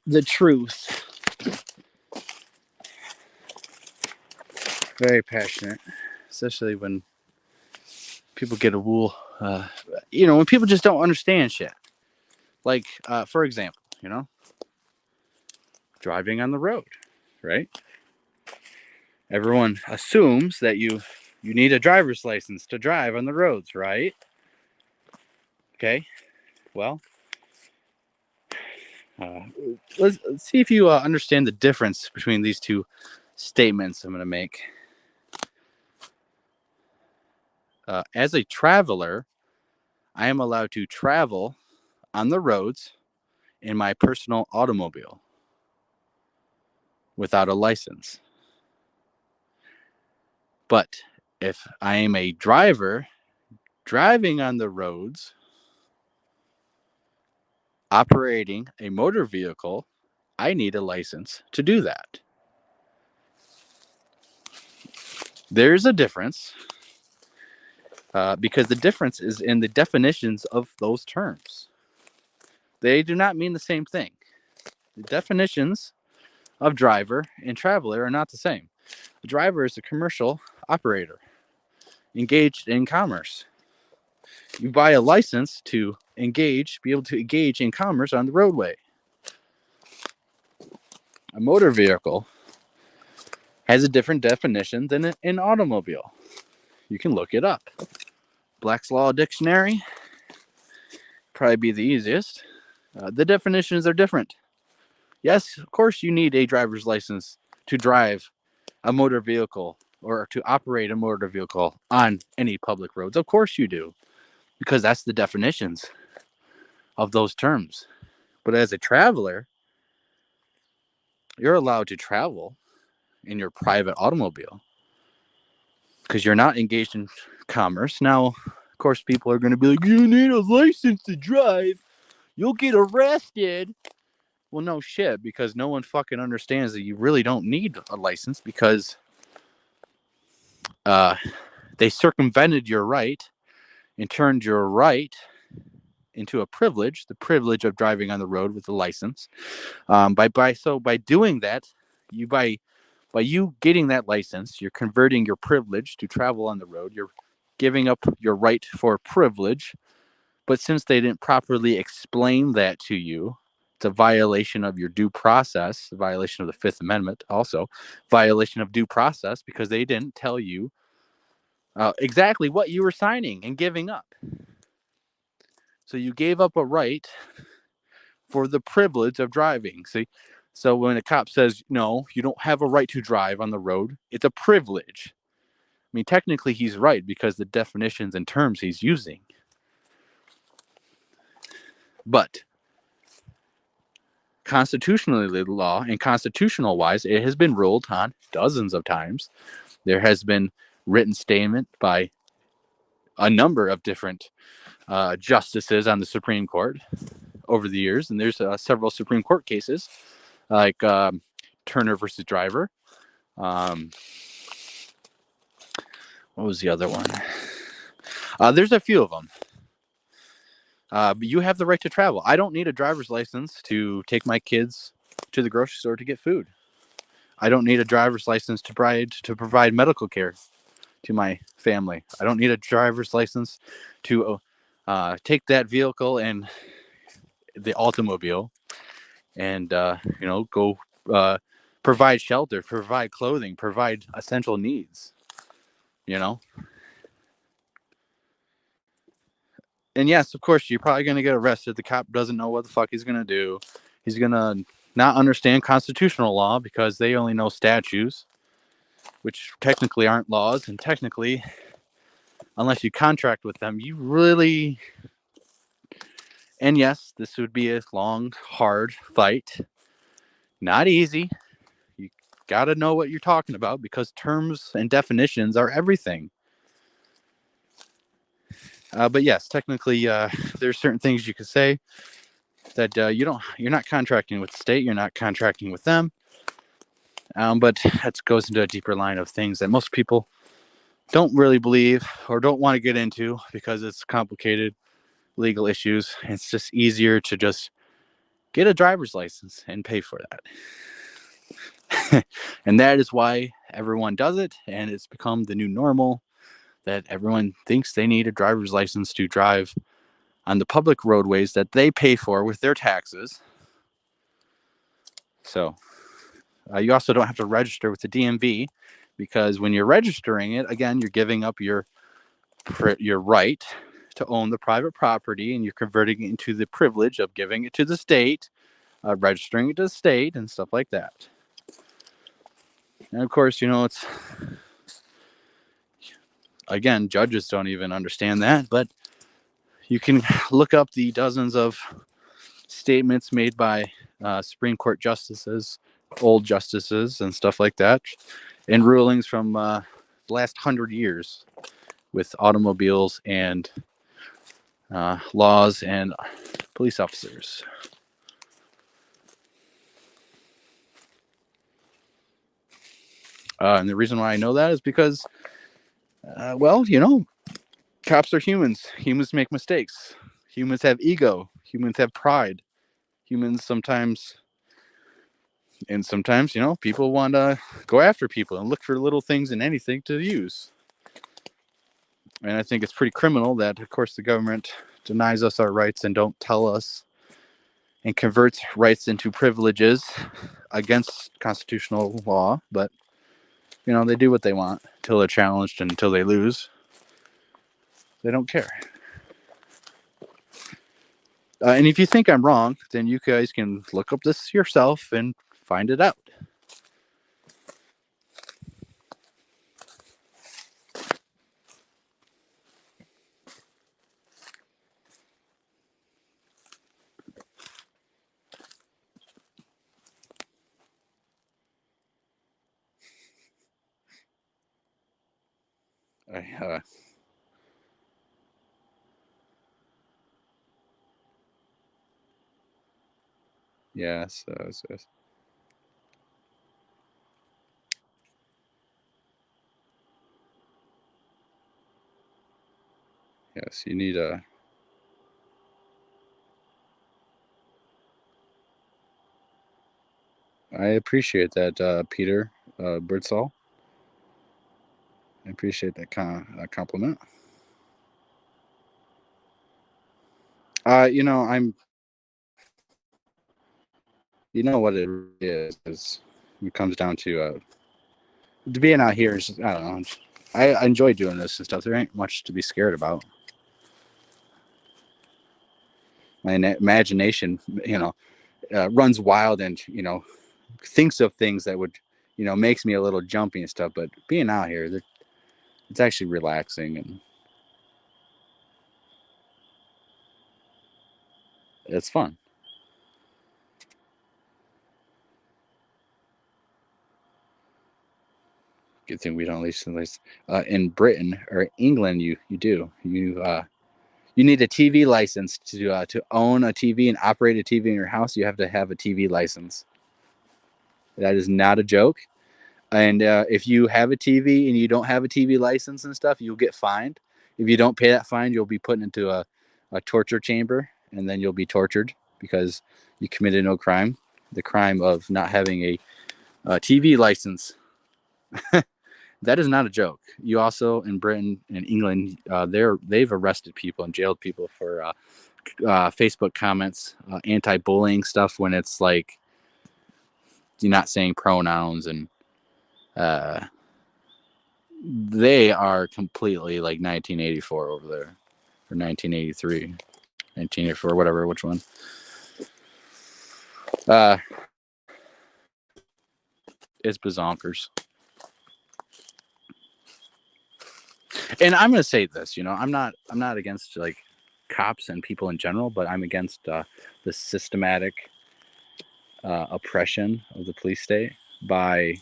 the truth. Very passionate, especially when people get a wool. When people just don't understand shit. Like, for example, driving on the road, right? Everyone assumes that you need a driver's license to drive on the roads, right? Okay, well, let's see if you understand the difference between these two statements I'm going to make. As a traveler, I am allowed to travel on the roads in my personal automobile without a license. But if I am a driver driving on the roads, operating a motor vehicle, I need a license to do that. There's a difference because the difference is in the definitions of those terms. They do not mean the same thing. The definitions of driver and traveler are not the same. A driver is a commercial operator engaged in commerce. You buy a license to be able to engage in commerce on the roadway. A motor vehicle has a different definition than an automobile. You can look it up. Black's Law Dictionary, probably be the easiest. The definitions are different. Yes, of course you need a driver's license to drive a motor vehicle or to operate a motor vehicle on any public roads. Of course you do, because that's the definitions of those terms. But as a traveler, you're allowed to travel in your private automobile because you're not engaged in commerce. Now, of course, people are going to be like, you need a license to drive. You'll get arrested. Well, no shit, because no one fucking understands that you really don't need a license because they circumvented your right and turned your right into a privilege, the privilege of driving on the road with a license. By doing that, by you getting that license, you're converting your privilege to travel on the road. You're giving up your right for privilege. But since they didn't properly explain that to you, it's a violation of your due process, a violation of the Fifth Amendment, also violation of due process because they didn't tell you exactly what you were signing and giving up. So you gave up a right for the privilege of driving. See, so when a cop says, no, you don't have a right to drive on the road, it's a privilege. I mean, technically he's right because the definitions and terms he's using. But constitutionally, the law and constitutional wise, it has been ruled on dozens of times. There has been written statement by a number of different justices on the Supreme Court over the years, and there's several Supreme Court cases like Turner versus Driver. What was the other one? There's a few of them. But you have the right to travel. I don't need a driver's license to take my kids to the grocery store to get food. I don't need a driver's license to provide medical care to my family. I don't need a driver's license to take that vehicle and the automobile and go provide shelter, provide clothing, provide essential needs. And yes, of course, you're probably going to get arrested. The cop doesn't know what the fuck he's going to do. He's going to not understand constitutional law because they only know statutes, which technically aren't laws. And technically, unless you contract with them, you really... And yes, this would be a long, hard fight. Not easy. You got to know what you're talking about because terms and definitions are everything. But yes, technically, there's certain things you could say that you're not contracting with the state, you're not contracting with them. But that goes into a deeper line of things that most people don't really believe or don't want to get into because it's complicated legal issues. It's just easier to just get a driver's license and pay for that. And that is why everyone does it, and it's become the new normal that everyone thinks they need a driver's license to drive on the public roadways that they pay for with their taxes. So you also don't have to register with the DMV because when you're registering it, again, you're giving up your right to own the private property, and you're converting it into the privilege of giving it to the state, registering it to the state, and stuff like that. And of course, it's... Again, judges don't even understand that, but you can look up the dozens of statements made by Supreme Court justices, old justices, and stuff like that, and rulings from the last 100 years with automobiles and laws and police officers. And the reason why I know that is because, cops are humans. Humans make mistakes. Humans have ego. Humans have pride. Humans sometimes, people want to go after people and look for little things and anything to use. And I think it's pretty criminal that, of course, the government denies us our rights and don't tell us and converts rights into privileges against constitutional law. But, they do what they want until they're challenged and until they lose. They don't care. And if you think I'm wrong, then you guys can look up this yourself and find it out. Yes. Yes, you need a... I appreciate that, Peter Birdsall. I appreciate that compliment. I'm... You know what it is it comes down to being out here is, I don't know, I enjoy doing this and stuff. There ain't much to be scared about. My imagination, runs wild and, thinks of things that would, makes me a little jumpy and stuff. But being out here, it's actually relaxing and it's fun. Good thing we don't lease in Britain or England. You do you need a TV license to own a TV and operate a TV in your house. You have to have a TV license. That is not a joke. And if you have a TV and you don't have a TV license and stuff, you'll get fined. If you don't pay that fine, you'll be put into a torture chamber, and then you'll be tortured because you committed no crime, the crime of not having a TV license. That is not a joke. You also in Britain and England, they've arrested people and jailed people for Facebook comments, anti-bullying stuff when it's like you're not saying pronouns, and uh, they are completely like 1984 over there, or 1983, 1984, whatever, which one. Uh, it's bazonkers. And I'm gonna say this, I'm not against like cops and people in general, but I'm against the systematic oppression of the police state by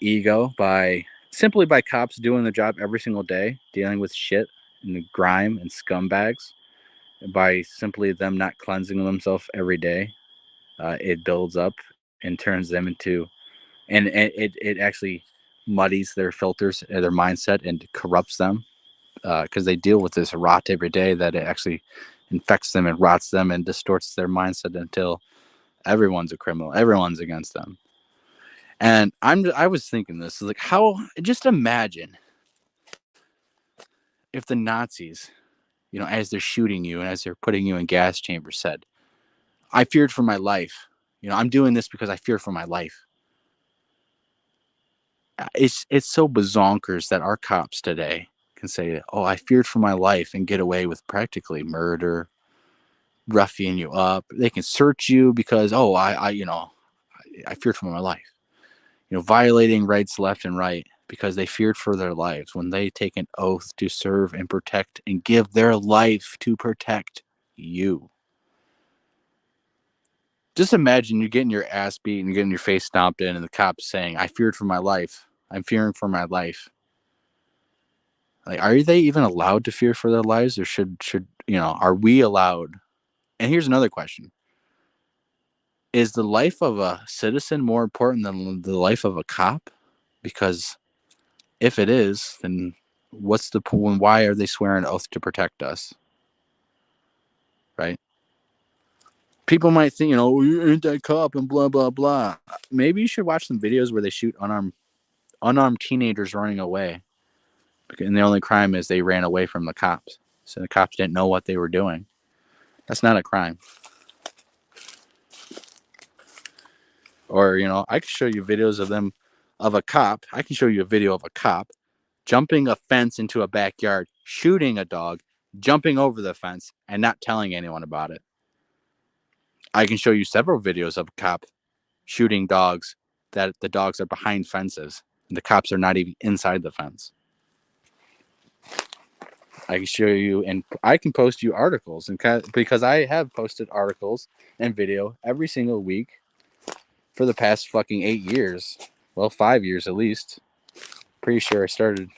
ego, by simply by cops doing the job every single day, dealing with shit and grime and scumbags, by simply them not cleansing themselves every day. It builds up and turns them into, and it actually muddies their filters, their mindset, and corrupts them because they deal with this rot every day that it actually infects them and rots them and distorts their mindset until everyone's a criminal, everyone's against them. And I was thinking this, like, how, just imagine if the Nazis, as they're shooting you and as they're putting you in gas chambers, said, I feared for my life. I'm doing this because I fear for my life. It's so bazonkers that our cops today can say, oh, I feared for my life, and get away with practically murder, roughing you up. They can search you because, oh, I feared for my life. Violating rights left and right because they feared for their lives when they take an oath to serve and protect and give their life to protect you. Just imagine you're getting your ass beat and you're getting your face stomped in, and the cops saying, I feared for my life. I'm fearing for my life. Like, are they even allowed to fear for their lives, or should are we allowed? And here's another question. Is the life of a citizen more important than the life of a cop? Because if it is, then what's the point? Why are they swearing an oath to protect us? Right? People might think, you ain't that cop and blah, blah, blah. Maybe you should watch some videos where they shoot unarmed teenagers running away. And the only crime is they ran away from the cops. So the cops didn't know what they were doing. That's not a crime. Or, I can show you videos of a cop. I can show you a video of a cop jumping a fence into a backyard, shooting a dog, jumping over the fence, and not telling anyone about it. I can show you several videos of a cop shooting dogs that the dogs are behind fences and the cops are not even inside the fence. I can show you, and I can post you articles, and because I have posted articles and video every single week for the past fucking 8 years. Well, 5 years at least. Pretty sure I started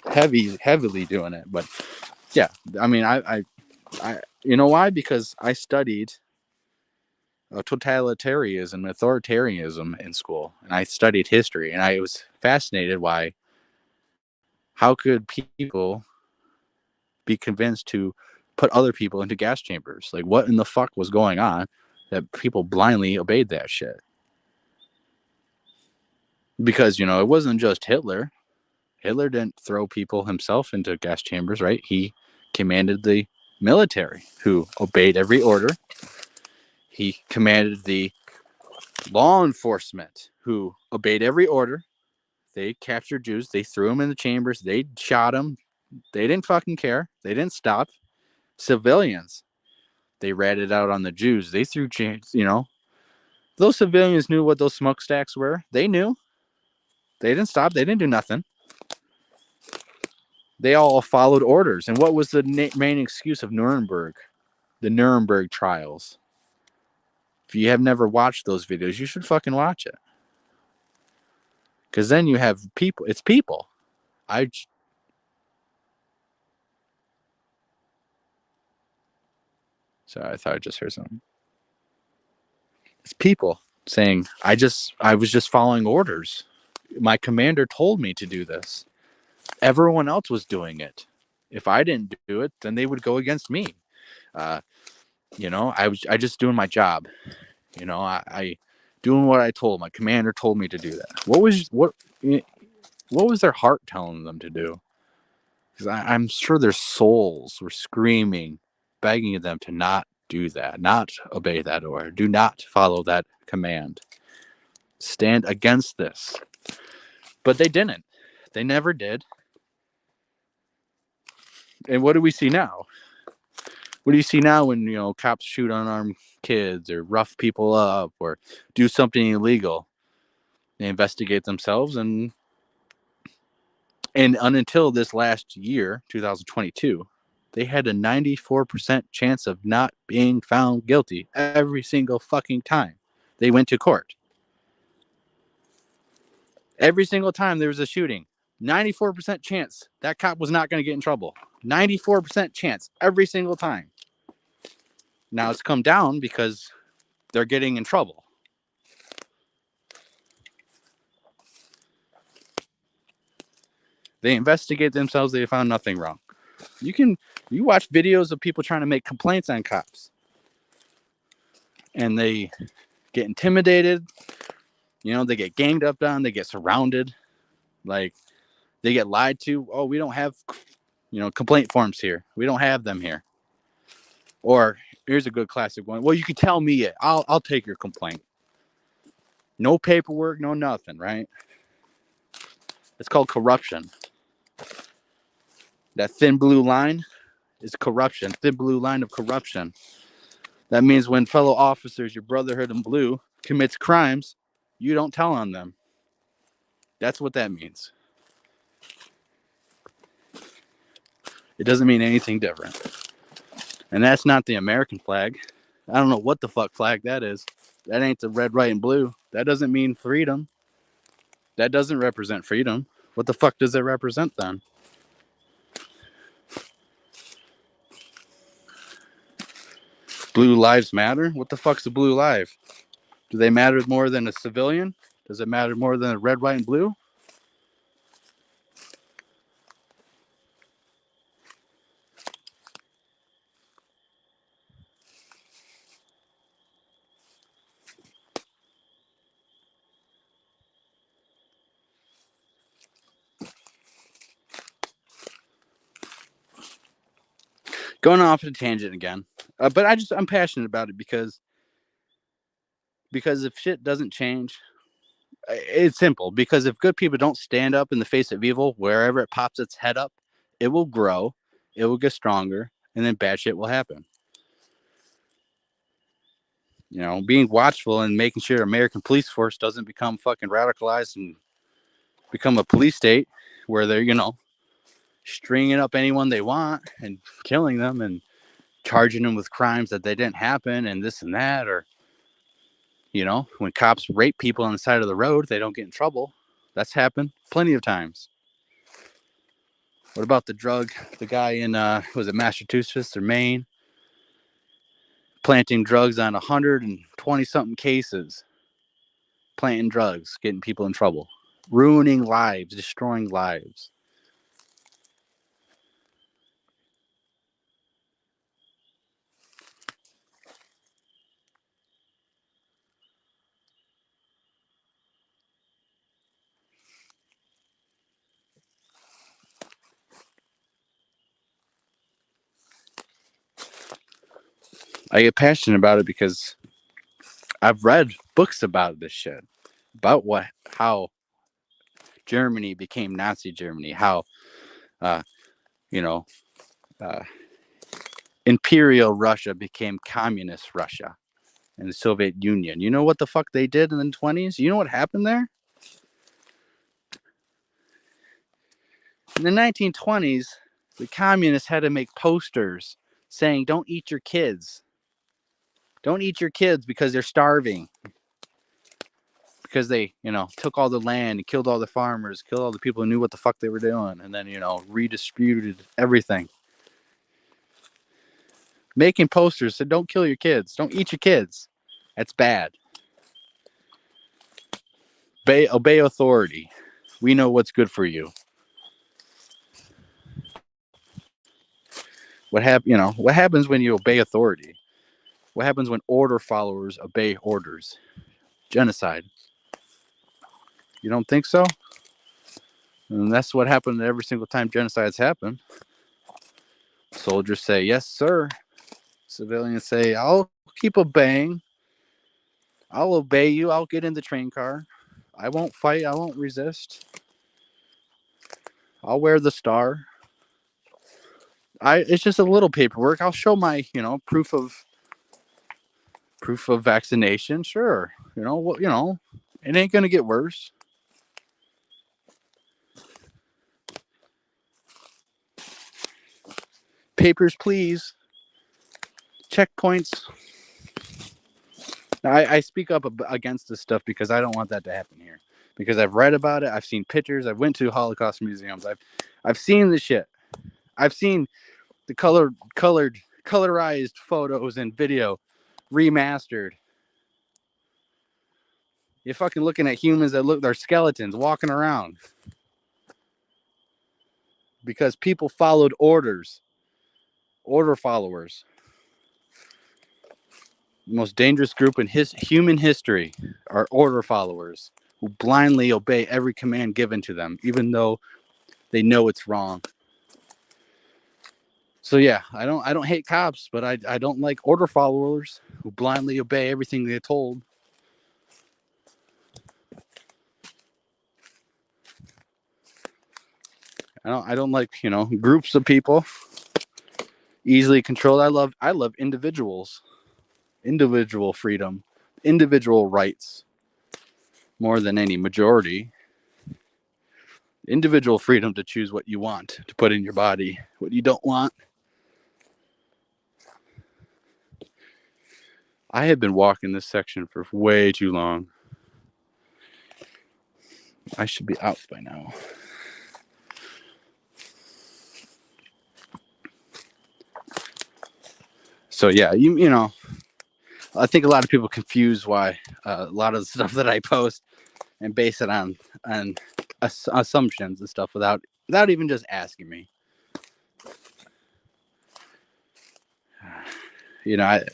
heavily doing it, but yeah, I mean, I you know why? Because I studied totalitarianism, authoritarianism in school, and I studied history, and I was fascinated why. How could people be convinced to put other people into gas chambers? Like, what in the fuck was going on that people blindly obeyed that shit? Because it wasn't just Hitler. Hitler didn't throw people himself into gas chambers, right? He commanded the military, who obeyed every order. He commanded the law enforcement, who obeyed every order. They captured Jews. They threw them in the chambers. They shot them. They didn't fucking care. They didn't stop. Civilians, they ratted out on the Jews. They threw, those civilians knew what those smokestacks were. They knew. They didn't stop. They didn't do nothing. They all followed orders. And what was the main excuse of Nuremberg? The Nuremberg trials. If you have never watched those videos, you should fucking watch it. Because then you have people. It's people. Sorry, I thought I just heard something. It's people. saying, I was just following orders. My commander told me to do this. Everyone else was doing it. If I didn't do it, then they would go against me. Uh, I just doing my job. I doing what I told. My commander told me to do that. What was their heart telling them to do? Because I'm sure their souls were screaming, begging them to not do that, not obey that order, do not follow that command, stand against this. But they didn't. They never did. And what do we see now? What do you see now when cops shoot unarmed kids or rough people up or do something illegal? They investigate themselves, and until this last year, 2022, they had a 94% chance of not being found guilty every single fucking time they went to court. Every single time there was a shooting, 94% chance that cop was not going to get in trouble. 94% chance every single time. Now it's come down because they're getting in trouble. They investigate themselves. They found nothing wrong. You watch videos of people trying to make complaints on cops, and they get intimidated. They get ganged up on. They get surrounded. Like, they get lied to. Oh, we don't have, complaint forms here. We don't have them here. Or here's a good classic one. Well, you can tell me it. I'll take your complaint. No paperwork, no nothing, right? It's called corruption. That thin blue line is corruption. Thin blue line of corruption. That means when fellow officers, your brotherhood in blue, commits crimes, you don't tell on them. That's what that means. It doesn't mean anything different. And that's not the American flag. I don't know what the fuck flag that is. That ain't the red, white, and blue. That doesn't mean freedom. That doesn't represent freedom. What the fuck does it represent then? Blue lives matter? What the fuck's a blue life? Do they matter more than a civilian? Does it matter more than a red, white, and blue? Going off on a tangent again. But I'm passionate about it because if shit doesn't change, it's simple. Because if good people don't stand up in the face of evil, wherever it pops its head up, it will grow, it will get stronger, and then bad shit will happen. Being watchful and making sure American police force doesn't become fucking radicalized and become a police state where they're, stringing up anyone they want and killing them and charging them with crimes that they didn't happen and this and that. Or, when cops rape people on the side of the road, they don't get in trouble. That's happened plenty of times. What about the guy in, was it Massachusetts or Maine? Planting drugs on 120 something cases. Planting drugs, getting people in trouble. Ruining lives, destroying lives. I get passionate about it because I've read books about this shit. About how Germany became Nazi Germany. How, you know, Imperial Russia became Communist Russia and the Soviet Union. You know what the fuck they did in the 1920s? You know what happened there? In the 1920s, the communists had to make posters saying, don't eat your kids. Don't eat your kids because they're starving. Because they, took all the land and killed all the farmers, killed all the people who knew what the fuck they were doing, and then, redistributed everything. Making posters said, don't kill your kids. Don't eat your kids. That's bad. Obey authority. We know what's good for you. What happens when you obey authority? What happens when order followers obey orders? Genocide. You don't think so? And that's what happened every single time genocides happen. Soldiers say, yes, sir. Civilians say, I'll keep obeying. I'll obey you. I'll get in the train car. I won't fight. I won't resist. I'll wear the star. It's just a little paperwork. I'll show my, proof of vaccination. Sure. It ain't going to get worse. Papers, please. Checkpoints. I speak up against this stuff because I don't want that to happen here. Because I've read about it. I've seen pictures. I've went to Holocaust museums. I've seen the shit. I've seen the colorized photos and video remastered. You're fucking looking at humans that they're skeletons walking around. Because people followed orders. Order followers. The most dangerous group in human history are order followers who blindly obey every command given to them, even though they know it's wrong. So yeah, I don't hate cops, but I don't like order followers who blindly obey everything they're told. I don't like, groups of people easily controlled. I love individuals. Individual freedom, individual rights more than any majority. Individual freedom to choose what you want to put in your body, what you don't want. I have been walking this section for way too long. I should be out by now. So yeah, I think a lot of people confuse why a lot of the stuff that I post and base it on assumptions and stuff without even just asking me. There's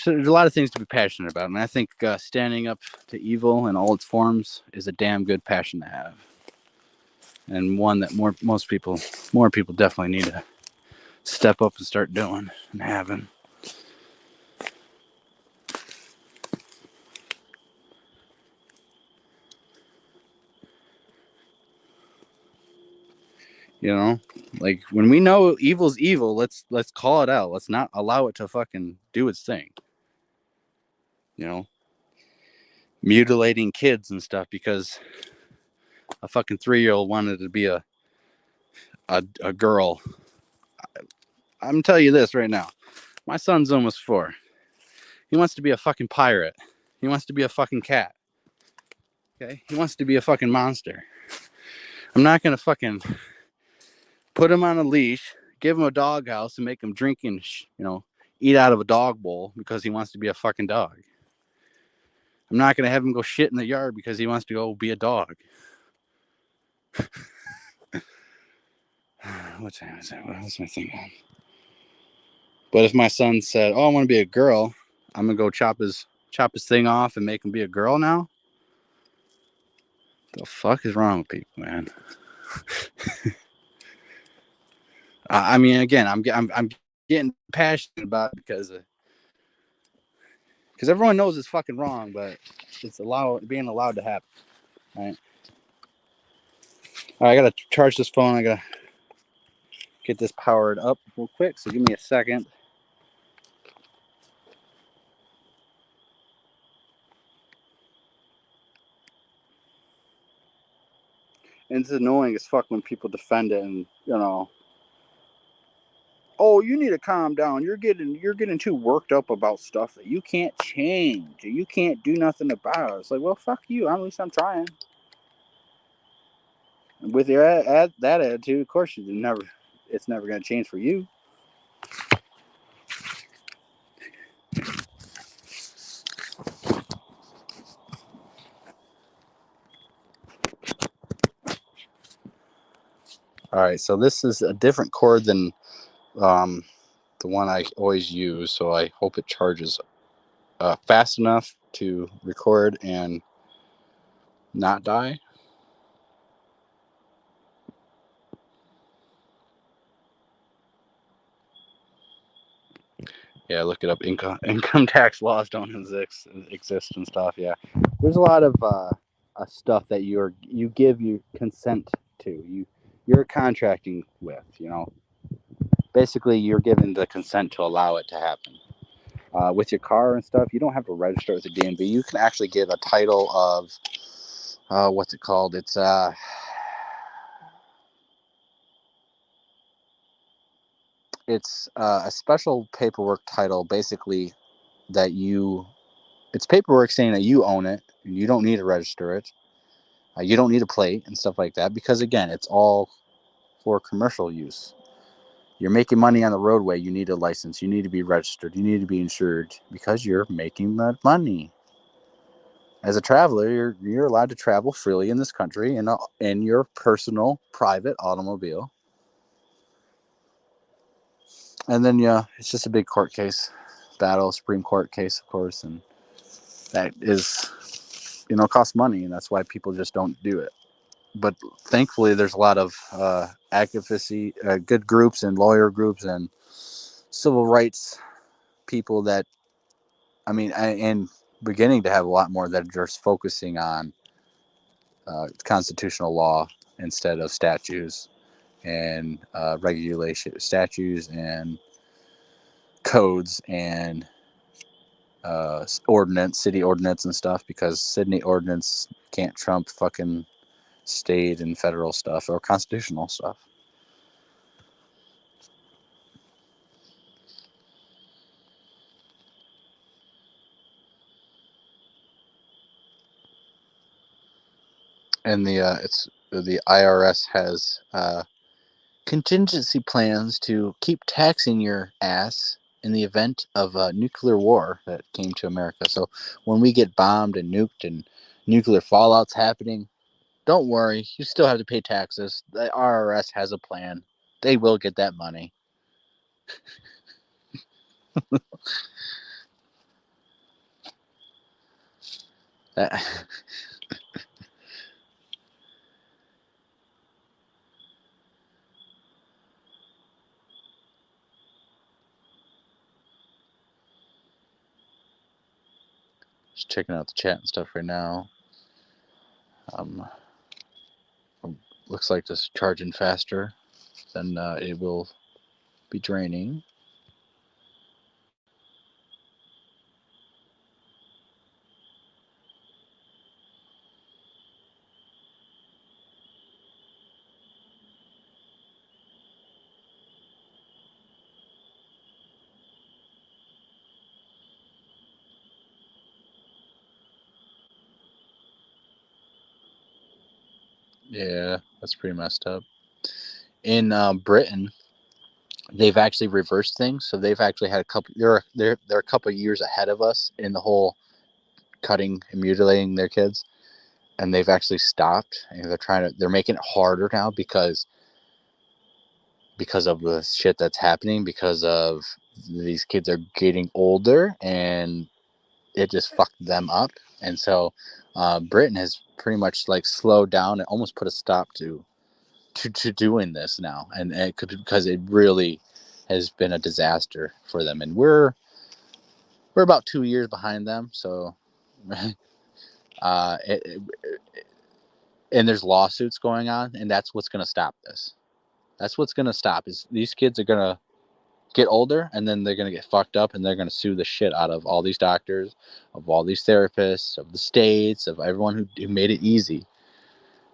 a lot of things to be passionate about, and I think standing up to evil in all its forms is a damn good passion to have, and one that more people definitely need to step up and start doing and having. Like when we know evil's evil, let's call it out. Let's not allow it to fucking do its thing. Mutilating kids and stuff because a fucking 3-year-old wanted to be a girl. I'm telling you this right now. My son's almost 4. He wants to be a fucking pirate. He wants to be a fucking cat. Okay? He wants to be a fucking monster. I'm not going to fucking put him on a leash, give him a doghouse, and make him drink and, eat out of a dog bowl because he wants to be a fucking dog. I'm not going to have him go shit in the yard because he wants to go be a dog. What time is that? What was my thing on? But if my son said, "Oh, I want to be a girl," I'm gonna go chop his thing off and make him be a girl now. The fuck is wrong with people, man? I mean, again, I'm getting passionate about it because everyone knows it's fucking wrong, but it's being allowed to happen. Right? All right, I gotta charge this phone. I gotta get this powered up real quick. So give me a second. And it's annoying as fuck when people defend it and oh, you need to calm down. You're getting too worked up about stuff that you can't change. You can't do nothing about. It's like, well, fuck you. At least I'm trying. With your that attitude, of course it's never going to change for you. All right, so this is a different cord than the one I always use, so I hope it charges fast enough to record and not die. Yeah, look it up. Income tax laws don't exist and stuff. Yeah, there's a lot of stuff that you give your consent to. You're contracting with. Basically you're given the consent to allow it to happen. With your car and stuff, you don't have to register with the DMV. You can actually get a title of what's it called? It's a special paperwork title, basically that it's paperwork saying that you own it. And you don't need to register it. You don't need a plate and stuff like that because, again, it's all for commercial use. You're making money on the roadway. You need a license. You need to be registered. You need to be insured because you're making that money. As a traveler, you're allowed to travel freely in this country in your personal private automobile. And then, yeah, it's just a big court case battle, Supreme Court case, of course. And that is, costs money. And that's why people just don't do it. But thankfully, there's a lot of advocacy, good groups and lawyer groups and civil rights people that, and beginning to have a lot more that are just focusing on constitutional law instead of statutes and regulation statutes and codes and city ordinance and stuff, because Sydney ordinance can't trump fucking state and federal stuff or constitutional stuff. And the IRS has contingency plans to keep taxing your ass in the event of a nuclear war that came to America. So when we get bombed and nuked and nuclear fallout's happening, don't worry, you still have to pay taxes. The IRS has a plan. They will get that money. Just checking out the chat and stuff right now. Um, looks like this charging faster than it will be draining. Yeah, that's pretty messed up. In Britain, they've actually reversed things. So they've actually had a couple. They're a couple of years ahead of us in the whole cutting and mutilating their kids, and they've actually stopped. And they're making it harder now because of the shit that's happening. Because of these kids are getting older, and it just fucked them up. And so, Britain has pretty much like slowed down and almost put a stop to doing this now, and it could, because it really has been a disaster for them, and we're about 2 years behind them. So and there's lawsuits going on, and that's what's going to stop this. That's what's going to stop is these kids are going to get older, and then they're going to get fucked up, and they're going to sue the shit out of all these doctors, of all these therapists, of the states, of everyone who made it easy.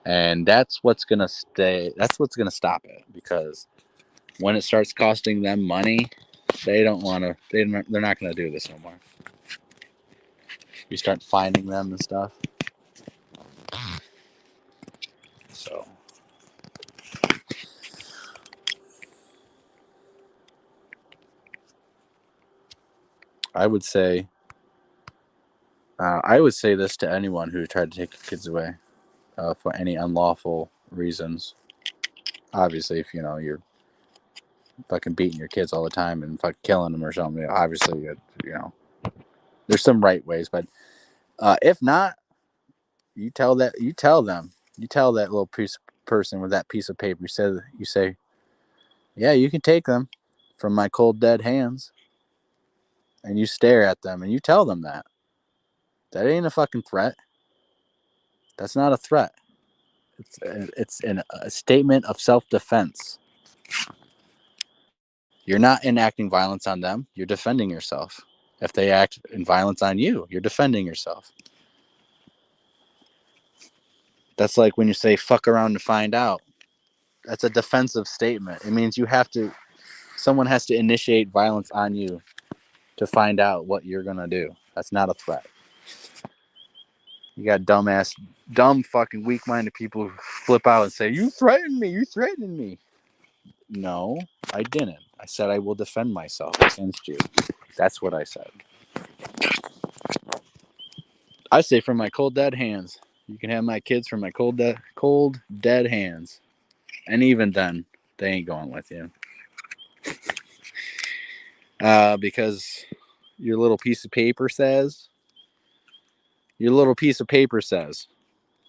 And that's what's going to stop it, because when it starts costing them money, they're not going to do this no more. You start finding them and stuff. So I would say this to anyone who tried to take your kids away for any unlawful reasons. Obviously, if you're fucking beating your kids all the time and fucking killing them or something, obviously, there's some right ways. But if not, you tell that little person with that piece of paper. You say, yeah, you can take them from my cold dead hands, and you stare at them and you tell them that ain't a fucking threat. That's not a threat. It's a statement of self-defense. You're not enacting violence on them. You're defending yourself. If they act in violence on you, you're defending yourself. That's like when you say fuck around to find out. That's a defensive statement. It means someone has to initiate violence on you to find out what you're going to do. That's not a threat. You got dumb fucking weak-minded people who flip out and say, you threatened me. No, I didn't. I said I will defend myself against you. That's what I said. I say from my cold dead hands. You can have my kids from my cold dead hands. And even then, they ain't going with you. Because your little piece of paper says.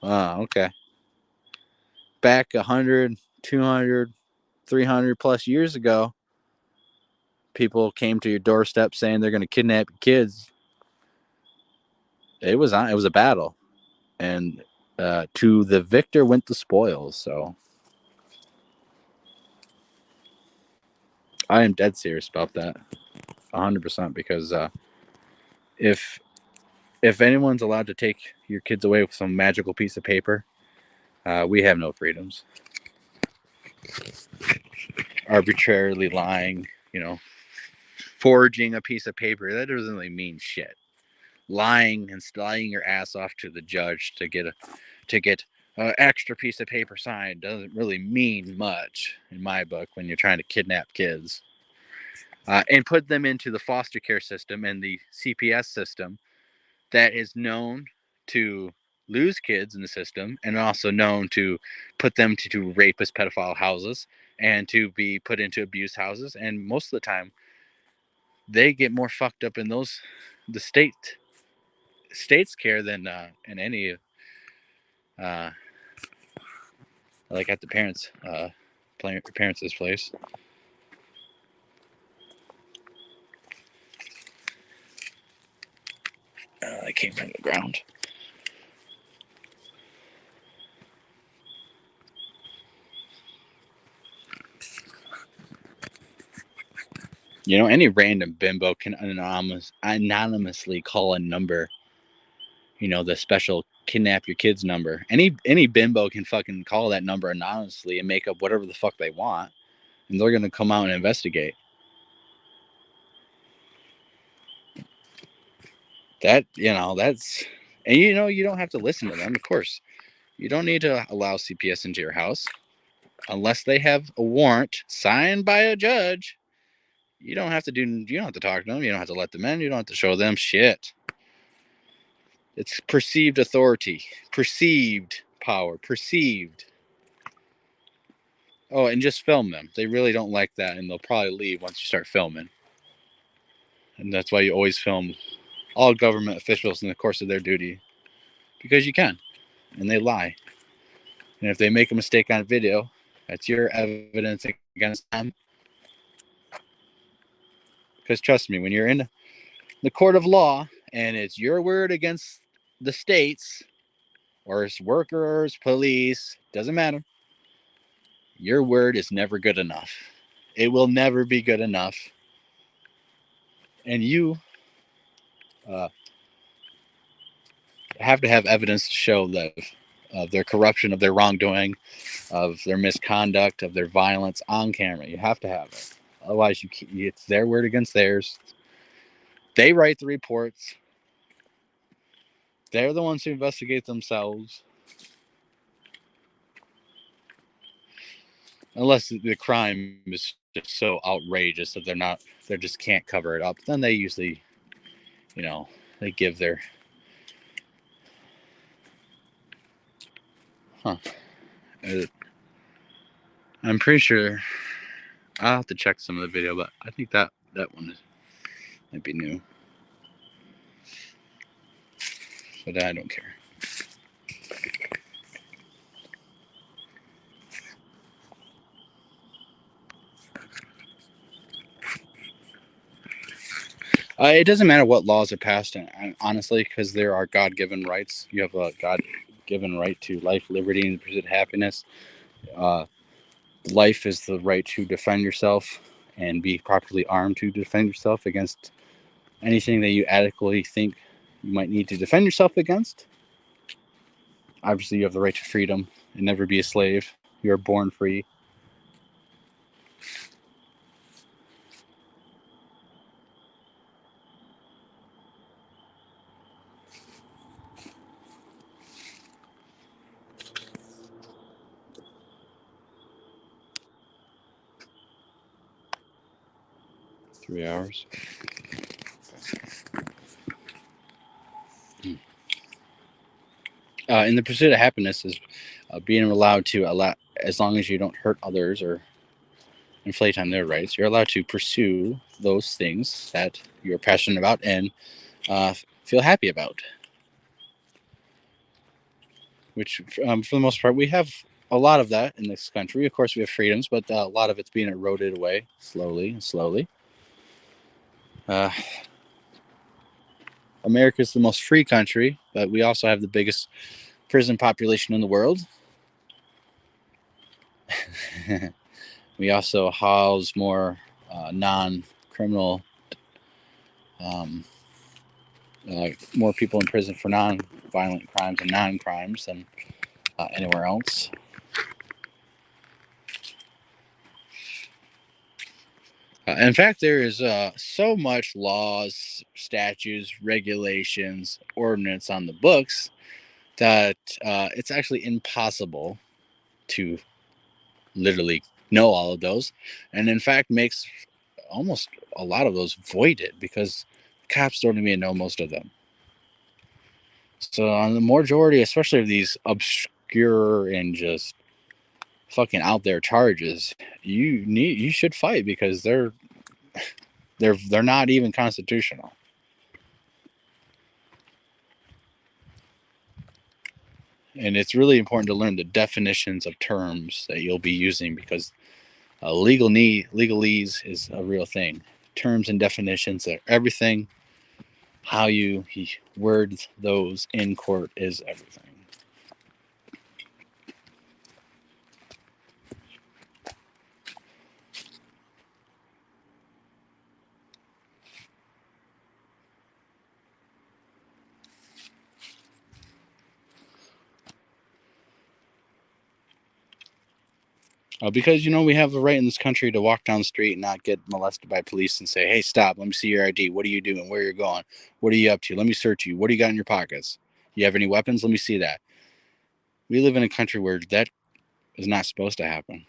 Okay. Back 100, 200, 300 plus years ago, people came to your doorstep saying they're going to kidnap your kids. It was a battle. And to the victor went the spoils. So I am dead serious about that. 100%. Because if anyone's allowed to take your kids away with some magical piece of paper, we have no freedoms. Arbitrarily lying, forging a piece of paper, that doesn't really mean shit. Lying your ass off to the judge to get an extra piece of paper signed doesn't really mean much in my book when you're trying to kidnap kids and put them into the foster care system and the CPS system that is known to lose kids in the system and also known to put them to rapist pedophile houses and to be put into abuse houses. And most of the time they get more fucked up in the state's care than in any like at the parents' place. I came from the ground. Any random bimbo can anonymously call a number. The special kidnap your kids number. Any bimbo can fucking call that number anonymously and make up whatever the fuck they want, and they're gonna come out and investigate. That's, and you don't have to listen to them. Of course, you don't need to allow CPS into your house unless they have a warrant signed by a judge. You don't have to talk to them. You don't have to let them in. You don't have to show them shit. It's perceived authority, perceived power, perceived. Oh, and just film them. They really don't like that, and they'll probably leave once you start filming. And that's why you always film all government officials in the course of their duty, because you can, and they lie. And if they make a mistake on video, that's your evidence against them. Because trust me, when you're in the court of law and it's your word against the states or it's workers, police, doesn't matter. Your word is never good enough. It will never be good enough. And you have to have evidence to show that of their corruption, of their wrongdoing, of their misconduct, of their violence on camera. You have to have it. Otherwise, it's their word against theirs. They write the reports. They're the ones who investigate themselves. Unless the crime is just so outrageous that they just can't cover it up. Then they usually they give their. Huh. I'm pretty sure. I'll have to check some of the video, but I think that one might be new. But I don't care. It doesn't matter what laws are passed, honestly, because there are God-given rights. You have a God-given right to life, liberty, and the pursuit of happiness. Life is the right to defend yourself and be properly armed to defend yourself against anything that you adequately think you might need to defend yourself against. Obviously, you have the right to freedom and never be a slave. You are born free. Three hours. In the pursuit of happiness is being allowed to as long as you don't hurt others or inflate on their rights, you're allowed to pursue those things that you're passionate about and feel happy about. Which, for the most part, we have a lot of that in this country. Of course, we have freedoms, but a lot of it's being eroded away slowly and slowly. America's the most free country, but we also have the biggest prison population in the world. We also house more non-criminal, more people in prison for non-violent crimes and non-crimes than anywhere else. In fact, there is so much laws, statutes, regulations, ordinance on the books that it's actually impossible to literally know all of those, and in fact makes almost a lot of those voided because cops don't even know most of them. So on the majority, especially of these obscure and just fucking out there charges, you should fight because they're not even constitutional. And it's really important to learn the definitions of terms that you'll be using because legalese is a real thing. Terms and definitions are everything. How you word those in court is everything. Because we have the right in this country to walk down the street and not get molested by police and say, "Hey, stop! Let me see your ID. What are you doing? Where you're going? What are you up to? Let me search you. What do you got in your pockets? You have any weapons? Let me see that." We live in a country where that is not supposed to happen.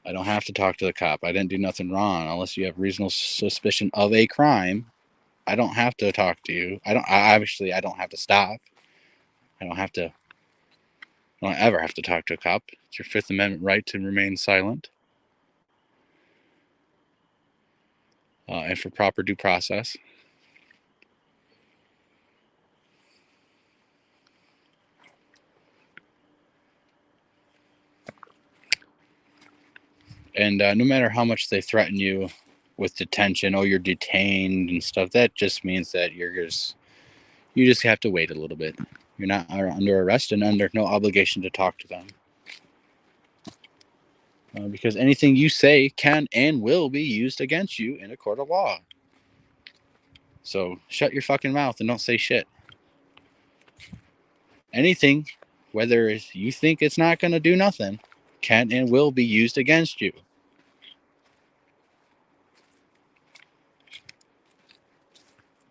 I don't have to talk to the cop. I didn't do nothing wrong unless you have reasonable suspicion of a crime. I don't have to talk to you. I don't have to stop. I don't have to. I don't ever have to talk to a cop. It's your Fifth Amendment right to remain silent. And for proper due process. And no matter how much they threaten you with detention, you're detained and stuff, that just means that you just have to wait a little bit. You're not under arrest and under no obligation to talk to them. Because anything you say can and will be used against you in a court of law. So shut your fucking mouth and don't say shit. Anything, whether you think it's not going to do nothing, can and will be used against you.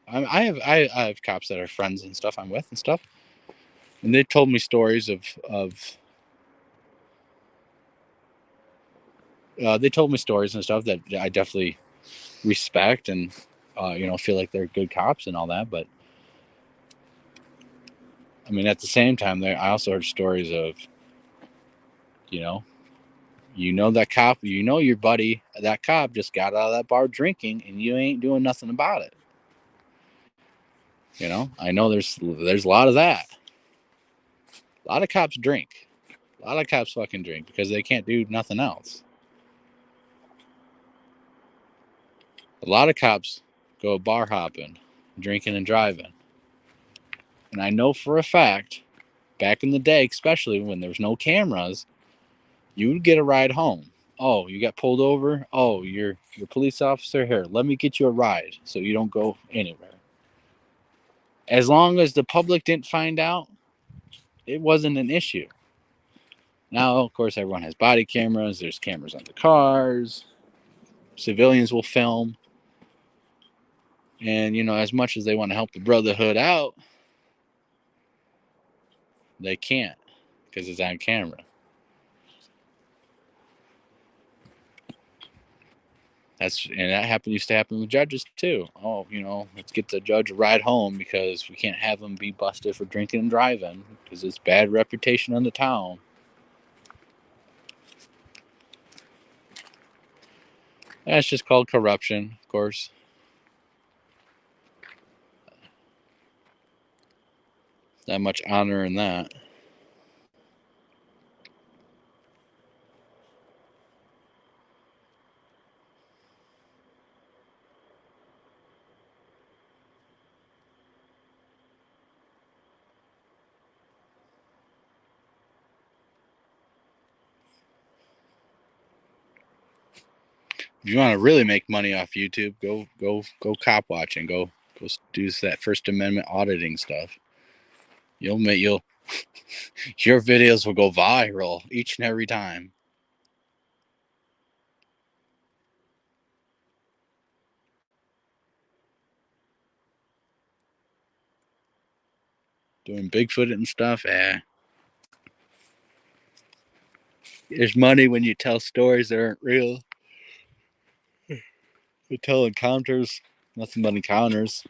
I have cops that are friends and stuff I'm with and stuff, and they told me stories of they told me stories and stuff that I definitely respect, and feel like they're good cops and all that. But I mean, at the same time, I also heard stories of, you know, that cop, your buddy, that cop just got out of that bar drinking, and you ain't doing nothing about it. I know there's a lot of that. A lot of cops drink. A lot of cops fucking drink because they can't do nothing else. A lot of cops go bar hopping, drinking and driving. And I know for a fact, back in the day, especially when there was no cameras, you would get a ride home. Oh, you got pulled over? Oh, you're a police officer? Here, let me get you a ride so you don't go anywhere. As long as the public didn't find out, it wasn't an issue. Now, of course, everyone has body cameras. There's cameras on the cars. Civilians will film. And, as much as they want to help the brotherhood out, they can't because it's on camera. That used to happen with judges too. Oh, let's get the judge a ride home because we can't have him be busted for drinking and driving because it's bad reputation in the town. That's just called corruption, of course. Not much honor in that. If you want to really make money off YouTube, go cop watching. Go do that First Amendment auditing stuff. Your videos will go viral each and every time. Doing Bigfoot and stuff, There's money when you tell stories that aren't real. You tell encounters, nothing but encounters.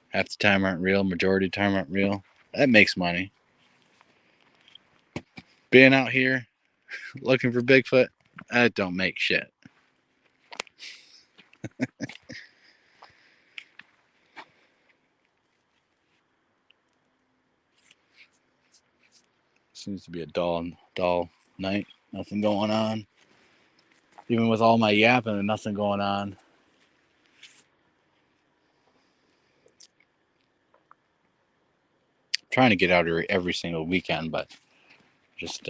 Half the time aren't real, majority of the time aren't real. That makes money. Being out here looking for Bigfoot, that don't make shit. Seems to be a dull night. Nothing going on. Even with all my yapping and nothing going on. I'm trying to get out here every single weekend, but just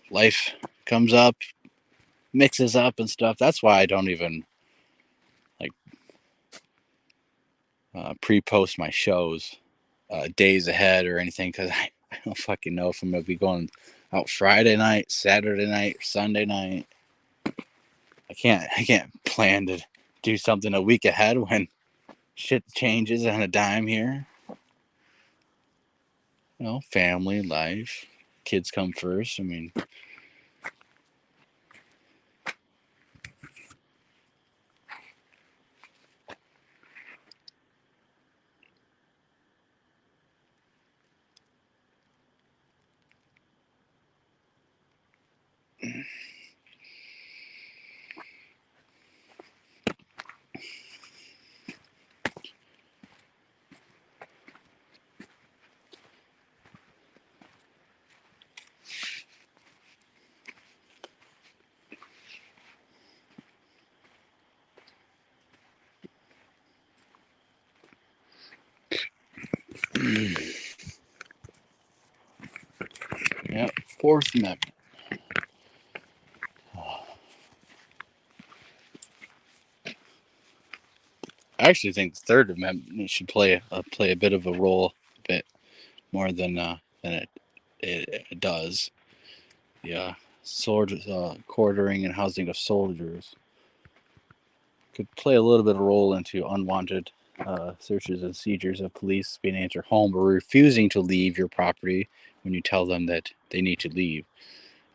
life comes up, mixes up and stuff. That's why I don't even pre-post my shows days ahead or anything, because I don't fucking know if I'm gonna be going out Friday night, Saturday night, Sunday night. I can't plan to do something a week ahead when shit changes on a dime here. Family, life, kids come first. I mean, yeah, Fourth Amendment. I actually think the Third Amendment should play a bit of a role, a bit more than it does. Yeah, quartering and housing of soldiers could play a little bit of a role into unwanted searches and seizures of police being at your home or refusing to leave your property when you tell them that they need to leave.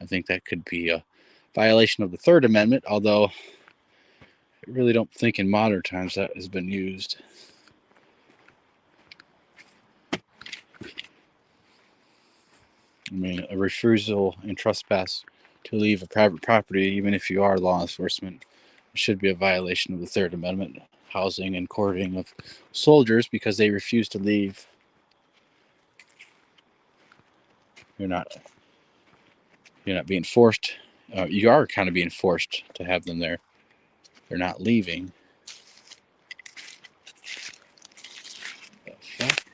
I think that could be a violation of the Third Amendment, although I really don't think in modern times that has been used. I mean, a refusal and trespass to leave a private property, even if you are law enforcement, should be a violation of the Third Amendment. Housing and courting of soldiers because they refuse to leave. You're not being forced. You are kind of being forced to have them there. They're not leaving. The fuck?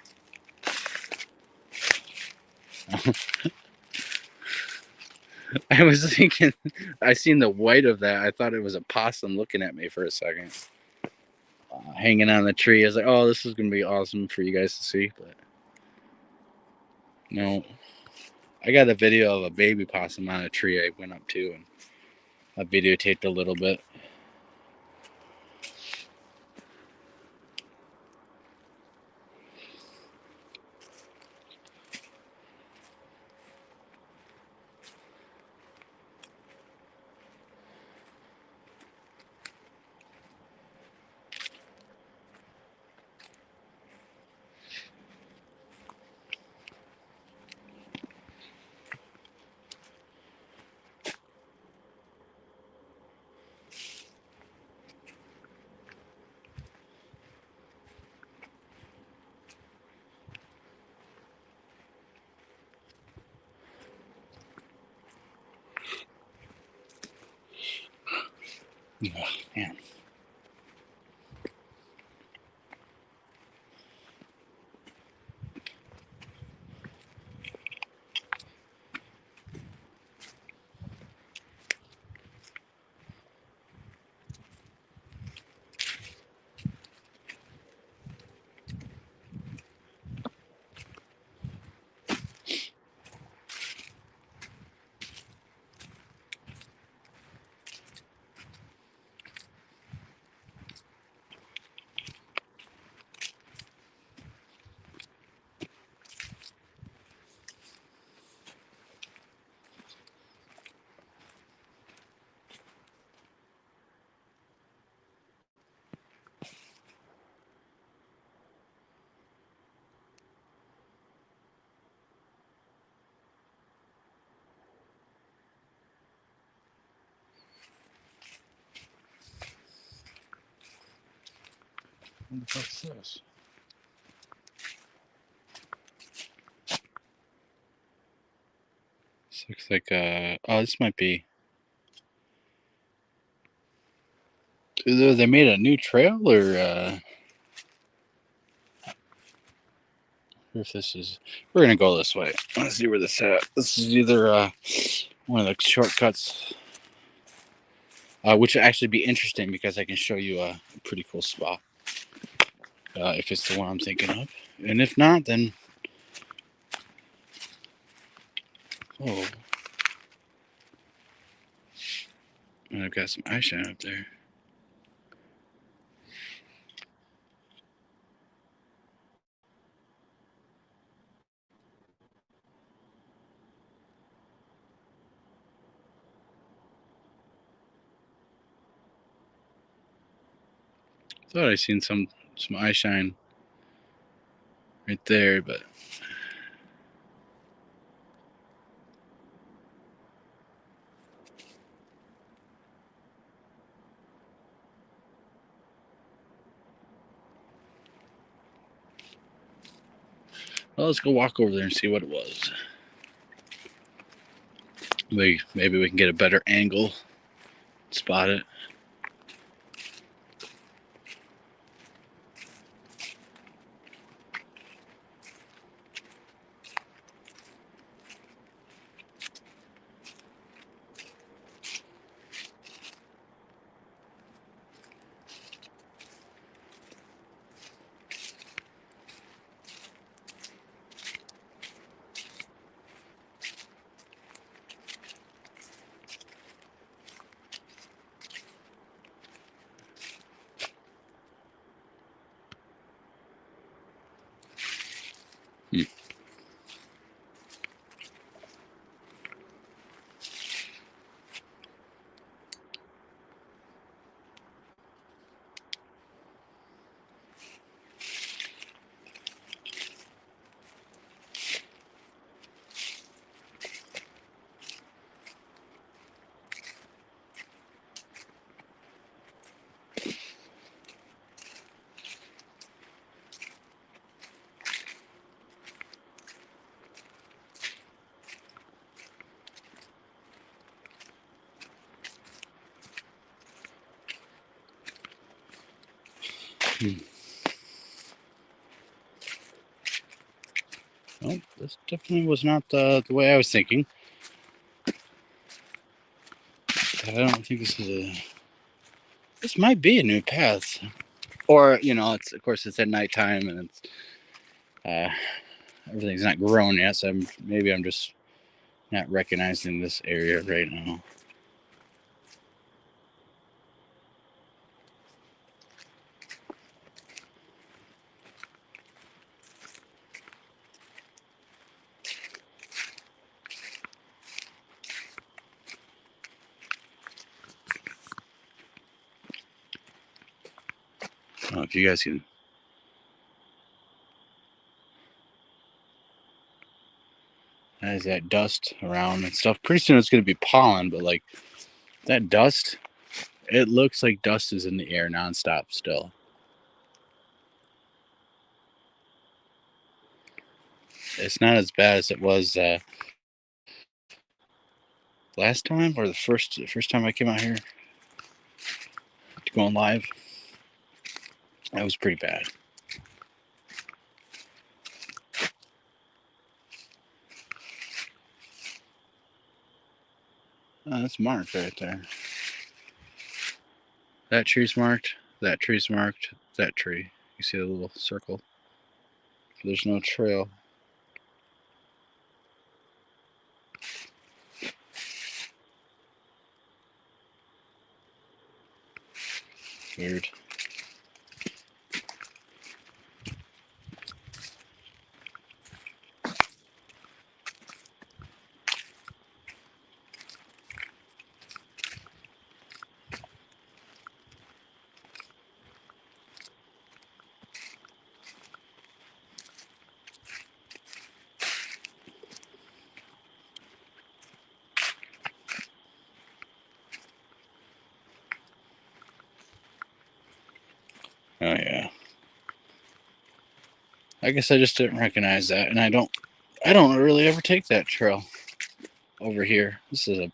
I was thinking, I seen the white of that. I thought it was a possum looking at me for a second, hanging on the tree. I was like, "Oh, this is gonna be awesome for you guys to see," but no. I got a video of a baby possum on a tree I went up to, and I videotaped a little bit. Oh, man. What the fuck's this? This looks like oh, this might be. Either they made a new trail, or if this is. We're gonna go this way. Let's see where this at. This is either one of the shortcuts, which would actually be interesting because I can show you a pretty cool spot. If it's the one I'm thinking of, and if not, then oh, and I've got some eye shine up there. Thought I seen some eye shine right there, but well, let's go walk over there and see what it was. Maybe we can get a better angle, spot it. Well, this definitely was not the way I was thinking. I don't think this is a. This might be a new path, or it's of course it's at nighttime and it's everything's not grown yet, so maybe I'm just not recognizing this area right now. I don't know if you guys can. There's that dust around and stuff. Pretty soon it's going to be pollen, but like that dust, it looks like dust is in the air nonstop still. It's not as bad as it was last time, or the first time I came out here to go on live. That was pretty bad. That's marked right there. That tree's marked. That tree's marked. That tree. You see the little circle? There's no trail. Weird. Oh yeah. I guess I just didn't recognize that, and I don't really ever take that trail over here. This is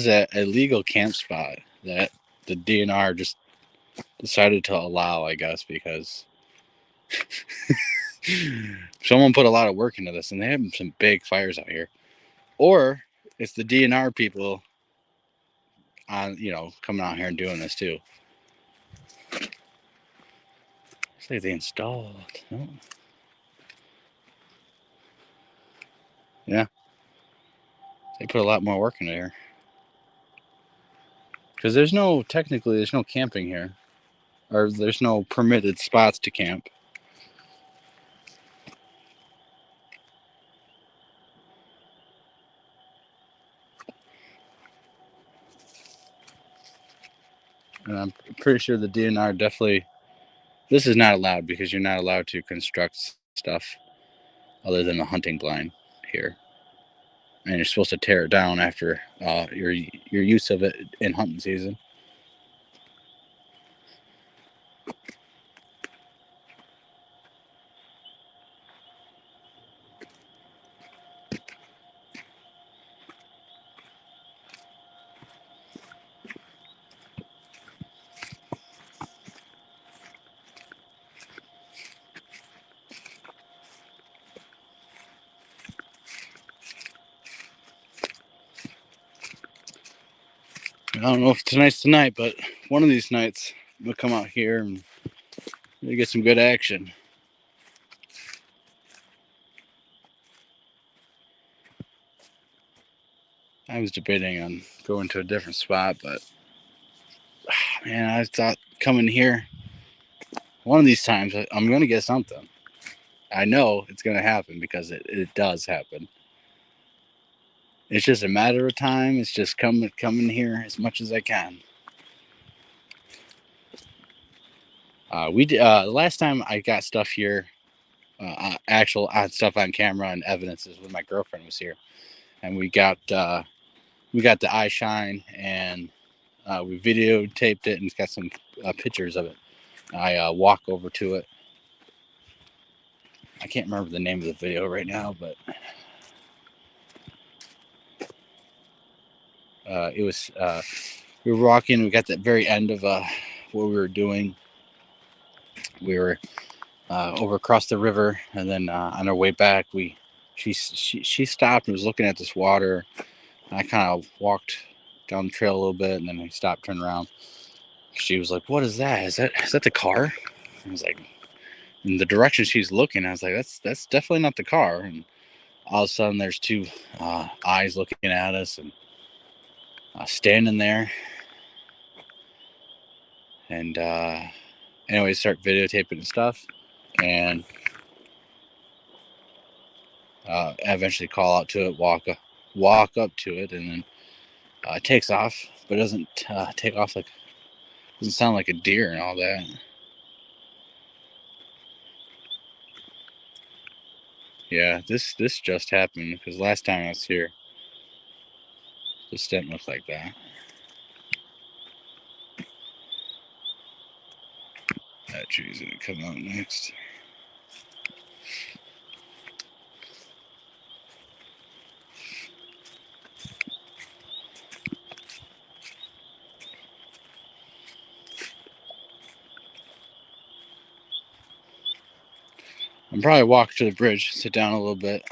a legal camp spot that the DNR just decided to allow, I guess, because someone put a lot of work into this, and they have some big fires out here. Or it's the DNR people on coming out here and doing this too. It's like they installed. Oh. Yeah, they put a lot more work in there. Because there's no camping here, or there's no permitted spots to camp. And I'm pretty sure the DNR definitely. This is not allowed because you're not allowed to construct stuff other than a hunting blind here, and you're supposed to tear it down after your use of it in hunting season. I don't know if tonight's the night, but one of these nights we'll come out here and we'll get some good action. I was debating on going to a different spot, but man, I thought coming here one of these times I'm going to get something. I know it's going to happen because it does happen. It's just a matter of time. It's just coming here as much as I can. We did the last time I got stuff here, actual stuff on camera and evidences when my girlfriend was here, and we got the eye shine, and we videotaped it and got some pictures of it. I walk over to it. I can't remember the name of the video right now, but it was we were walking. We got the very end of what we were doing. We were over across the river, and then on our way back, she stopped and was looking at this water. And I kind of walked down the trail a little bit, and then I stopped, turned around. She was like, "What is that? Is that the car?" I was like, in the direction she's looking, I was like, "That's definitely not the car." And all of a sudden, there's two eyes looking at us and standing there. And anyway, start videotaping and stuff, and eventually call out to it, walk up to it, and then it takes off, but it doesn't take off like, doesn't sound like a deer and all that. Yeah, this just happened because last time I was here, this didn't look like that. That tree's gonna come out next. I'm probably walk to the bridge, sit down a little bit.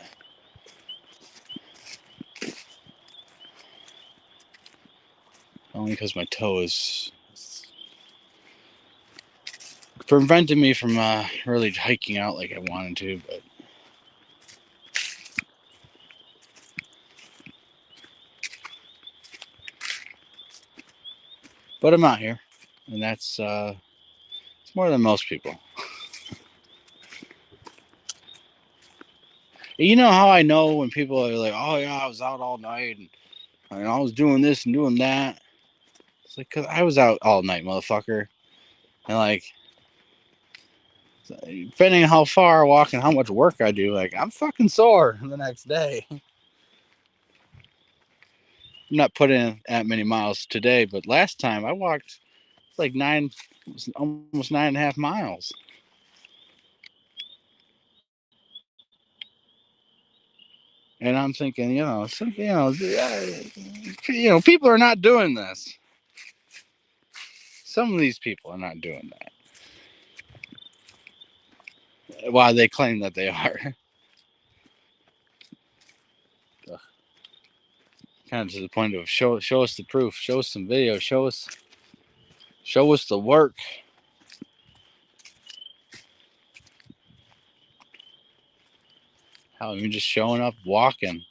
Only because my toe is preventing me from really hiking out like I wanted to, but I'm out here, and that's it's more than most people. You know how I know when people are like, "Oh yeah, I was out all night and I was doing this and doing that." It's like, 'cause I was out all night, motherfucker, and like, depending on how far I walk and how much work I do, like, I'm fucking sore the next day. I'm not putting in that many miles today, but last time I walked like almost 9.5 miles. And I'm thinking, people are not doing this. Some of these people are not doing that. While they claim that they are. Kind of to the point of show us the proof, show us some video, show us the work. How I'm just showing up, walking,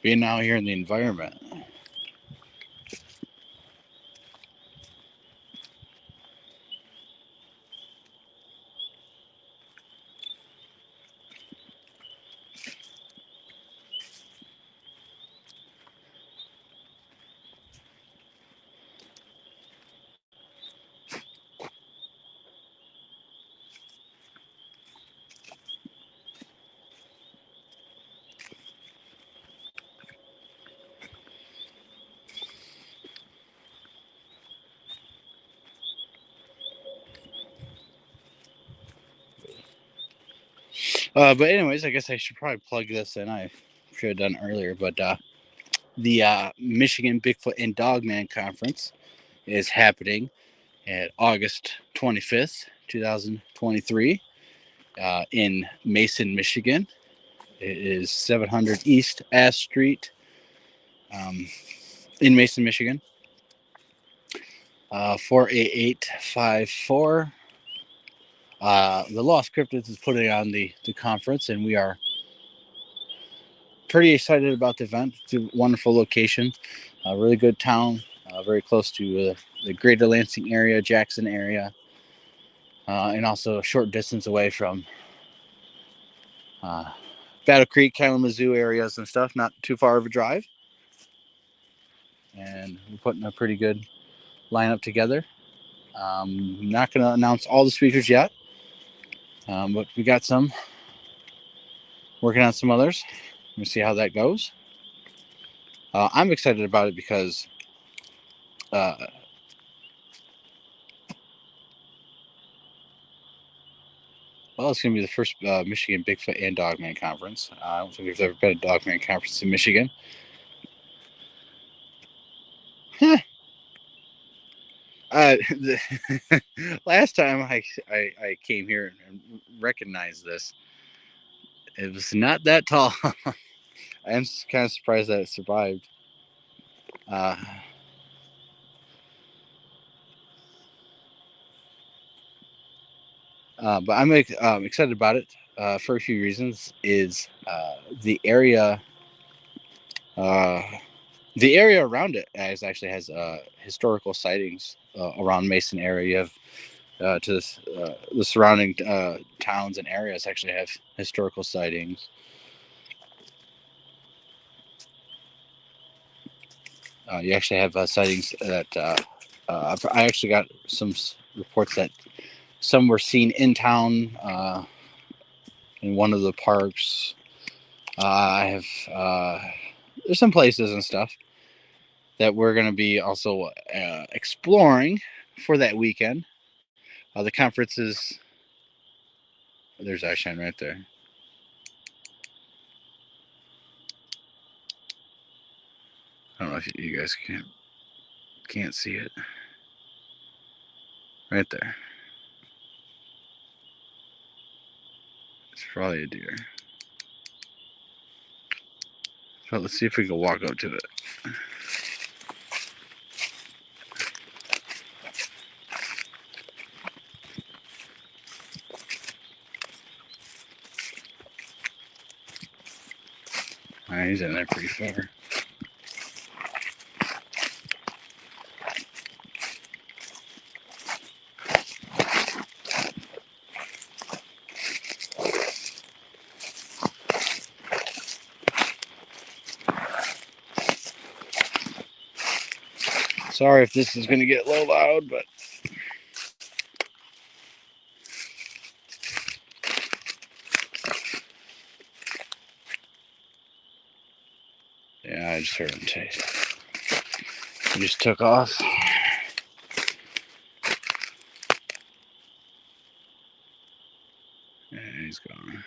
being out here in the environment. But anyways, I guess I should probably plug this in. I should have done it earlier, but the Michigan Bigfoot and Dogman Conference is happening at August 25th, 2023, in Mason, Michigan. It is 700 East Ash Street in Mason, Michigan. 48854. The Lost Cryptids is putting on the conference, and we are pretty excited about the event. It's a wonderful location, a really good town, very close to the greater Lansing area, Jackson area, and also a short distance away from Battle Creek, Kalamazoo areas and stuff. Not too far of a drive. And we're putting a pretty good lineup together. Not going to announce all the speakers yet, but we got some. Working on some others. We'll see how that goes. I'm excited about it because it's going to be the first Michigan Bigfoot and Dogman Conference. I don't think there's ever been a Dogman Conference in Michigan. Last time I came here and recognized this, it was not that tall. I am kind of surprised that it survived. Uh, but I'm excited about it for a few reasons. Is the area uh, the area around it actually has historical sightings around Mason area. You have the surrounding towns and areas actually have historical sightings. You actually have sightings that I actually got some reports that some were seen in town in one of the parks. I have there's some places and stuff that we're going to be also exploring for that weekend. The conference is there's Eyeshine right there. I don't know if you guys can't see it. Right there. It's probably a deer. So let's see if we can walk up to it. He's in there pretty far. Sorry if this is going to get a little loud, but yeah, I just heard him taste. He just took off. Yeah, he's gone.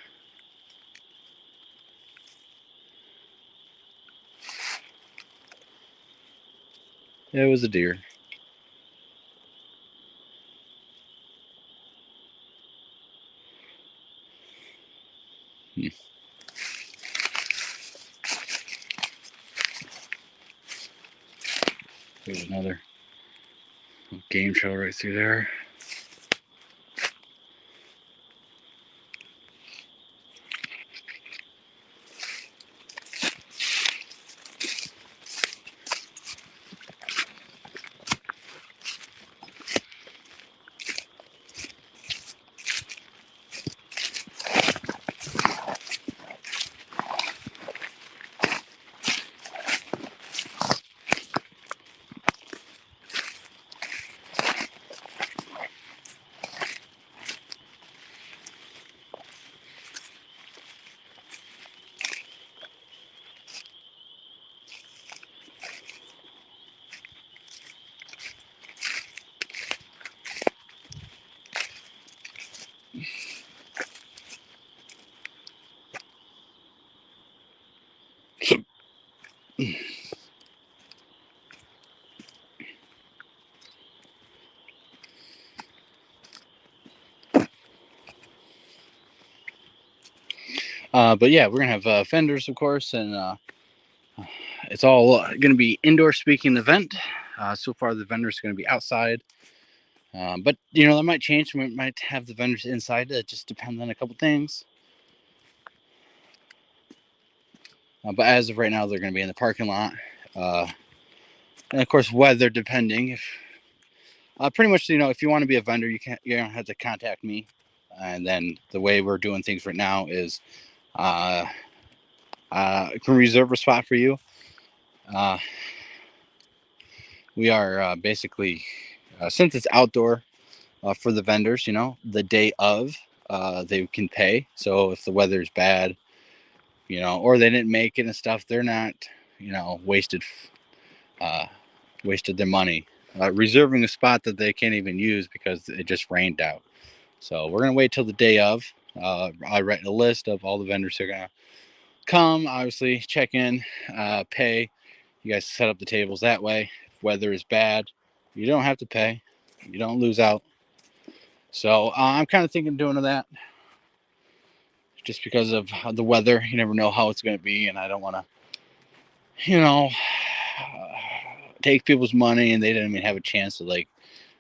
Yeah, it was a deer. There's another game trail right through there. But yeah, we're gonna have vendors, of course, and it's all gonna be indoor speaking event. So far, the vendors are gonna be outside, but you know that might change. We might have the vendors inside. It just depends on a couple things. But as of right now, they're gonna be in the parking lot, and of course, weather depending. If pretty much, you know, if you want to be a vendor, you don't have to contact me. And then the way we're doing things right now is I can reserve a spot for you. We are basically, since it's outdoor for the vendors, you know, the day of, they can pay. So if the weather's bad, you know, or they didn't make it and stuff, they're not, you know, wasted their money reserving a spot that they can't even use because it just rained out. So we're gonna wait till the day of. I write a list of all the vendors who are gonna come. Obviously, check in, pay. You guys set up the tables that way. weather is bad, you don't have to pay. You don't lose out. So I'm kind of thinking of doing that just because of the weather. You never know how it's going to be, and I don't want to, you know, take people's money and they didn't even have a chance to like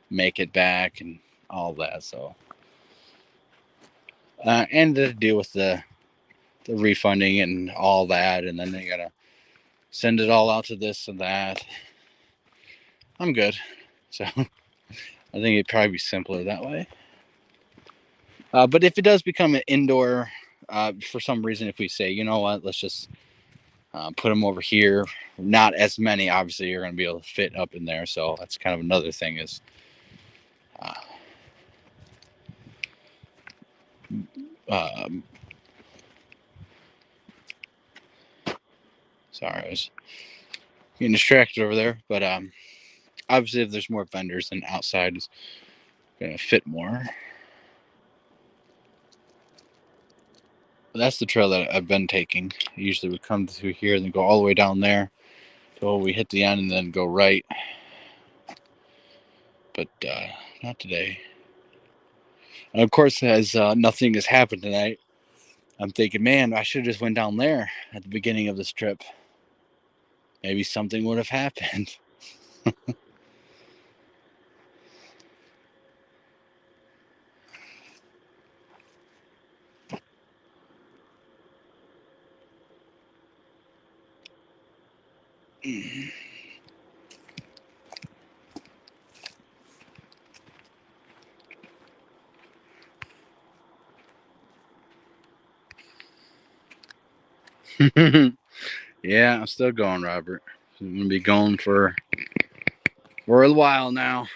make it back and all that. So and to deal with the refunding and all that, and then they gotta send it all out to this and that. I'm good. So I think it'd probably be simpler that way. But if it does become an indoor, for some reason, if we say, you know what, let's just put them over here, not as many, obviously, you're going to be able to fit up in there. So that's kind of another thing is sorry, I was getting distracted over there. But obviously, if there's more vendors, then outside is going to fit more. But that's the trail that I've been taking. Usually we come through here and then go all the way down there till we hit the end and then go right. But not today. And of course, as nothing has happened tonight, I'm thinking, man, I should have just went down there at the beginning of this trip. Maybe something would have happened. Yeah, I'm still going, Robert. I'm gonna be going for a while now.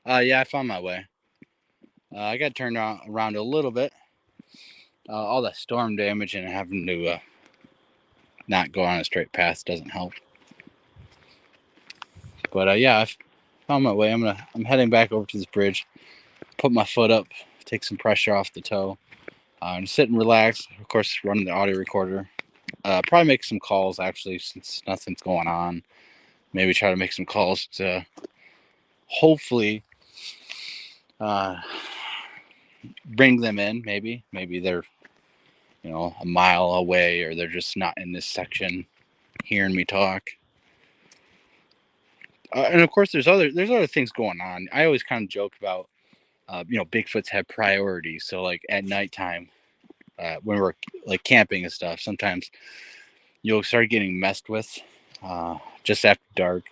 Yeah, I found my way. I got turned around a little bit. All that storm damage and having to not go on a straight path doesn't help. But yeah, I found my way. I'm heading back over to this bridge. Put my foot up, take some pressure off the toe, and sit and relax. Of course, running the audio recorder. Probably make some calls actually, since nothing's going on. Maybe try to make some calls to hopefully bring them in. Maybe they're a mile away, or they're just not in this section hearing me talk. And of course, there's other things going on. I always kind of joke about Bigfoots have priorities. So like at nighttime, when we're like camping and stuff, sometimes you'll start getting messed with just after dark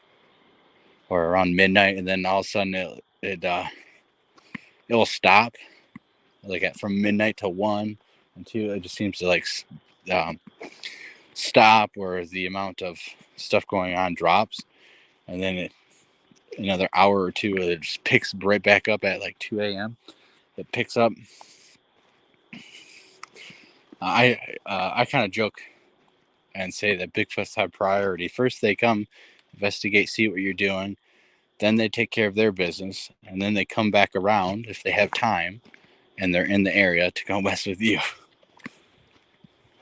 or around midnight, and then all of a sudden it'll stop like from midnight to 1 and 2. It just seems to like um, stop, or the amount of stuff going on drops, and then another hour or two it just picks right back up at like 2 a.m. It picks up. I kind of joke and say that Bigfoots have priority. First, they come investigate, see what you're doing. Then they take care of their business, and then they come back around if they have time, and they're in the area to go mess with you.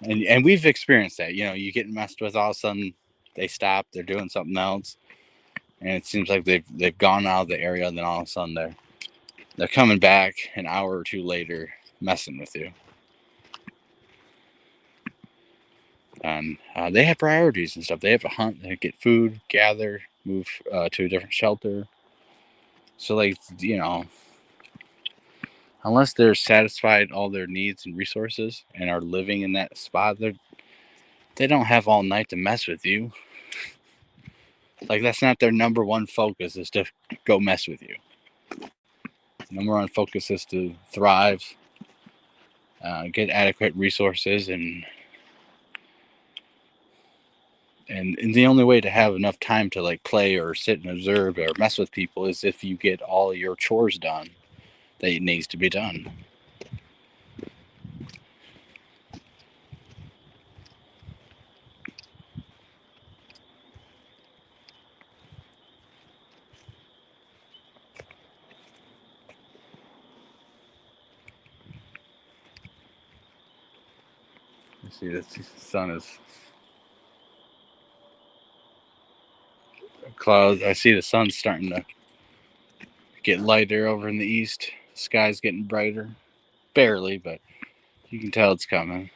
And we've experienced that. You get messed with, all of a sudden they stop, they're doing something else, and it seems like they've gone out of the area, and then all of a sudden they're coming back an hour or two later, messing with you. And they have priorities and stuff. They have to hunt, they get food, gather, move to a different shelter. So like unless they're satisfied all their needs and resources and are living in that spot, they don't have all night to mess with you. Like that's not their number one focus, is to go mess with you. Number one focus is to thrive, get adequate resources, and the only way to have enough time to like play or sit and observe or mess with people is if you get all your chores done that needs to be done. You see, the sun is clouds. I see the sun's starting to get lighter over in the east. The sky's getting brighter. Barely, but you can tell it's coming.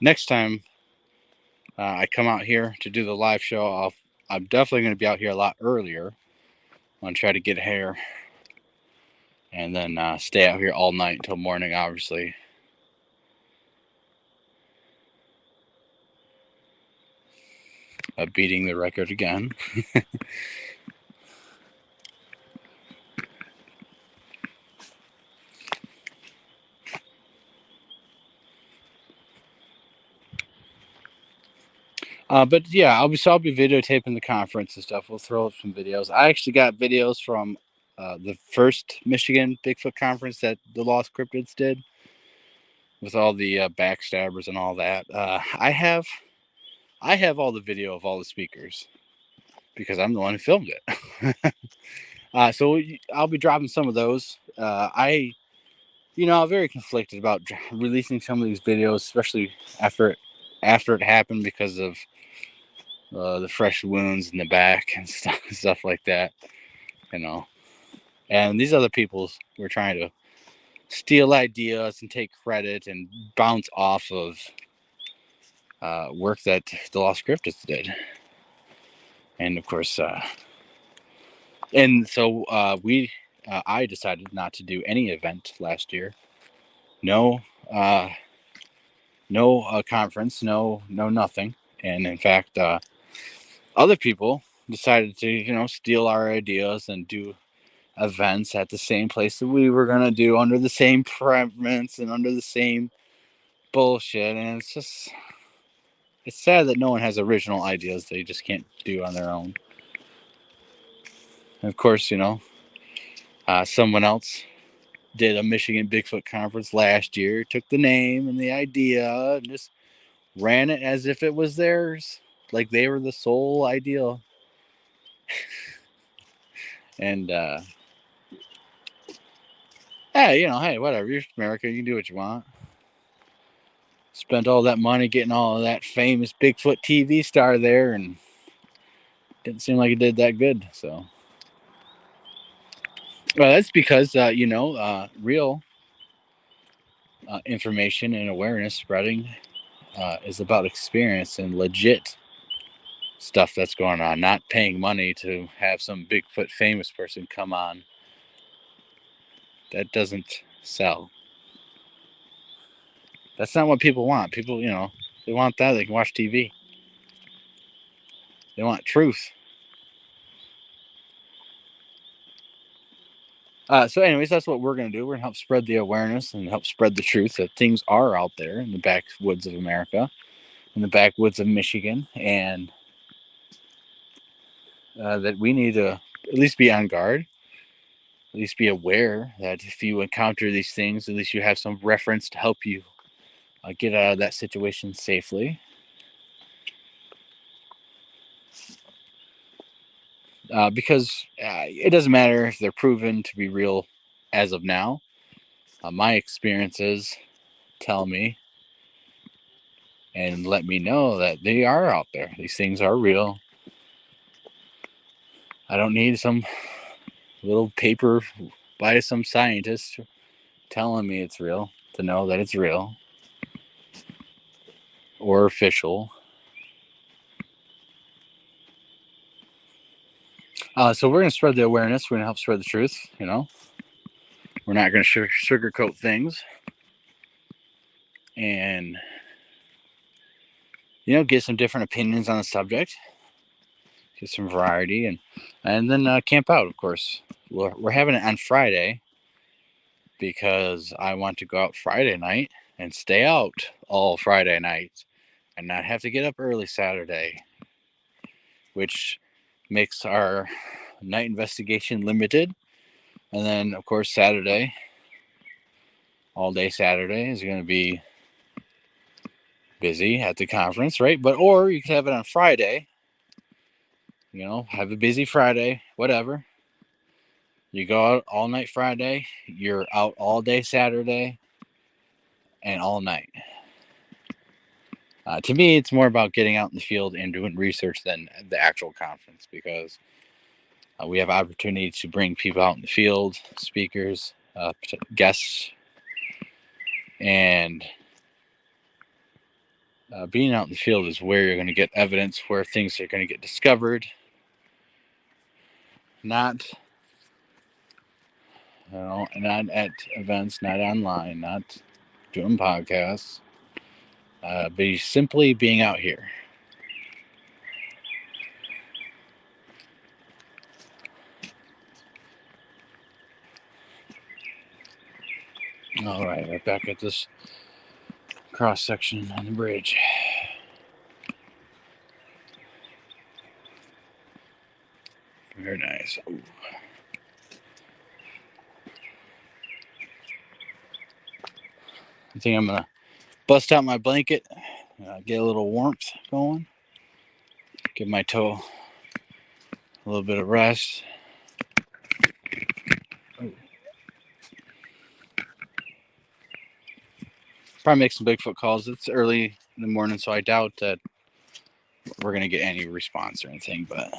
Next time I come out here to do the live show, I'm definitely going to be out here a lot earlier. I'm going to try to get here and then stay out here all night until morning, obviously. Beating the record again. But yeah, I'll be videotaping the conference and stuff. We'll throw up some videos. I actually got videos from the first Michigan Bigfoot conference that the Lost Cryptids did, with all the backstabbers and all that. I have all the video of all the speakers because I'm the one who filmed it. So I'll be dropping some of those. I'm very conflicted about releasing some of these videos, especially after it happened, because of the fresh wounds in the back and stuff like that. And these other people were trying to steal ideas and take credit and bounce off of work that the Lost Cryptids did. And of course, I decided not to do any event last year. No conference, no nothing. And in fact, other people decided to steal our ideas and do events at the same place that we were gonna do, under the same premise and under the same bullshit. And it's sad that no one has original ideas they just can't do on their own. And of course, someone else did a Michigan Bigfoot conference last year, took the name and the idea and just ran it as if it was theirs, like they were the sole ideal. And hey, whatever, you're America, you can do what you want. Spent all that money getting all of that famous Bigfoot TV star there, and didn't seem like it did that good. So, well, that's because real information and awareness spreading is about experience and legit stuff that's going on, not paying money to have some Bigfoot famous person come on. That doesn't sell. That's not what people want. People, they want that. They can watch TV. They want truth. So anyways, that's what we're going to do. We're going to help spread the awareness and help spread the truth that things are out there in the backwoods of America, in the backwoods of Michigan, and that we need to at least be on guard, at least be aware that if you encounter these things, at least you have some reference to help you get out of that situation safely. Because it doesn't matter if they're proven to be real as of now. My experiences tell me and let me know that they are out there. These things are real. I don't need some little paper by some scientist telling me it's real to know that it's real or official. So we're going to spread the awareness. We're going to help spread the truth. We're not going to sugarcoat things, and get some different opinions on the subject, get some variety, and then camp out. Of course, we're having it on Friday because I want to go out Friday night and stay out all Friday night and not have to get up early Saturday, which makes our night investigation limited. And then, of course, Saturday, all day Saturday is going to be busy at the conference, right? Or you could have it on Friday, have a busy Friday, whatever. You go out all night Friday, you're out all day Saturday, and all night. To me, it's more about getting out in the field and doing research than the actual conference, because we have opportunity to bring people out in the field, speakers, guests, and being out in the field is where you're going to get evidence, where things are going to get discovered. Not, not at events, not online, not doing podcasts, but simply being out here. All right, we're back at this cross section on the bridge. Very nice. Ooh. I think I'm gonna bust out my blanket, get a little warmth going, give my toe a little bit of rest. Ooh. Probably make some Bigfoot calls. It's early in the morning, so I doubt that we're gonna get any response or anything, but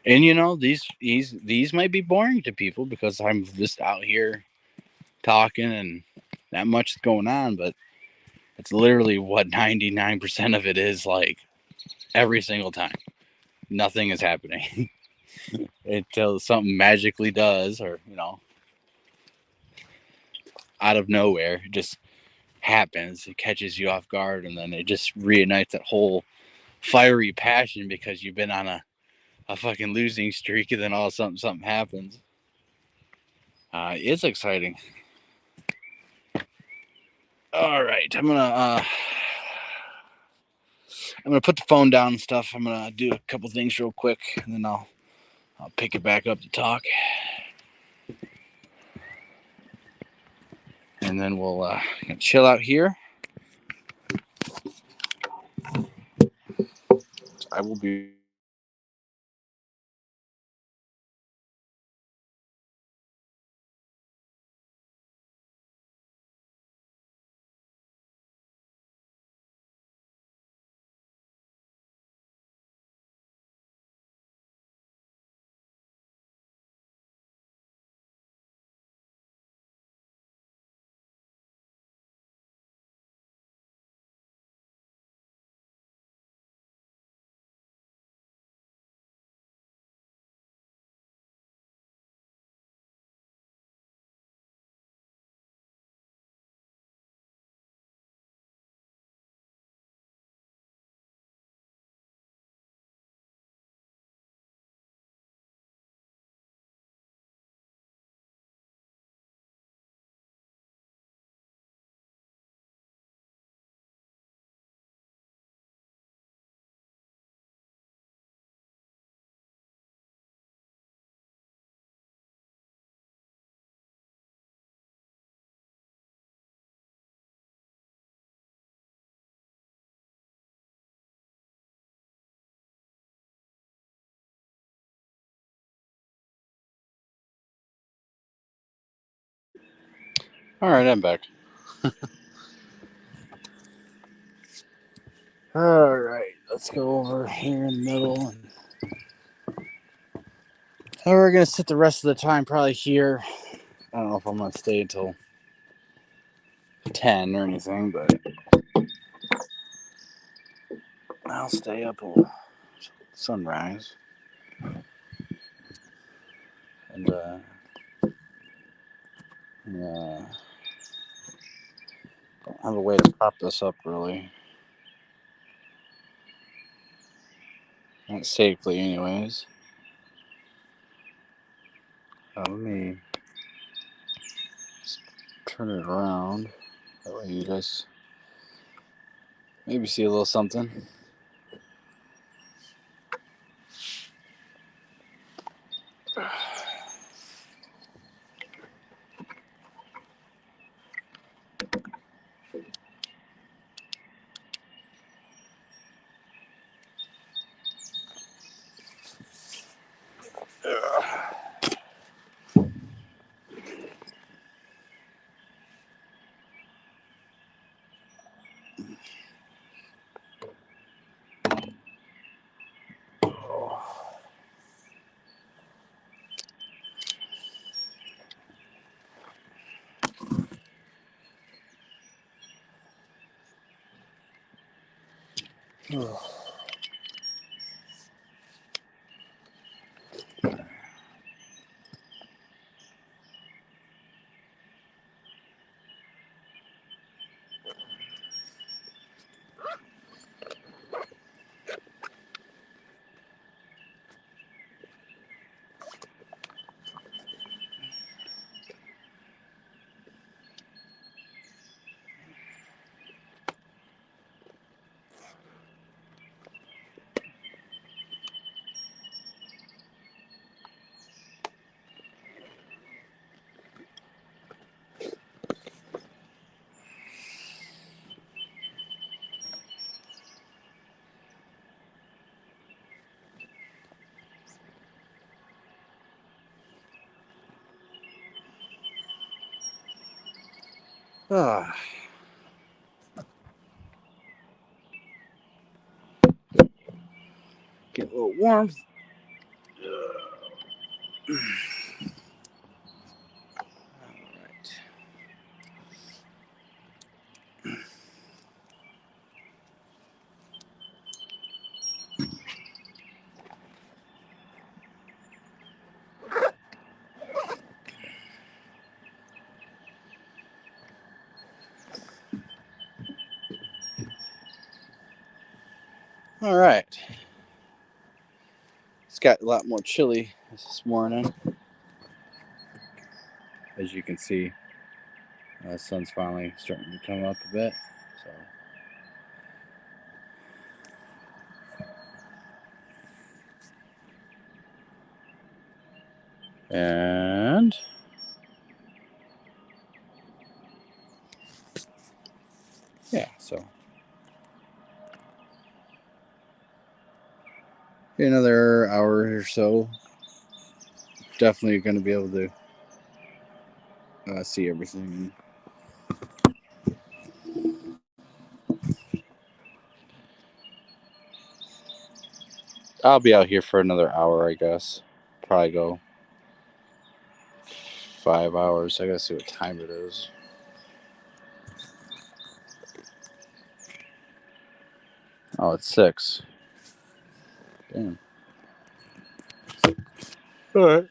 and these might be boring to people because I'm just out here talking and not much is going on, but it's literally what 99% of it is like every single time. Nothing is happening until something magically does, or out of nowhere, it just happens. It catches you off guard, and then it just reignites that whole fiery passion because you've been on a fucking losing streak, and then all of a sudden something happens. It's exciting. All right, I'm gonna put the phone down and stuff. I'm gonna do a couple things real quick, and then I'll pick it back up to talk, and then we'll chill out here. I will be. All right, I'm back. All right, let's go over here in the middle. And we're gonna sit the rest of the time probably here. I don't know if I'm gonna stay until 10 or anything, but I'll stay up till sunrise. And don't have a way to prop this up really. Not safely, anyways. Let me turn it around. That way you guys maybe see a little something. Ah. Get a little warmth. All right. It's got a lot more chilly this morning. As you can see, the sun's finally starting to come up a bit. And yeah, so another hour or so. Definitely going to be able to see everything. I'll be out here for another hour, I guess. Probably go 5 hours. I gotta see what time it is. Oh, it's 6. Damn. All right.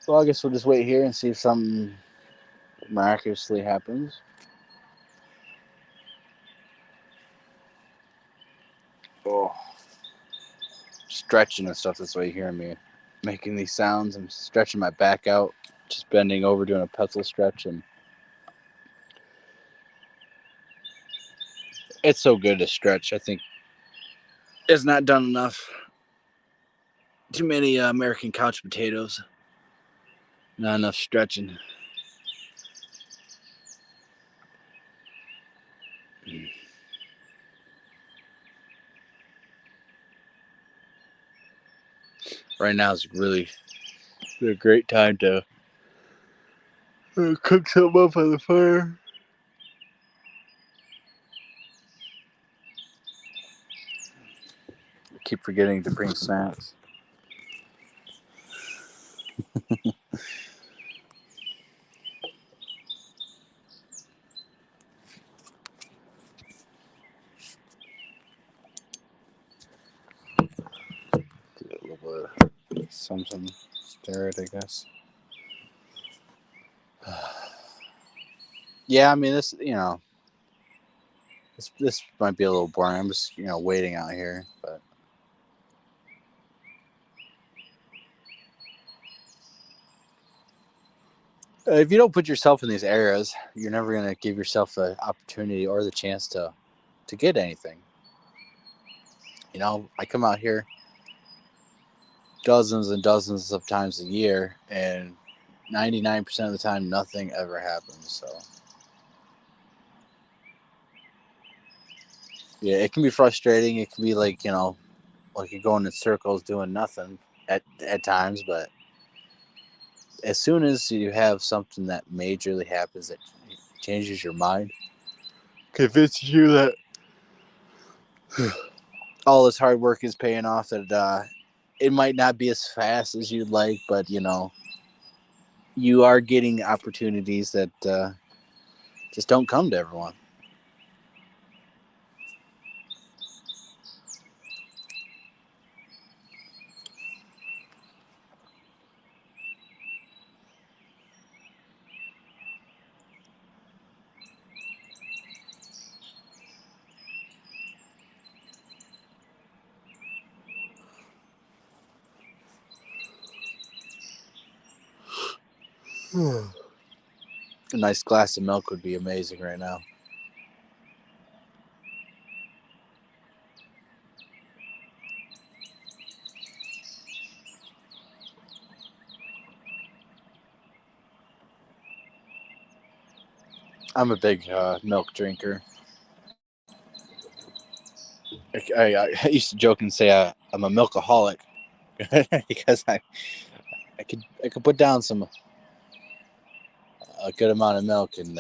Well, I guess we'll just wait here and see if something miraculously happens. Oh, stretching and stuff. That's why you hear me making these sounds. I'm stretching my back out, just bending over, doing a pretzel stretch, and it's so good to stretch. I think it's not done enough. Too many American couch potatoes. Not enough stretching. Right now is really a great time to cook something up on the fire. I keep forgetting to bring snacks. Get a little bit of something. Stir it, I guess. Yeah, I mean this. This might be a little boring. I'm just waiting out here, but if you don't put yourself in these areas, you're never gonna give yourself the opportunity or the chance to get anything. I come out here dozens and dozens of times a year, and 99% of the time, nothing ever happens. So yeah, it can be frustrating. It can be like like you're going in circles doing nothing at times, but as soon as you have something that majorly happens that changes your mind, convinces you that all this hard work is paying off, that it might not be as fast as you'd like, but you are getting opportunities that just don't come to everyone. A nice glass of milk would be amazing right now. I'm a big milk drinker. I used to joke and say I'm a milkaholic because I could put down a good amount of milk and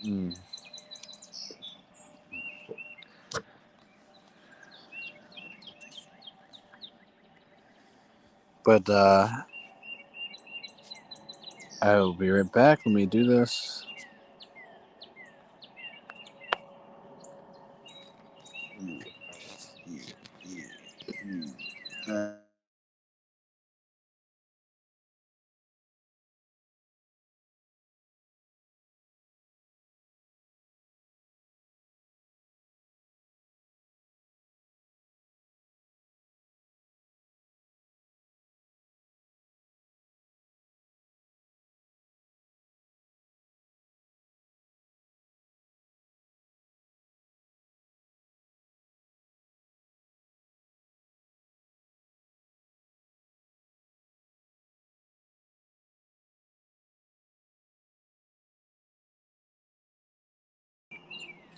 mm. But I will be right back. Let me do this.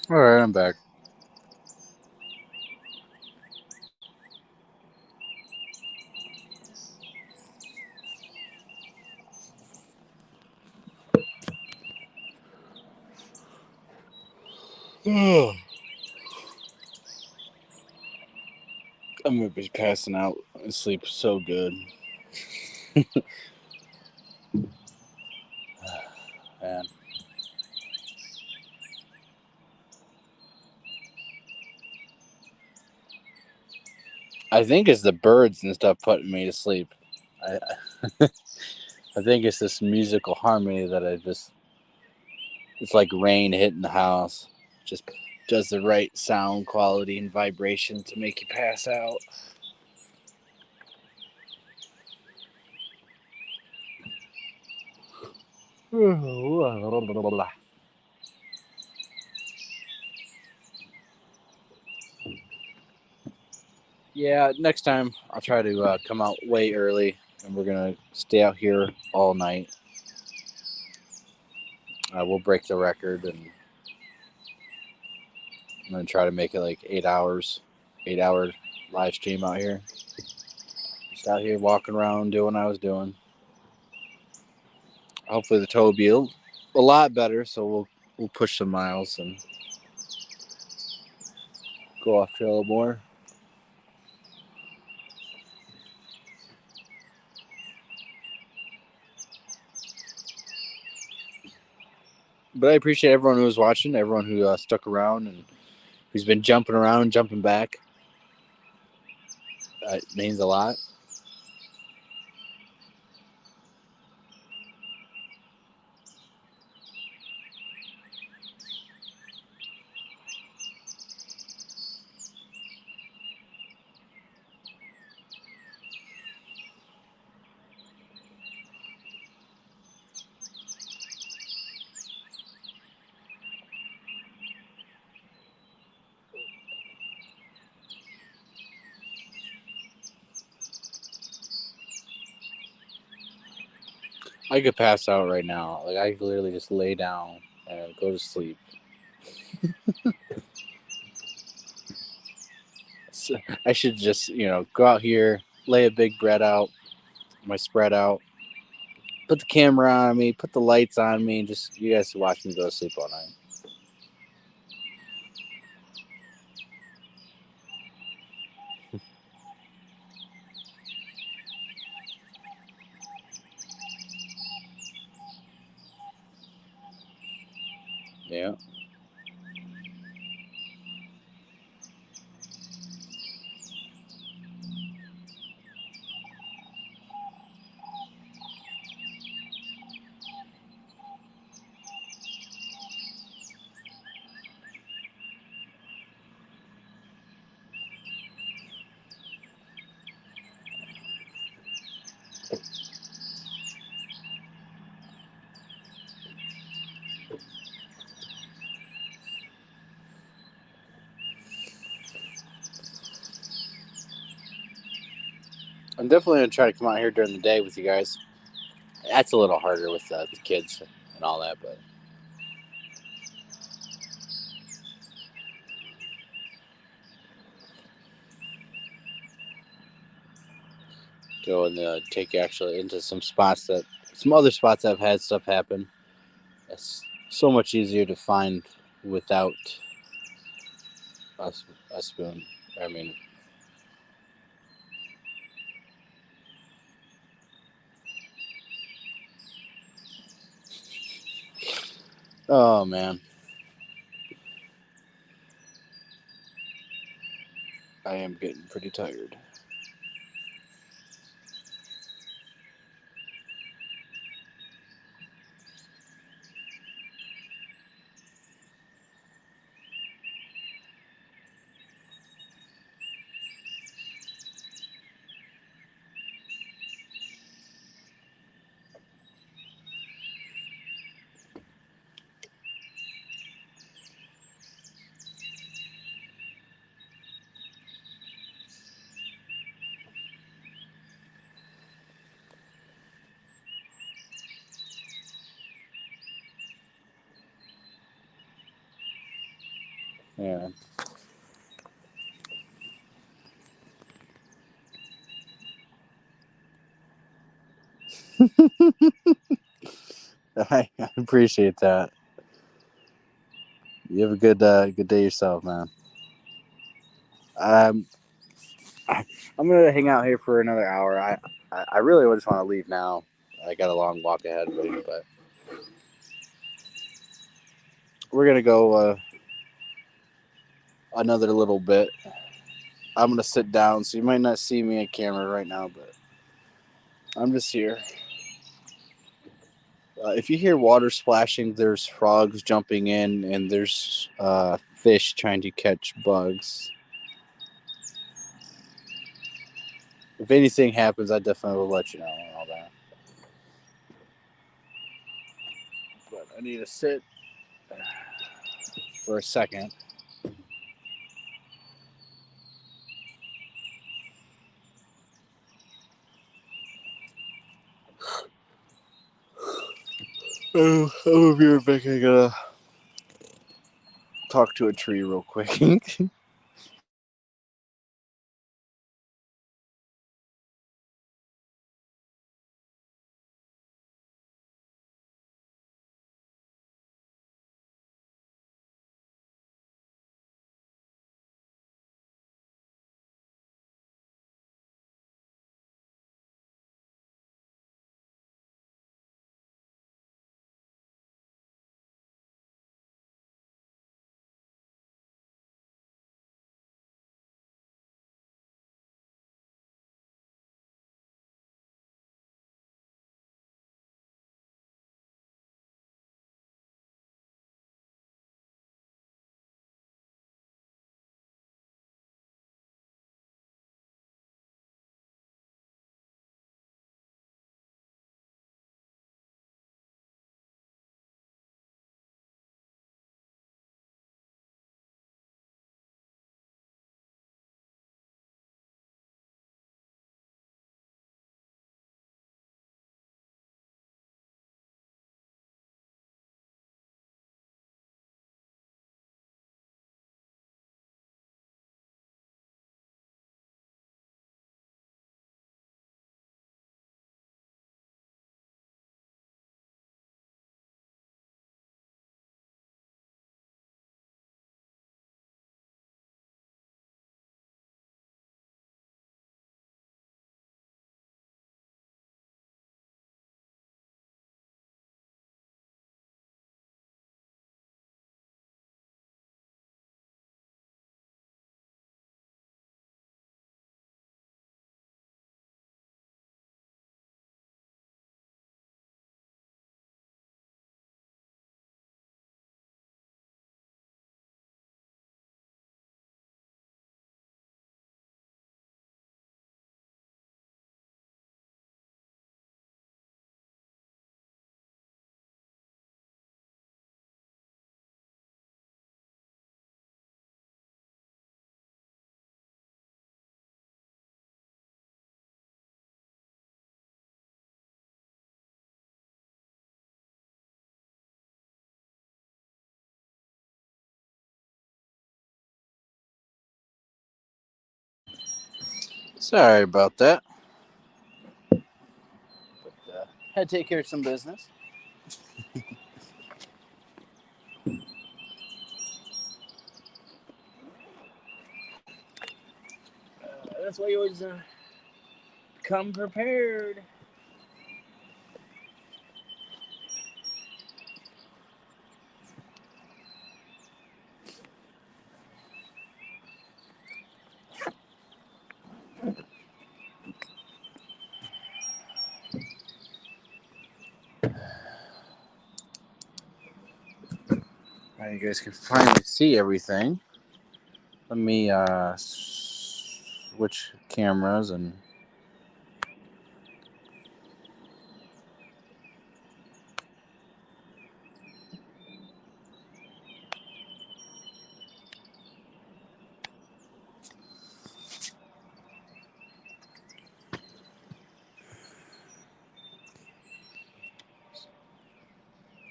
All right, I'm back. I'm gonna be passing out and sleep so good. Man. I think it's the birds and stuff putting me to sleep. I I think it's this musical harmony that it's like rain hitting the house. Just does the right sound quality and vibration to make you pass out. Yeah, next time I'll try to come out way early, and we're gonna stay out here all night. We'll break the record, and I'm gonna try to make it like 8 hours, 8 hour live stream out here. Just out here walking around doing what I was doing. Hopefully the toe will be a lot better, so we'll push some miles and go off trail more. But I appreciate everyone who was watching, everyone who stuck around and who's been jumping around, jumping back. It means a lot. I could pass out right now. Like I could literally just lay down and go to sleep. So I should just go out here, lay a big bread out, my spread out, put the camera on me, put the lights on me, and just you guys watch me go to sleep all night. Yeah. I'm definitely gonna try to come out here during the day with you guys. That's a little harder with the kids and all that, but go and take you actually into some other spots that have had stuff happen. It's so much easier to find without a, a spoon. I mean, oh man, I am getting pretty tired. Yeah. I appreciate that. You have a good day yourself, man. Um, I'm gonna hang out here for another hour. I really just want to leave now. I got a long walk ahead of me, but we're gonna go another little bit. I'm gonna sit down, so you might not see me on camera right now, but I'm just here. If you hear water splashing, there's frogs jumping in, and there's fish trying to catch bugs. If anything happens, I definitely will let you know and all that. But I need to sit for a second. Oh, I'm here, Vic. I gotta talk to a tree real quick. Sorry about that. But, had to take care of some business. That's why you always come prepared. Now you guys can finally see everything. Let me switch cameras and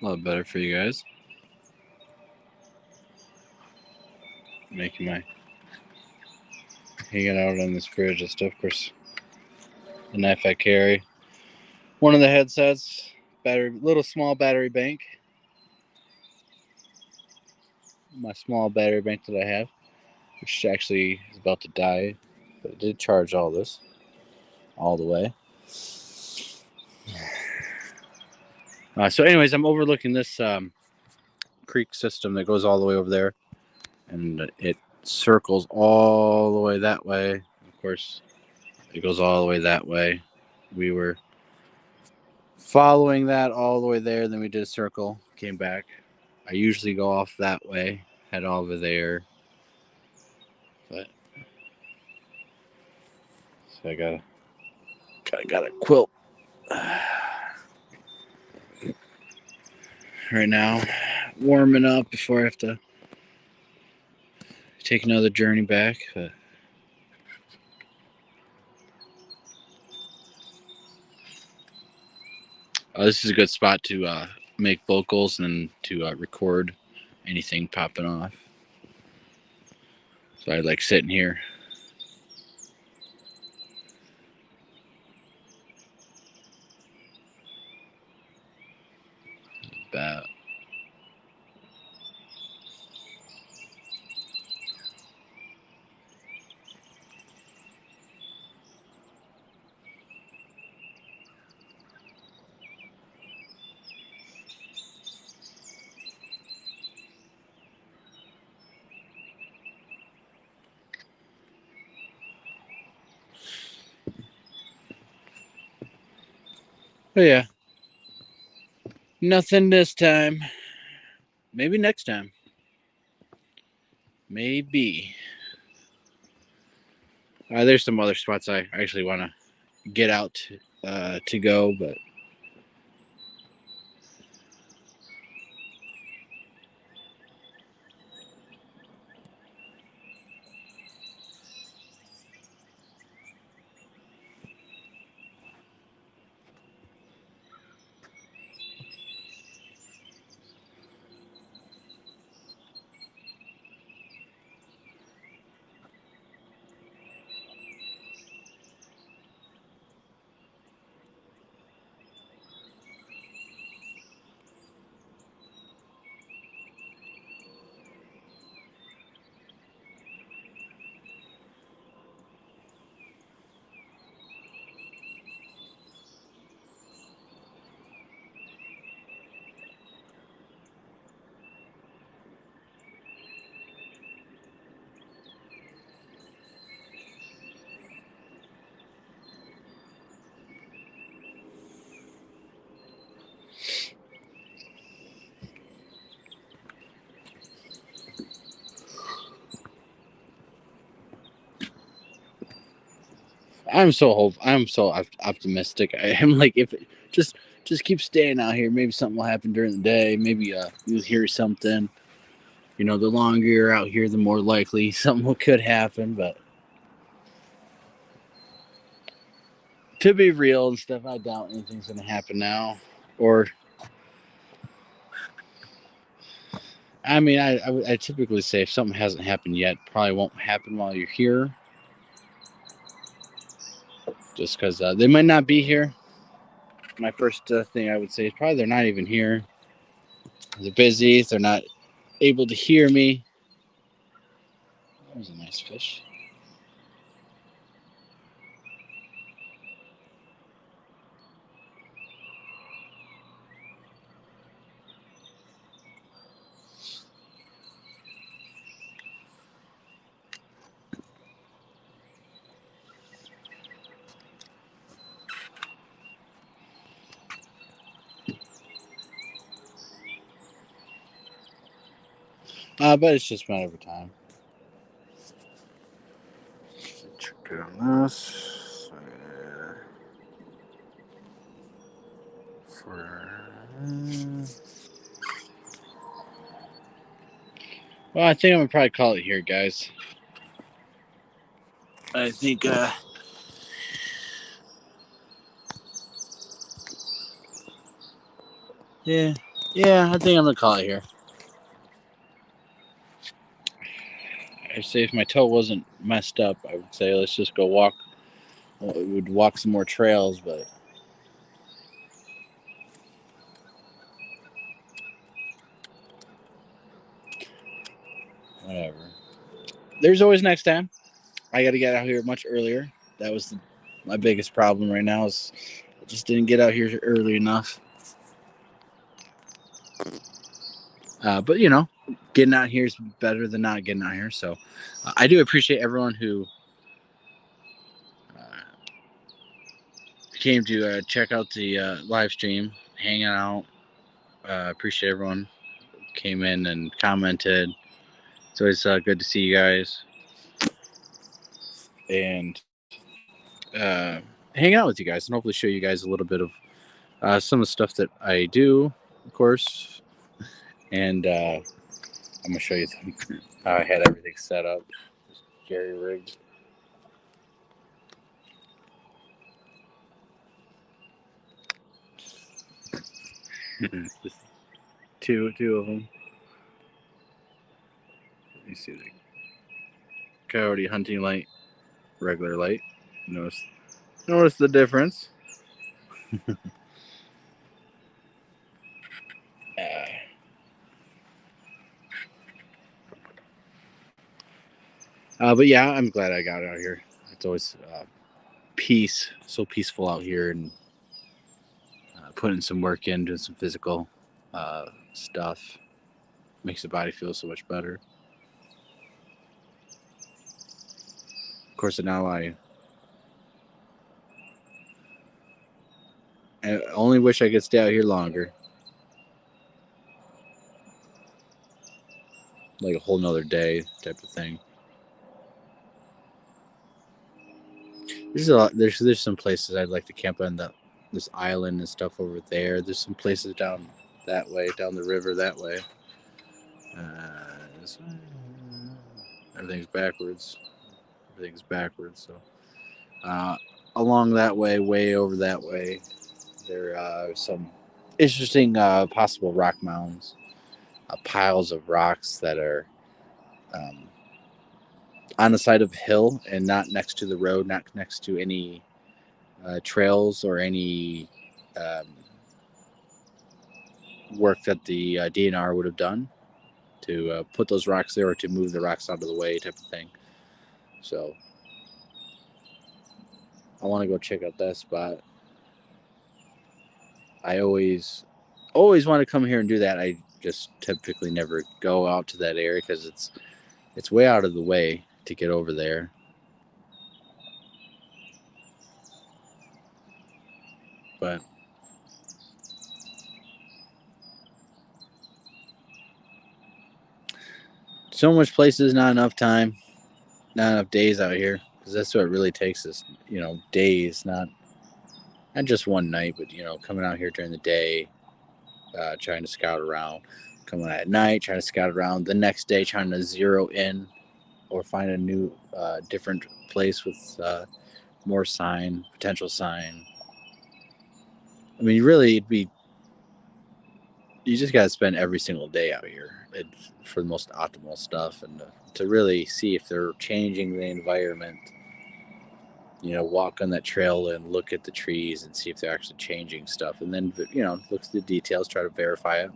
a lot better for you guys. Making my hanging out on this bridge and stuff. Of course, the knife I carry. One of the headsets, little small battery bank. My small battery bank that I have, which actually is about to die, but it did charge all this, all the way. So anyways, I'm overlooking this creek system that goes all the way over there, and it circles all the way that way. Of course, it goes all the way that way. We were following that all the way there, then we did a circle, came back. I usually go off that way, head over there, but so I got a quilt right now, warming up before I have to take another journey back. But this is a good spot to make vocals and to record anything popping off. So I like sitting here. About But yeah, nothing this time. Maybe next time. Maybe. There's some other spots I actually want to get out to go, but I'm so optimistic. I'm like, if it just keep staying out here, maybe something will happen during the day. Maybe you'll hear something. You know, the longer you're out here, the more likely something could happen. But to be real and stuff, I doubt anything's gonna happen now. Or I mean, I typically say if something hasn't happened yet, probably won't happen while you're here. just because they might not be here. My first thing I would say is probably they're not even here. They're busy. They're not able to hear me. That was a nice fish. But it's just a matter of time. Check on this. Well, I think I'm gonna probably call it here, guys. I think yeah, I think I'm gonna call it here. I say if my toe wasn't messed up, I would say let's just go walk. Well, we would walk some more trails, but whatever. There's always next time. I got to get out here much earlier. That was my biggest problem right now. Is I just didn't get out here early enough. But you know, getting out here is better than not getting out here. So I do appreciate everyone who came to check out the live stream, hanging out. Appreciate everyone who came in and commented. It's always good to see you guys and hang out with you guys and hopefully show you guys a little bit of some of the stuff that I do, of course. And I'm gonna show you how I had everything set up. Jerry rigged. Just two of them. Let me see the coyote hunting light, regular light. Notice the difference. But yeah, I'm glad I got out here. It's always so peaceful out here, and putting some work in, doing some physical stuff makes the body feel so much better. Of course, now I only wish I could stay out here longer. Like a whole nother day type of thing. There's some places I'd like to camp on this island and stuff over there. There's some places down that way, down the river that way. Everything's backwards. So along that way over that way, there are some interesting possible rock mounds, piles of rocks that are on the side of a hill and not next to the road, not next to any trails or any work that the DNR would have done to put those rocks there or to move the rocks out of the way type of thing. So I want to go check out that spot. I always want to come here and do that. I just typically never go out to that area because it's way out of the way to get over there. But so much places, not enough time, not enough days out here, because that's what it really takes is, days, not just one night, but coming out here during the day, trying to scout around, coming at night, trying to scout around, the next day trying to zero in or find a new different place with more potential sign. I mean, really, you just got to spend every single day out here for the most optimal stuff and to really see if they're changing the environment walk on that trail and look at the trees and see if they're actually changing stuff, and then look at the details, try to verify it.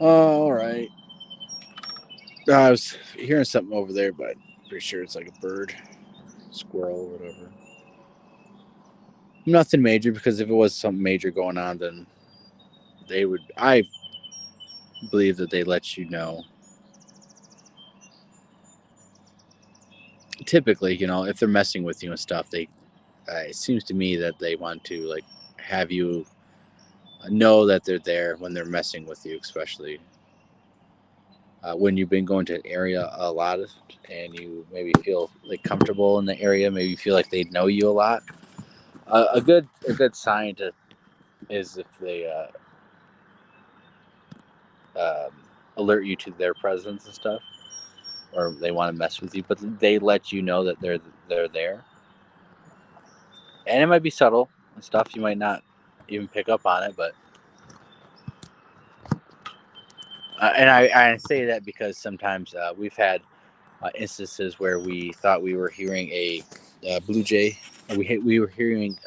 All right. I was hearing something over there, but I'm pretty sure it's like a bird, squirrel, whatever. Nothing major, because if it was something major going on, then I believe that they let you know. Typically, if they're messing with you and stuff, it seems to me that they want to like have you know that they're there when they're messing with you, especially when you've been going to an area a lot and you maybe feel like comfortable in the area, maybe you feel like they know you a lot. A good sign is if they um, alert you to their presence and stuff, or they want to mess with you, but they let you know that they're there. And it might be subtle and stuff. You might not even pick up on it, but and I say that because sometimes we've had instances where we thought we were hearing a blue jay. We were hearing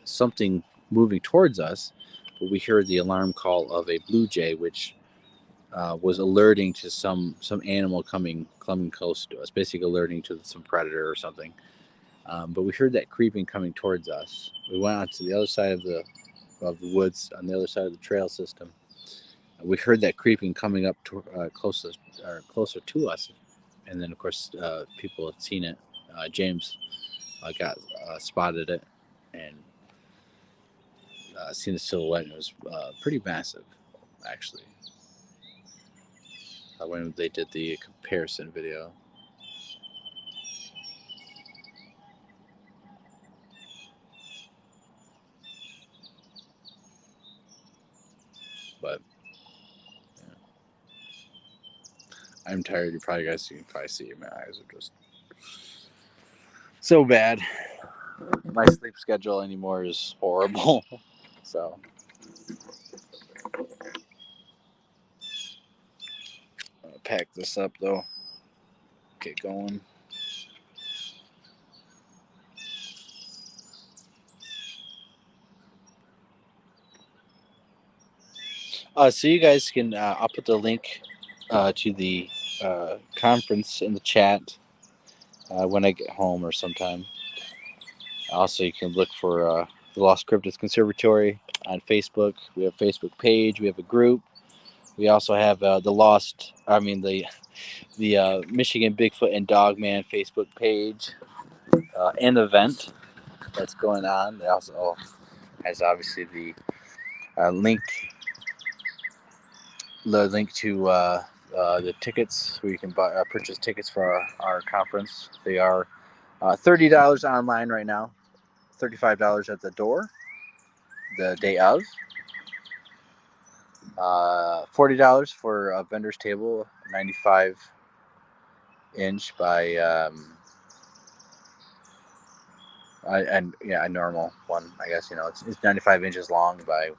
something moving towards us, but we heard the alarm call of a blue jay, which was alerting to some animal coming close to us, basically alerting to some predator or something. But we heard that creeping coming towards us. We went out to the other side of the woods on the other side of the trail system. We heard that creeping coming up to, closer to us, and then of course people had seen it. James got spotted it and seen the silhouette, and it was pretty massive, actually. When they did the comparison video. But yeah, I'm tired. You probably guys can probably see my eyes are just so bad. My sleep schedule anymore is horrible. So I'll pack this up though. Get going. So you guys can. I'll put the link to the conference in the chat when I get home or sometime. Also, you can look for the Lost Cryptids Conservatory on Facebook. We have a Facebook page. We have a group. We also have the Michigan Bigfoot and Dogman Facebook page and event that's going on. They also has obviously the link to the tickets where you can purchase tickets for our conference. They are $30 online right now, $35 at the door the day of. $40 for a vendor's table, 95-inch by a normal one. I guess it's 95 inches long by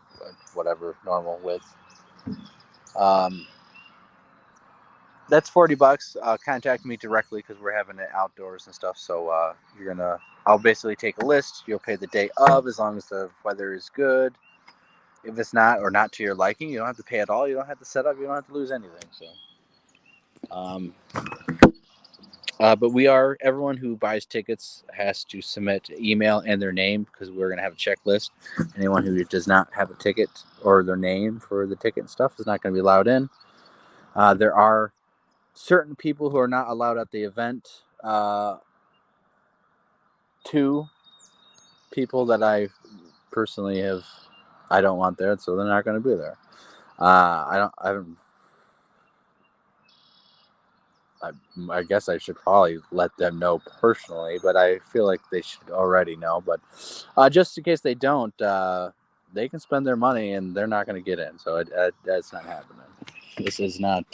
whatever normal width. That's $40. Contact me directly because we're having it outdoors and stuff. So I'll basically take a list. You'll pay the day of as long as the weather is good. If it's not or not to your liking, you don't have to pay at all. You don't have to set up. You don't have to lose anything. But everyone who buys tickets has to submit email and their name because we're going to have a checklist. Anyone who does not have a ticket or their name for the ticket and stuff is not going to be allowed in. There are certain people who are not allowed at the event. 2 people that I personally I don't want there, so they're not going to be there. I haven't. I guess I should probably let them know personally, but I feel like they should already know. But just in case they don't, they can spend their money and they're not going to get in. So that's not happening. This is not.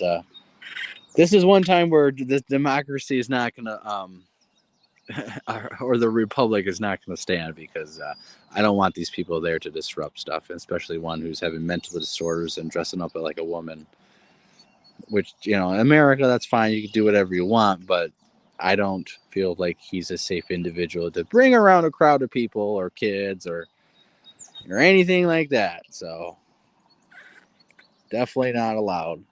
This is one time where the democracy is not going to, or the republic is not going to stand, because I don't want these people there to disrupt stuff, especially one who's having mental disorders and dressing up like a woman. Which, in America, that's fine. You can do whatever you want, but I don't feel like he's a safe individual to bring around a crowd of people or kids or anything like that. So definitely not allowed.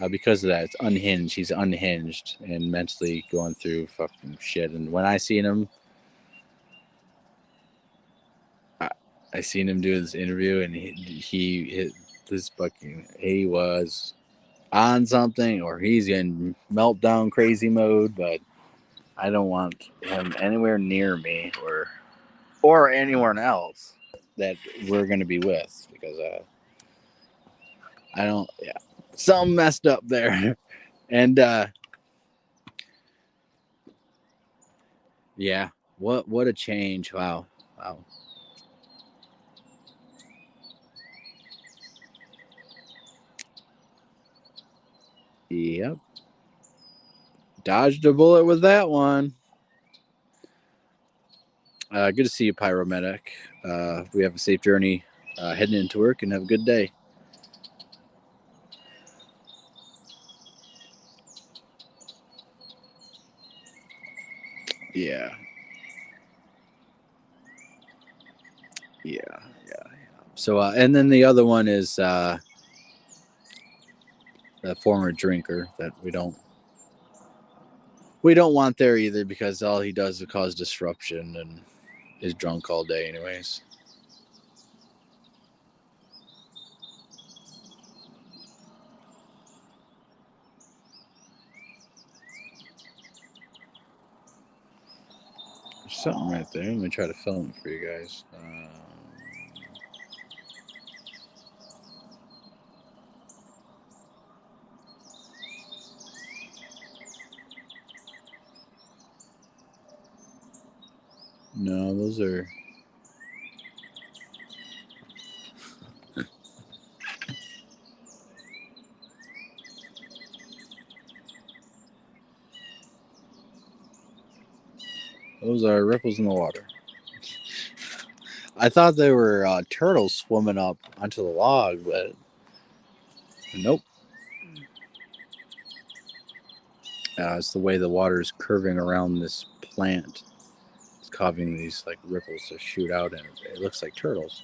Because of that, it's unhinged. He's unhinged and mentally going through fucking shit. And when I seen him, I seen him do this interview, and he was on something, or he's in meltdown crazy mode. But I don't want him anywhere near me or anyone else that we're gonna be with, because I don't. Yeah, something messed up there, and yeah, what a change! Wow. Yep, dodged a bullet with that one. Good to see you, Pyromedic. We have a safe journey heading into work, and have a good day. Yeah, yeah, yeah. So, and then the other one is the former drinker that we don't want there either, because all he does is cause disruption and is drunk all day, anyways. There's something right there. I'm gonna try to film it for you guys. No, those are ripples in the water. I thought they were turtles swimming up onto the log, but nope. It's the way the water is curving around this plant. It's causing these like ripples to shoot out, and it looks like turtles.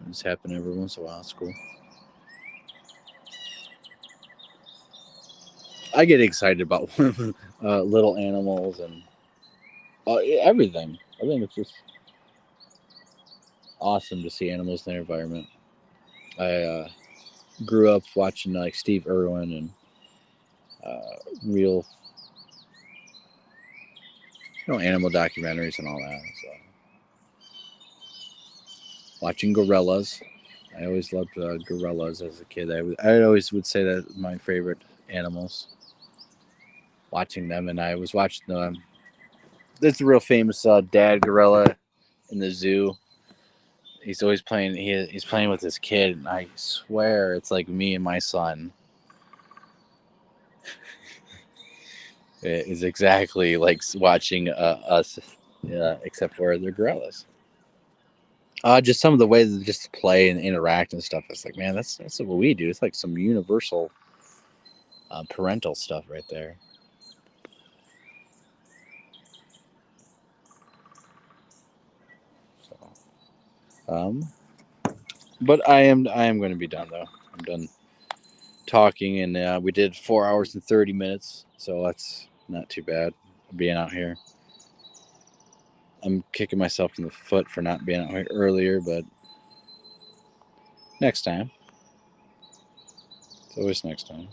It's happening every once in a while. It's cool. I get excited about little animals and everything. I think it's just awesome to see animals in their environment. I grew up watching like Steve Irwin and real, animal documentaries and all that. So watching gorillas, I always loved gorillas as a kid. I always would say that my favorite animals. Watching them, and I was watching them. There's a real famous dad gorilla in the zoo. He's always playing. He's playing with his kid, and I swear it's like me and my son. It is exactly like watching us, except for the gorillas. Just some of the ways they just play and interact and stuff. It's like, man, that's what we do. It's like some universal parental stuff right there. So, but I am going to be done though. I'm done talking, and we did 4 hours and 30 minutes, so that's not too bad being out here. I'm kicking myself in the foot for not being out here earlier, but next time. It's always next time.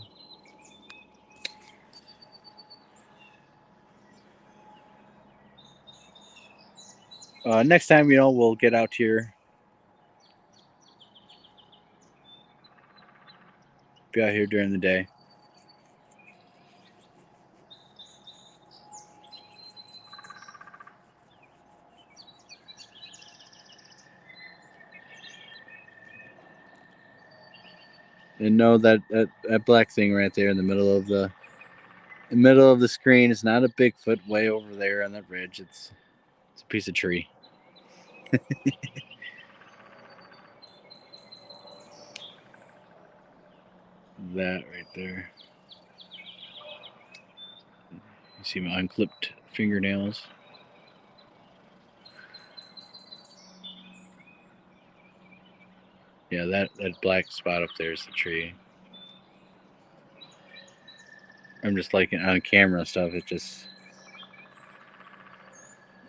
Next time, we'll get out here. Be out here during the day. And know that black thing right there in the middle of the screen is not a Bigfoot way over there on that ridge. It's a piece of tree. That right there. You see my unclipped fingernails? Yeah, that black spot up there is the tree. I'm just like on camera and stuff. It just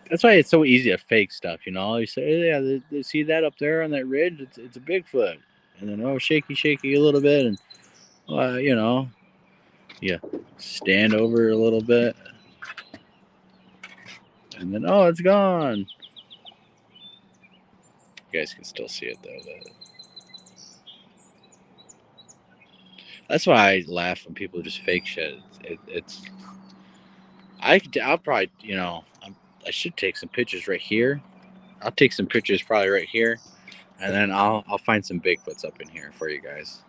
that's why it's so easy to fake stuff. You know, you say, yeah, they see that up there on that ridge. It's a Bigfoot, and then shaky a little bit, and you know, yeah, stand over a little bit, and then it's gone. You guys can still see it though. That's why I laugh when people just fake shit. It's I'll probably I should take some pictures right here. I'll take some pictures probably right here, and then I'll find some Bigfoots up in here for you guys,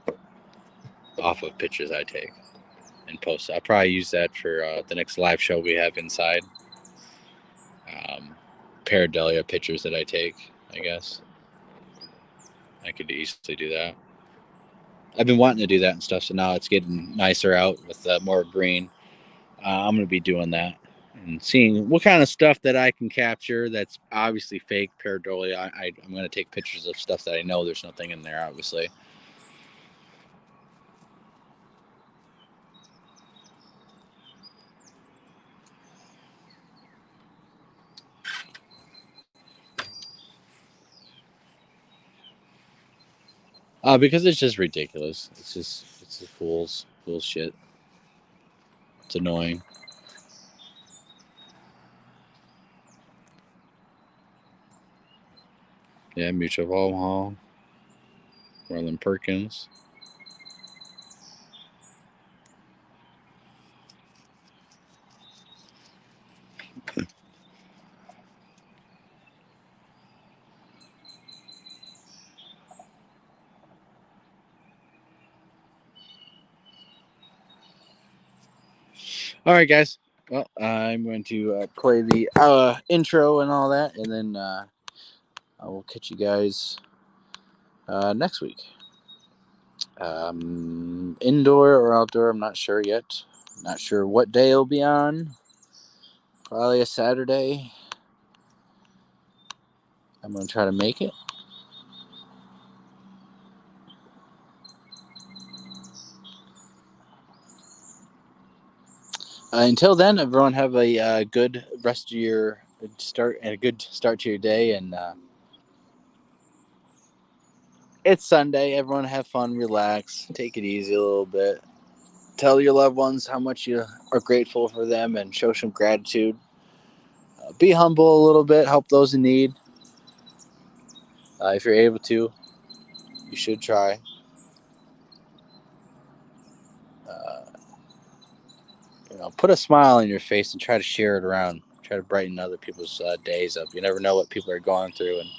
off of pictures I take and post. I'll probably use that for the next live show we have inside. Paradelia pictures that I take, I guess. I could easily do that. I've been wanting to do that and stuff, so now it's getting nicer out with more green. I'm going to be doing that and seeing what kind of stuff that I can capture that's obviously fake pareidolia. I'm going to take pictures of stuff that I know there's nothing in there, obviously. Because it's just ridiculous. It's a fool's shit. It's annoying. Yeah, Mutual of Omaha, Marlon Perkins. All right, guys. Well, I'm going to play the intro and all that, and then I will catch you guys next week. Indoor or outdoor, I'm not sure yet. Not sure what day it'll be on. Probably a Saturday. I'm going to try to make it. Until then, everyone have a good rest of your start and a good start to your day. And it's Sunday. Everyone have fun, relax, take it easy a little bit. Tell your loved ones how much you are grateful for them and show some gratitude. Be humble a little bit, help those in need. If you're able to, you should try. Uh, put a smile on your face and try to share it around. Try to brighten other people's days up. You never know what people are going through, and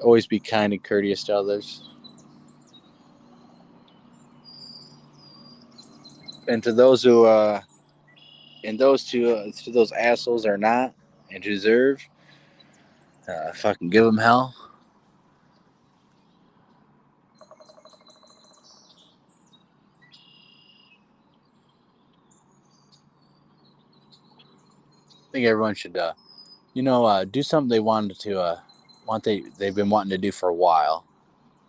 always be kind and courteous to others. And to those who, to those assholes are not and deserve, fucking give them hell. I think everyone should, do something they wanted to, they've been wanting to do for a while.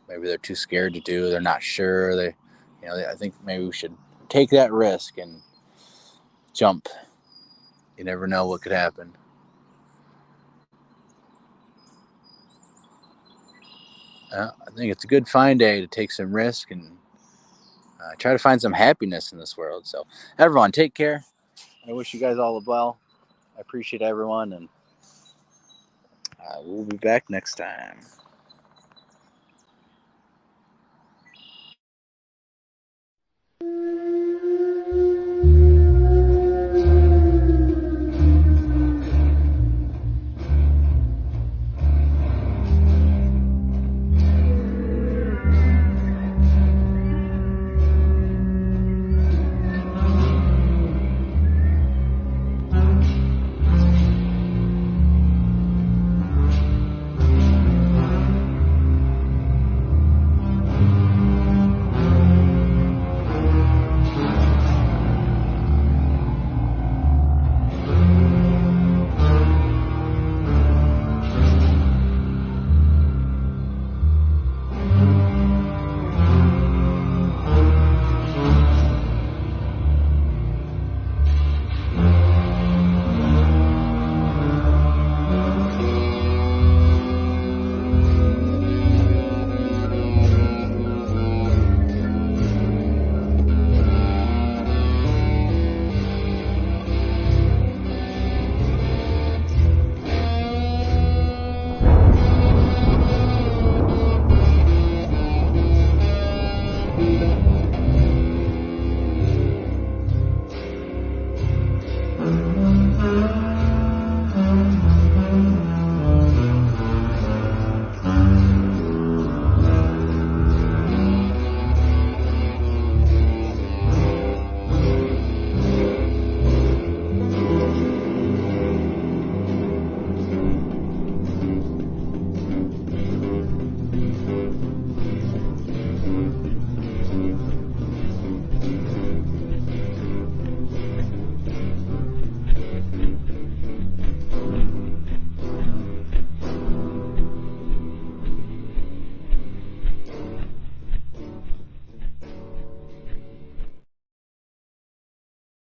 Maybe they're too scared to do. They're not sure. I think maybe we should take that risk and jump. You never know what could happen. I think it's a good fine day to take some risk and try to find some happiness in this world. So, everyone, take care. I wish you guys all well. I appreciate everyone, and we'll be back next time.